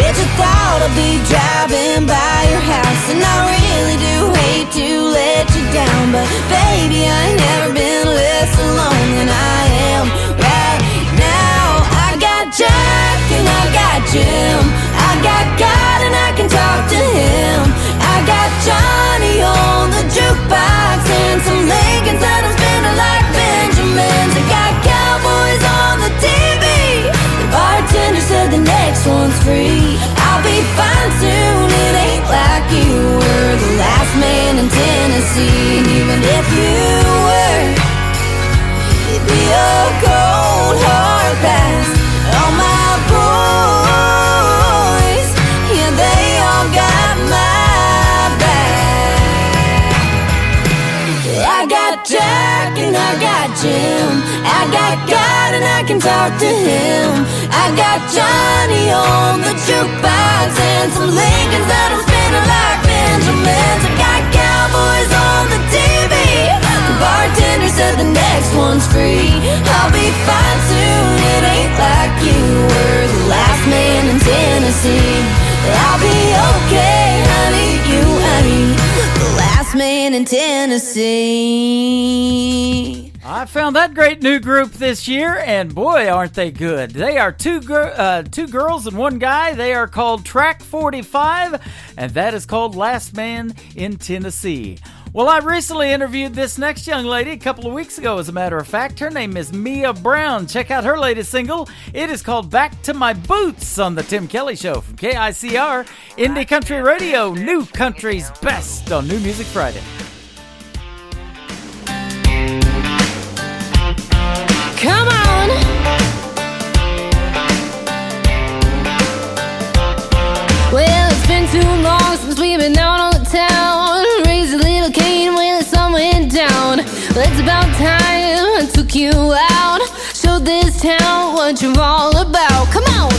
Bet you thought I'd be driving by your house, and I really do hate to let you down, but baby, I ain't never been less alone than I am right now. I got Jack and I got Jim, I got God and I can talk to him. I got Johnny on the jukebox and some Lincolns that I'm spinning like Benjamins. I got cowboys on the TV. The bartender said the next one's free. I'll be fine soon, it ain't like you were the last man in Tennessee. And even if you were, it'd be a cold hard pass. All my boys, yeah, they all got my back. I got Jack and I got Jim, I got God and I can talk to him. I got Johnny on the jukebox and some Lincolns that I'm spinning like Benjamins. I got cowboys on the TV. The bartender said the next one's free. I'll be fine soon, it ain't like you were the last man in Tennessee. I'll be okay, honey, you ain't the last man in Tennessee. I found that great new group this year, and boy, aren't they good. They are two girls and one guy. They are called Track 45, and that is called Last Man in Tennessee. Well, I recently interviewed this next young lady a couple of weeks ago, as a matter of fact. Her name is Mia Brown. Check out her latest single. It is called Back to My Boots on the Tim Kelly Show from KICR, Indie Country Radio, New Country's Best on New Music Friday. Come on. Well, it's been too long since we've been out on the town. Raised a little cane when the sun went down. Well, it's about time I took you out. Showed this town what you're all about. Come on.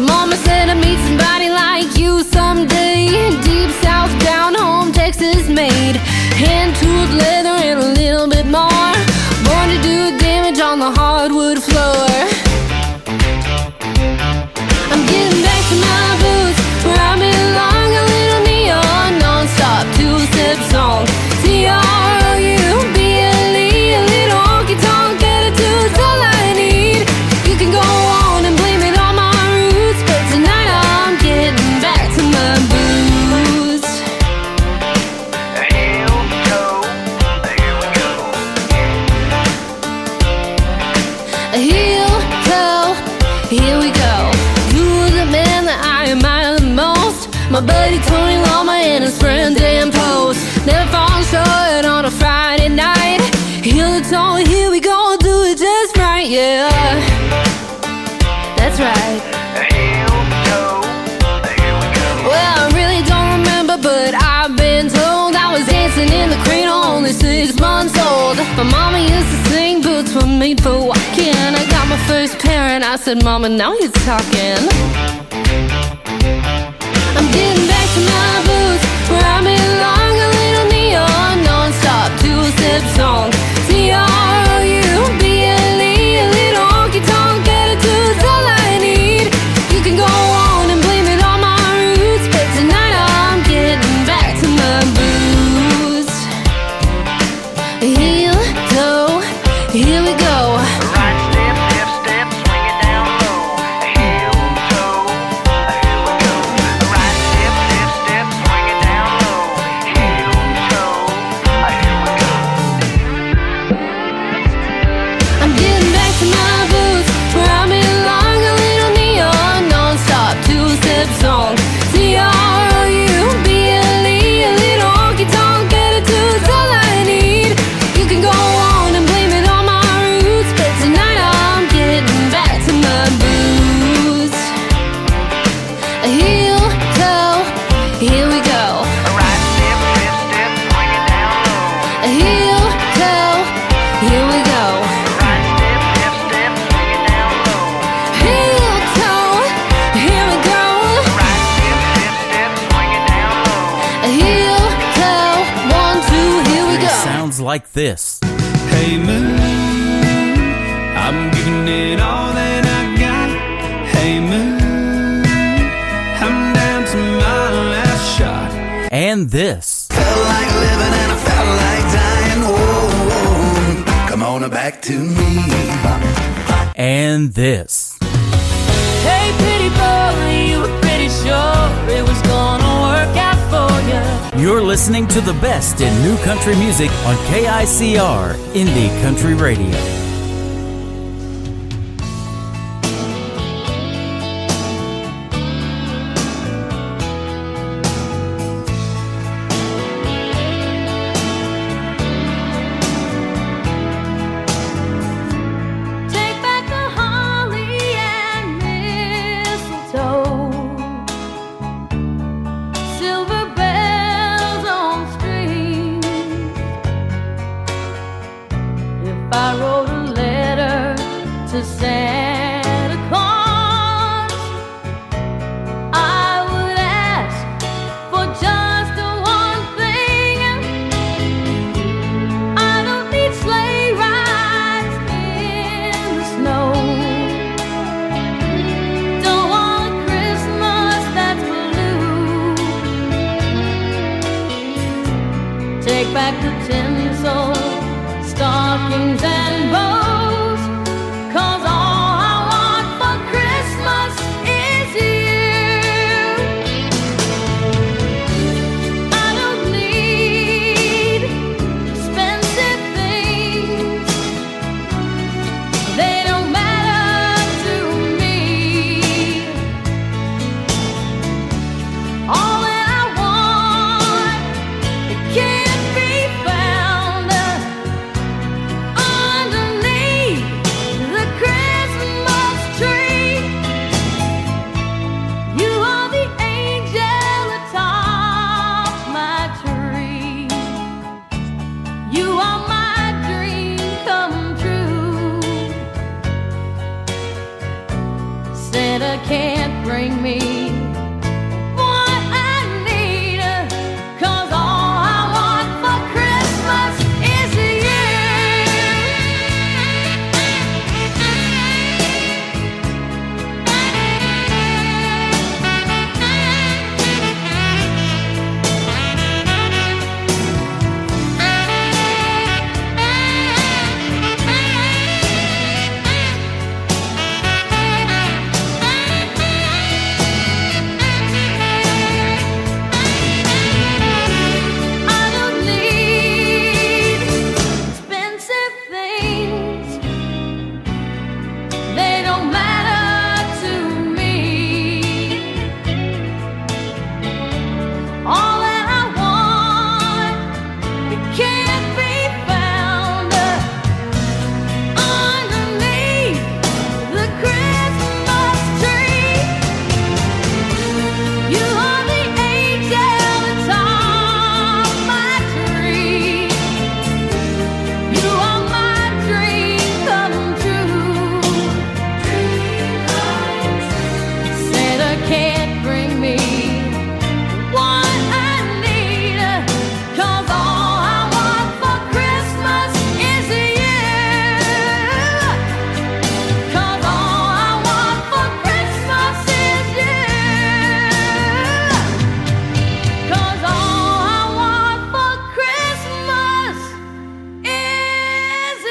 Mama said I'd meet somebody like you someday. Deep south, down home, Texas made. Hand-tooled leather and a little bit more. Born to do damage on the hardwood floor. I'm getting back to my boots, where I belong. A little neon, non-stop, two-step song. T-R-O-U-B-L-E, a little honky-tonk attitude's all I need. You can go on and blame it on my roots, but tonight I'm getting back to my boots. Here we go, here we go. Heel toe, here we go. You're the man that I admire the most. My buddy Tony Loma and his friend Dan Post. Never fall short on a Friday night. Heel toe, here we go, do it just right, yeah. That's right. Well, I really don't remember, but I've been told I was dancing in the cradle, only 6 months old. My mama used to sing, boots were made for walking. I got my first pair and I said, Mama, now you're talking. I'm getting back to my boots, where I belong. A little neon, non-stop, two-step song. T-R-O-U-B-L-E, a little honky-tonk attitude's all I need. You can go on and blame it on my roots, but tonight I'm getting back to my boots. Heel toe, here we go. Right step, left step, swing it down low. Heel toe, here we go. Right step, left step, swing it down low. Heel toe, here we go. I'm getting back to my boots, where I belong. A little neon, non-stop, two-step song. T-R-O-U-B-L-E, a little honky-tonk attitude's all I need. You can go on and blame it on my roots, but tonight I'm getting back to my boots. Heel toe, here we go. Right step, left step, swing it down low. Heel toe, here we go. Right step, left step, swing it down low. Heel toe, here we go. Right step, left step, swing it down low. Heel toe, 1, 2, here we go. Sounds like this. Hey moon, I'm giving it all that I got. Hey moon, I'm down to my last shot. And this. Felt like living and I felt like dying. Oh, come on back to me. And this. Hey pretty boy, you were pretty sure it was gonna work out for you. You're listening to the best in new country music on KICR, Indie Country Radio. Take back the holly and mistletoe, silver bells on strings. If I wrote a Take back the tinsel, stockings and bows, 'cause all I want for Christmas is you. I don't need expensive things, they don't matter to me. All that I want, it can't be found underneath the Christmas tree. You are the angel atop my tree. You are my dream come true. Santa can't bring me what I need, 'cause all I want for Christmas is you. I don't need expensive things, they don't matter to me. All that I want, it can't be found underneath the Christmas tree. You are the angel atop my tree. You are my dream come true. Santa can't bring me what I need, 'cause all I want for Christmas is you. 'Cause all I want for Christmas is you. 'Cause all I want for Christmas is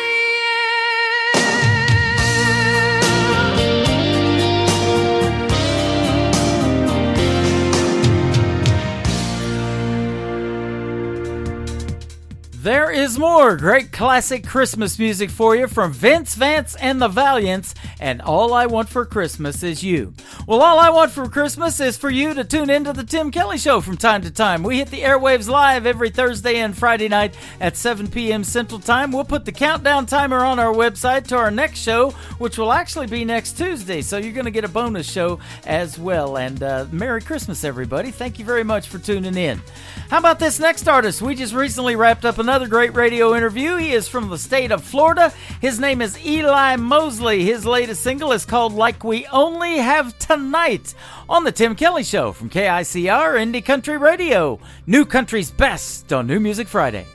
There is more great classic Christmas music for you from Vince Vance and the Valiants, and All I Want for Christmas Is You. Well, all I want for Christmas is for you to tune into the Tim Kelly Show from time to time. We hit the airwaves live every Thursday and Friday night at 7 p.m. Central Time. We'll put the countdown timer on our website to our next show, which will actually be next Tuesday, so you're going to get a bonus show as well. And Merry Christmas, everybody. Thank you very much for tuning in. How about this next artist? We just recently wrapped up another great radio interview. He is from the state of Florida. His name is Eli Mosley. His latest single is called Like We Only Have Tonight on the Tim Kelly Show from KICR Indie Country Radio. New Country's best on New Music Friday.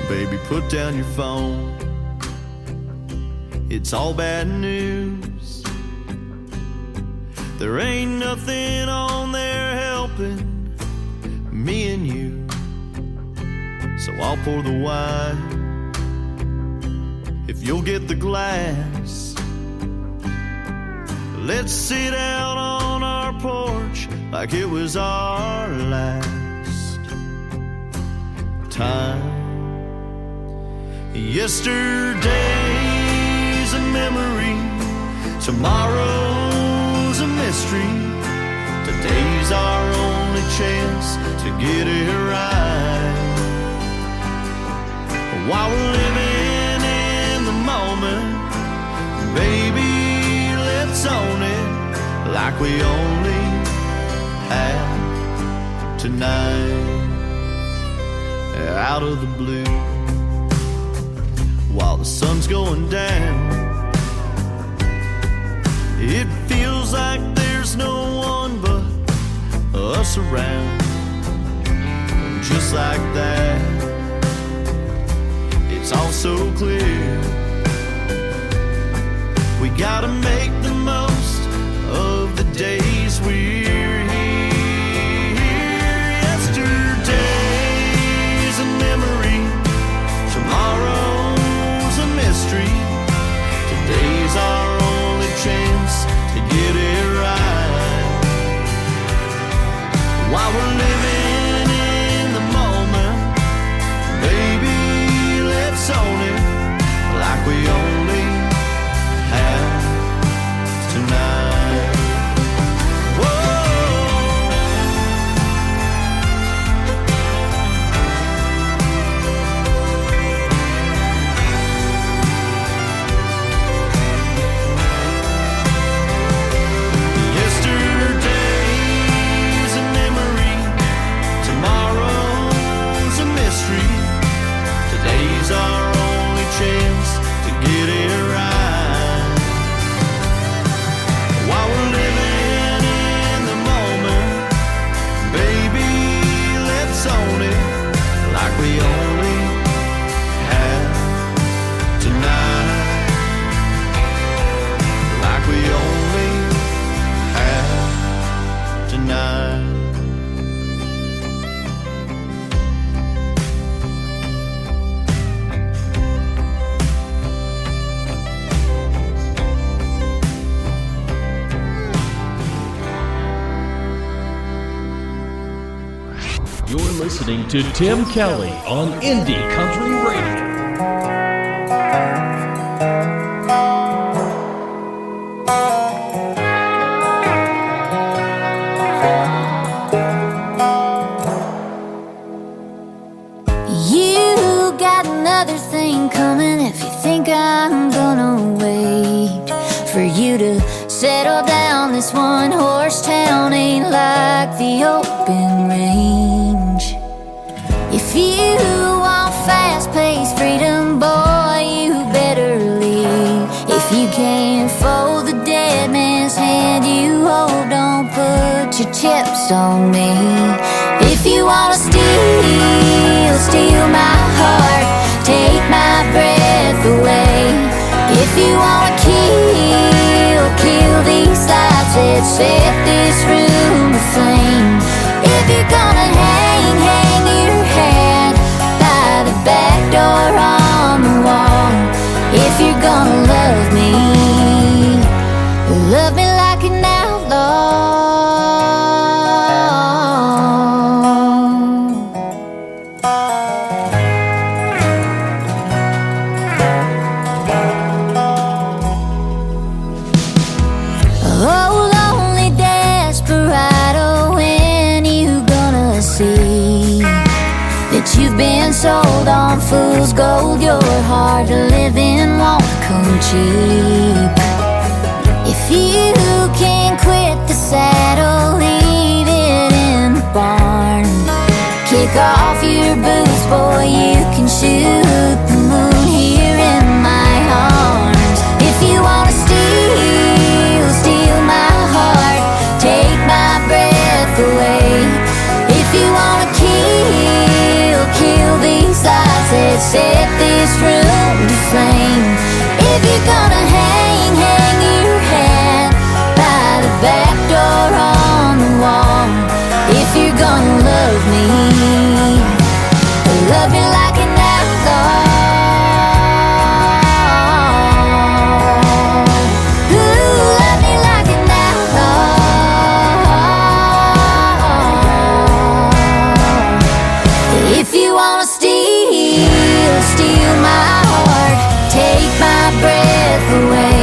Baby, put down your phone. It's all bad news. There ain't nothing on there helping me and you. So I'll pour the wine if you'll get the glass. Let's sit out on our porch like it was our last time. Yesterday's a memory, tomorrow's a mystery. Today's our only chance to get it right. While we're living in the moment, baby, let's own it like we only have tonight. Out of the blue, while the sun's going down, it feels like there's no one but us around. Just like that, it's all so clear. We gotta make the most of the days we're here. while we're living in the moment. Baby, let's own it like we only have tonight. Whoa. Yesterday's a memory, tomorrow's a mystery. Today's our only chance to get it right. While we're living in the moment, baby, let's own it like we only have tonight. Like we only have tonight. You're listening to Tim Kelly on Indie Country Radio. You got another thing coming if you think I'm gonna wait for you to settle down. This one horse town ain't like the open range. If you want fast-paced freedom, boy, you better leave. If you can't fold the dead man's hand you hold, don't put your chips on me. If you wanna steal my heart, take my breath away. If you wanna kill these lights that set this room aflame. If you're gonna hang your head by the back door on the wall. If you're gonna love me like an outlaw. Oh, lonely desperado, when you gonna see that you've been sold on fool's gold? Your hard to live in won't come cheap. If you can quit the saddle, leave it in the barn. Kick off your boots, boy, you can shoot the moon here in my arms. If you wanna steal my heart, take my breath away. If you wanna kill these lights that set this room to flame. If you're gonna hang your head by the back door on the wall. If you're gonna love me like an outlaw. If you wanna steal my heart, take my breath away.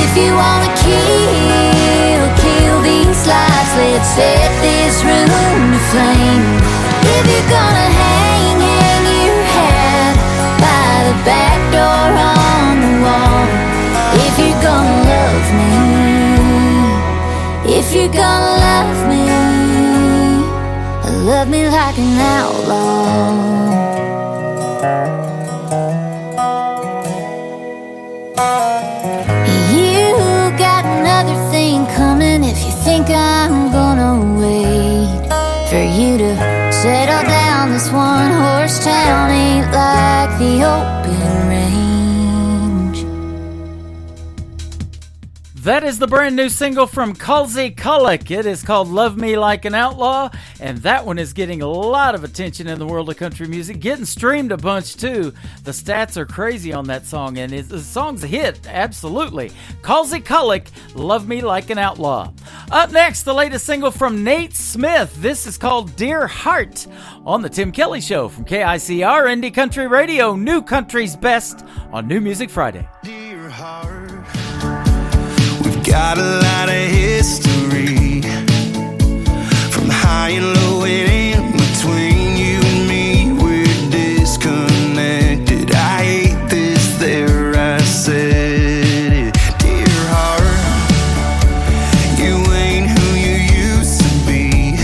If you wanna kill these lights, let's set this room to flame. If you're gonna hang your head by the back door on the wall. If you're gonna love me, if you're gonna love me like an outlaw. You got another thing coming if you think I'm gonna wait for you to settle down. This one horse town ain't like the open range. That is the brand new single from Kalsi Kulik. It is called Love Me Like an Outlaw, and that one is getting a lot of attention in the world of country music, getting streamed a bunch too. The stats are crazy on that song, and the song's a hit, absolutely. Kalsi Kulik, Love Me Like an Outlaw. Up next, the latest single from Nate Smith. This is called Dear Heart on the Tim Kelly Show from KICR Indie Country Radio, New Country's Best on New Music Friday. Dear heart, got a lot of history, from high and low and in between. You and me, we're disconnected. I hate this, there I said it. Dear heart, you ain't who you used to be.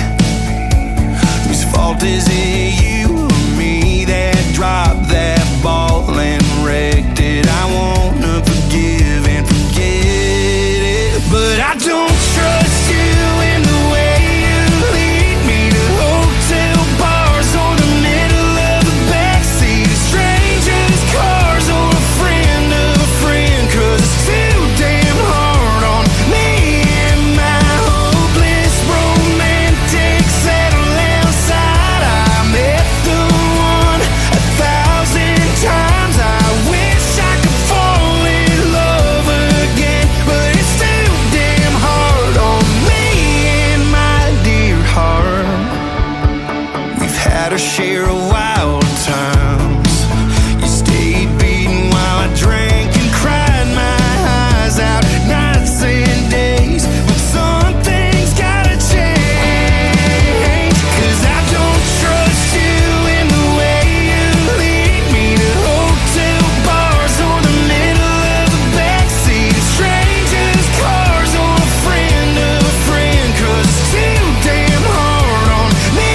Whose fault is it, you or me, that dropped that ball and wrecked it? I wanna forgive and forget, but I don't trust you in the way you lead me to hotel bars or the middle of the backseat of strangers' cars or a friend of a friend, 'cause it's too damn hard on me and my hopeless romantic settle outside. I met the one 1,000 times. I wish I could fall in love again, but it's too damn hard on me and my dear heart. We've had our share of wild times. You stayed beating while I drank and cried my eyes out nights and days, but something's gotta change, 'cause I don't trust you in the way you lead me to hotel bars or the middle of the backseat of strangers' cars or a friend of a friend, 'cause it's too damn hard on me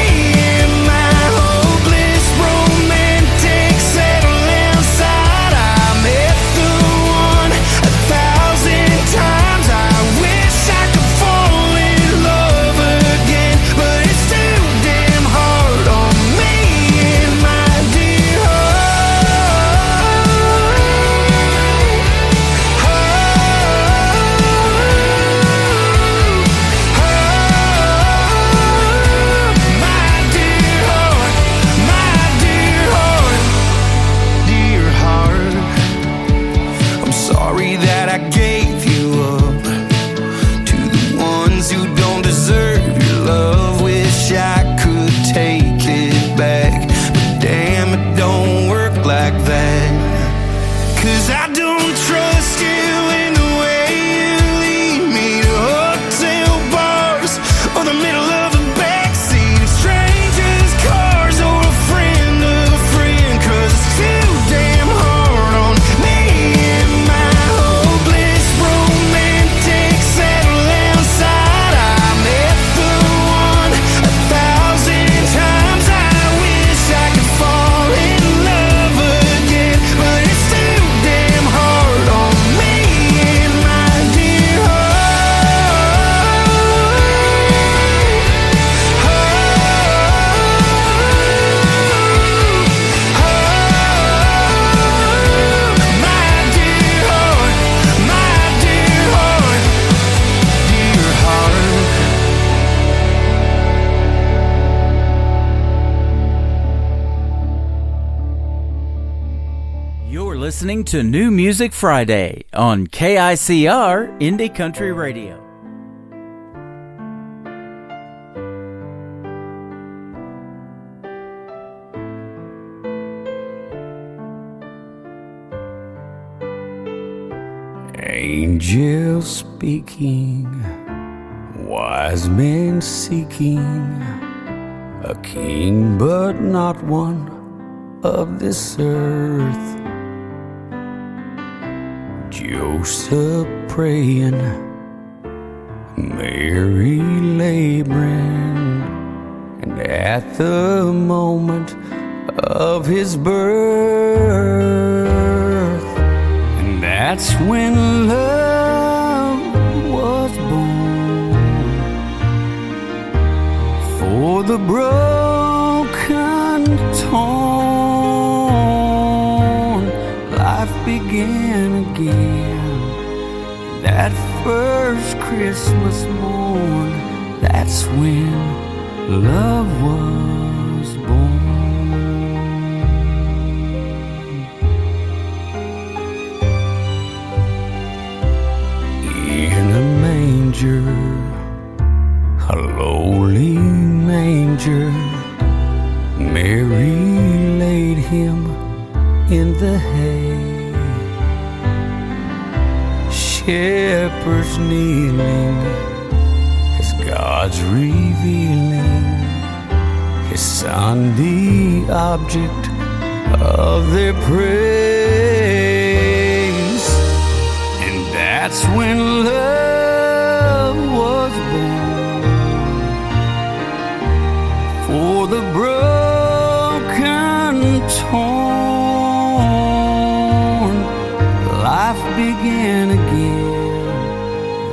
and my hopeless romantic settle outside. I met the one 1,000 times. I wish I could fall in love again, but it's too damn hard on me and my dear dear heart. I'm sorry that I gave you up to the ones who don't deserve your love. Wish I could take it back, but damn, it don't work like that. 'Cause I don't trust you in the way you lead me to hotel bars or the middle of the backseat of strangers' cars or a friend of a friend, 'cause it's too damn hard on me and my hopeless romantic settle outside. I met the one 1,000 times. I wish I could fall in love again, but it's too damn hard on me and my dear You're listening to New Music Friday on KICR Indie Country Radio. Angels speaking, wise men seeking, a king but not one of this earth. Joseph praying, Mary laboring, and at the moment of his birth, and that's when love was born. For the broken, torn, life began again. That first Christmas morn, that's when love was born. In a manger, a lowly manger, Mary laid him in the hay. Shepherds kneeling as God's revealing His Son, the object of their praise. And that's when love was born. For the broken, torn, life began again.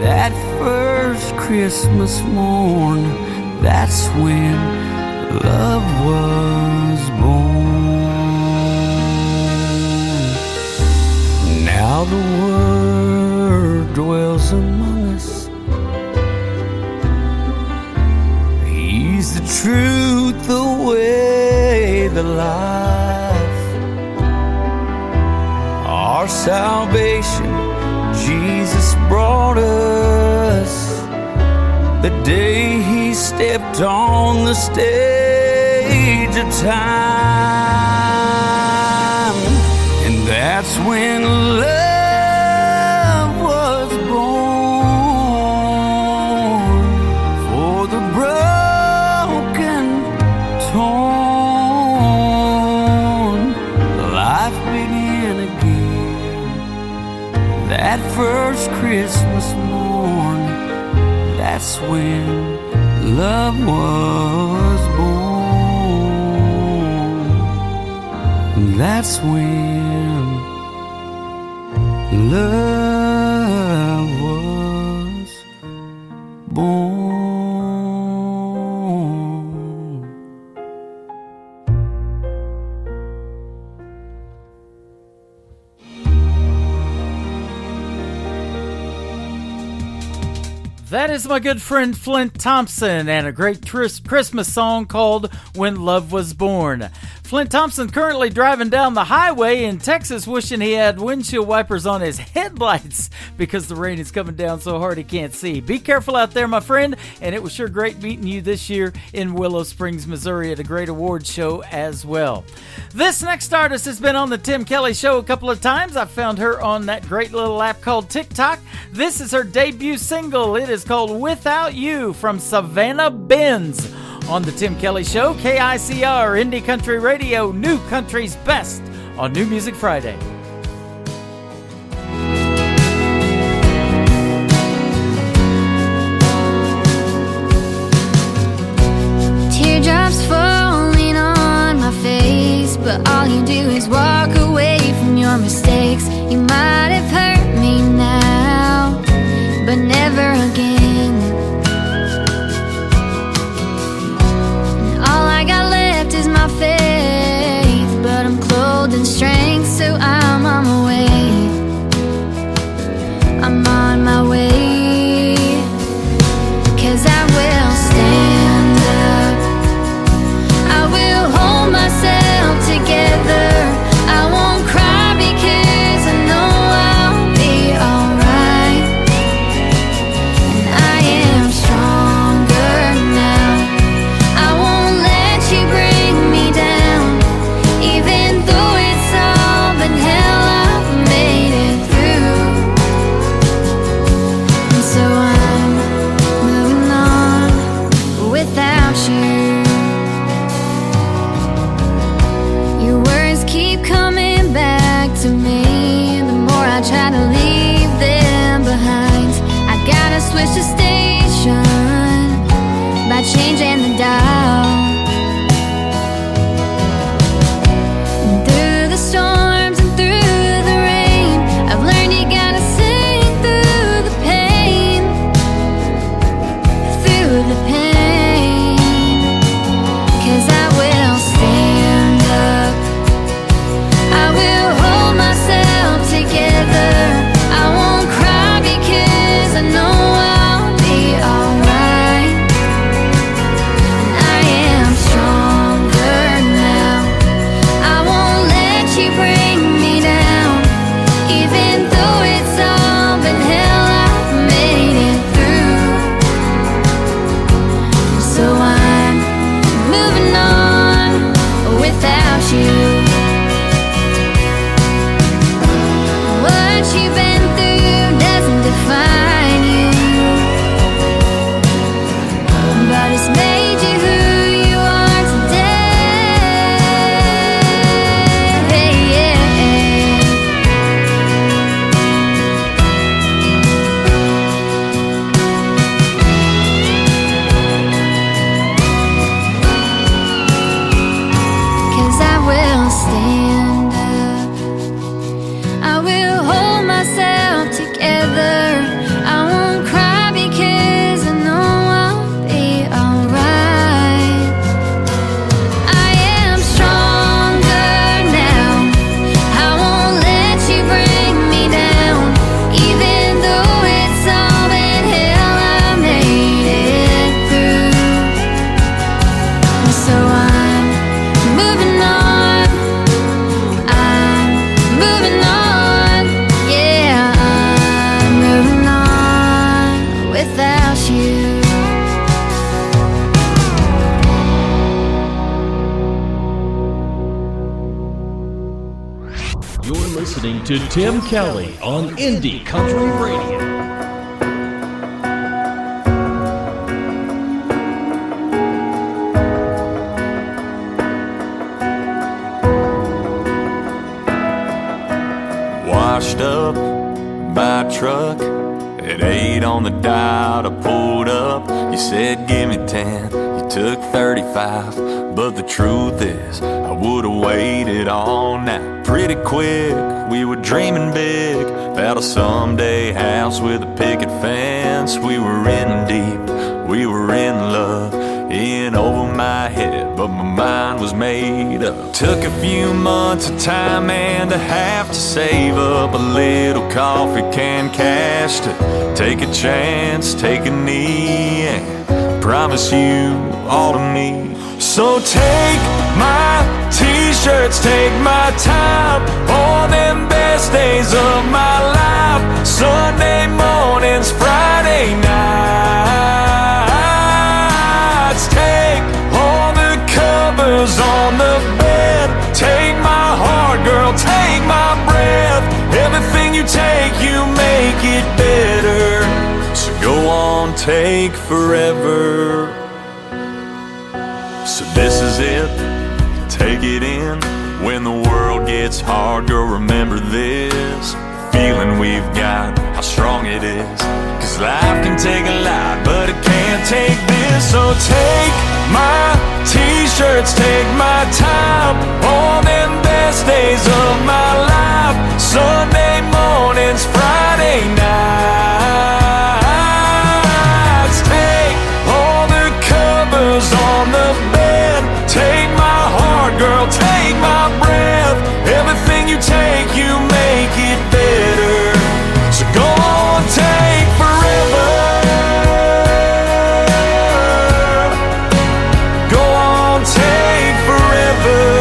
That first Christmas morn, that's when love was born. Now the Word dwells among us. He's the truth, the way, the life. Our salvation Jesus brought us the day He stepped on the stage of time. And that's when love was born. For the broken, torn, life began again. That first Christmas morn, that's when love was born. That's when love was born. That is my good friend Flint Thompson and a great Christmas song called When Love Was Born. Flint Thompson currently driving down the highway in Texas wishing he had windshield wipers on his headlights because the rain is coming down so hard he can't see. Be careful out there, my friend, and it was sure great meeting you this year in Willow Springs, Missouri at a great awards show as well. This next artist has been on the Tim Kelly Show a couple of times. I found her on that great little app called TikTok. This is her debut single. It is called Without You from Savannah Benz. On the Tim Kelly Show, KICR, Indie Country Radio, New Country's Best on New Music Friday. Teardrops falling on my face, but all you do is walk away from your mistakes. You might have hurt me now, but never again. I got left is my faith, but I'm clothed in strength, so I'm on my way. I'm on my way, 'cause I will stand up, I will hold myself together, I won't cry because I know I'll be alright. And I am stronger now, I won't let you bring me down. Even though it's all been hell, I've made it through. And so I'm moving on without you. Your words keep coming back to me. The more I try to leave them behind, I gotta switch the station by changing the dial. Through the storms and through the rain, I've learned you gotta sing through the pain, through the pain. 'Cause I will stand up, I will hold myself together, I won't cry because I listening to Tim Kelly on Indie Country Radio. Washed up by a truck at 8 on the dot. I pulled up, you said give me 10, you took 35. But the truth is, I would've waited all night. Pretty quick, we were dreaming big about a someday house with a picket fence. We were in deep, we were in love, in over my head, but my mind was made up. Took a few months of time and a half to save up a little coffee can cash to take a chance, take a knee, and promise you all to me. So take my t-shirts, take my time, all them best days of my life. Sunday mornings, Friday nights. Take all the covers on the bed. Take my heart, girl, take my breath. Everything you take, you make it better. So go on, take forever. So this is it, take it in. When the world gets hard, girl, remember this feeling we've got, how strong it is. Cause life can take a lot, but it can't take this. So take my t-shirts, take my time, all them best days of my life. Sunday mornings, Friday nights. Take all the covers on the bed. Take my heart, girl, take my breath. Everything you take, you make it better. So go on, take forever. Go on, take forever.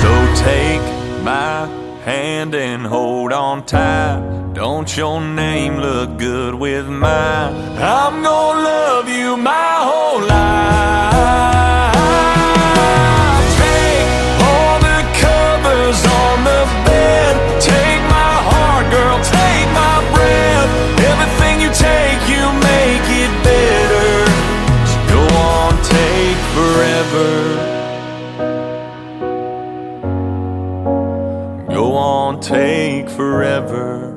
So take my hand and hold on tight. Don't your name look good with mine? I'm gonna love you my whole life. Take all the covers on the bed. Take my heart, girl, take my breath. Everything you take, you make it better. So go on, take forever. Go on, take forever.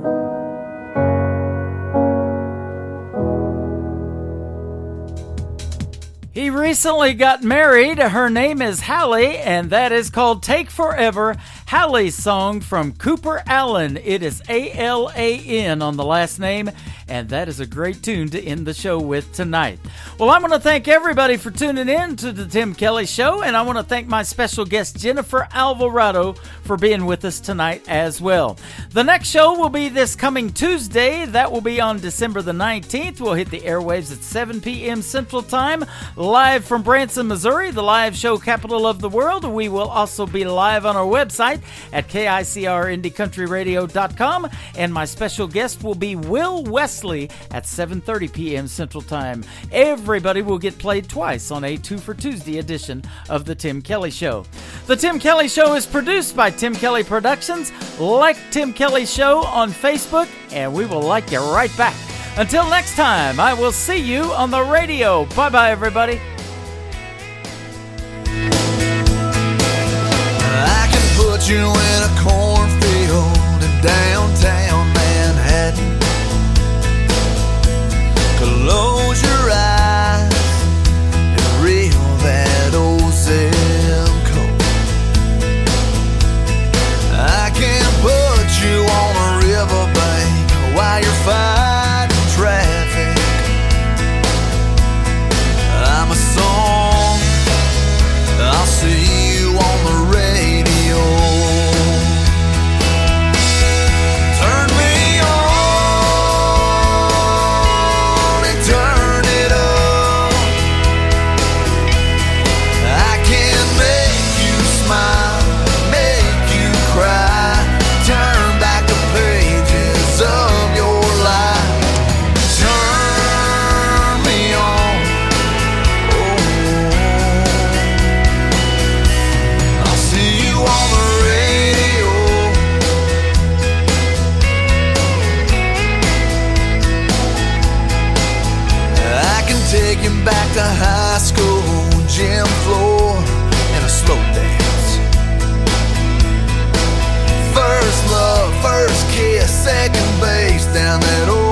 He recently got married. Her name is Hallie, and that is called Take Forever, Hallie's song from Cooper Allen. It is A-L-A-N on the last name, and that is a great tune to end the show with tonight. Well, I want to thank everybody for tuning in to the Tim Kelly Show, and I want to thank my special guest, Jennifer Alvarado, for being with us tonight as well. The next show will be this coming Tuesday. That will be on December the 19th. We'll hit the airwaves at 7 p.m. Central Time, live from Branson, Missouri, the live show capital of the world. We will also be live on our website at KICRIndieCountryRadio.com, and my special guest will be Will Wesley at 7:30 p.m. Central Time. Everybody will get played twice on a 2 for Tuesday edition of The Tim Kelly Show. The Tim Kelly Show is produced by Tim Kelly Productions. Like Tim Kelly Show on Facebook, and we will like you right back. Until next time, I will see you on the radio. Bye-bye, everybody. I can put you in a cornfield in downtown Manhattan. Close your eyes and reel that old zip code. I can put you on a riverbank while you're fighting traffic. I'm a song, I'll see you on the radio. Turn take you back to high school, gym floor, and a slow dance. First love, first kiss, second base down that old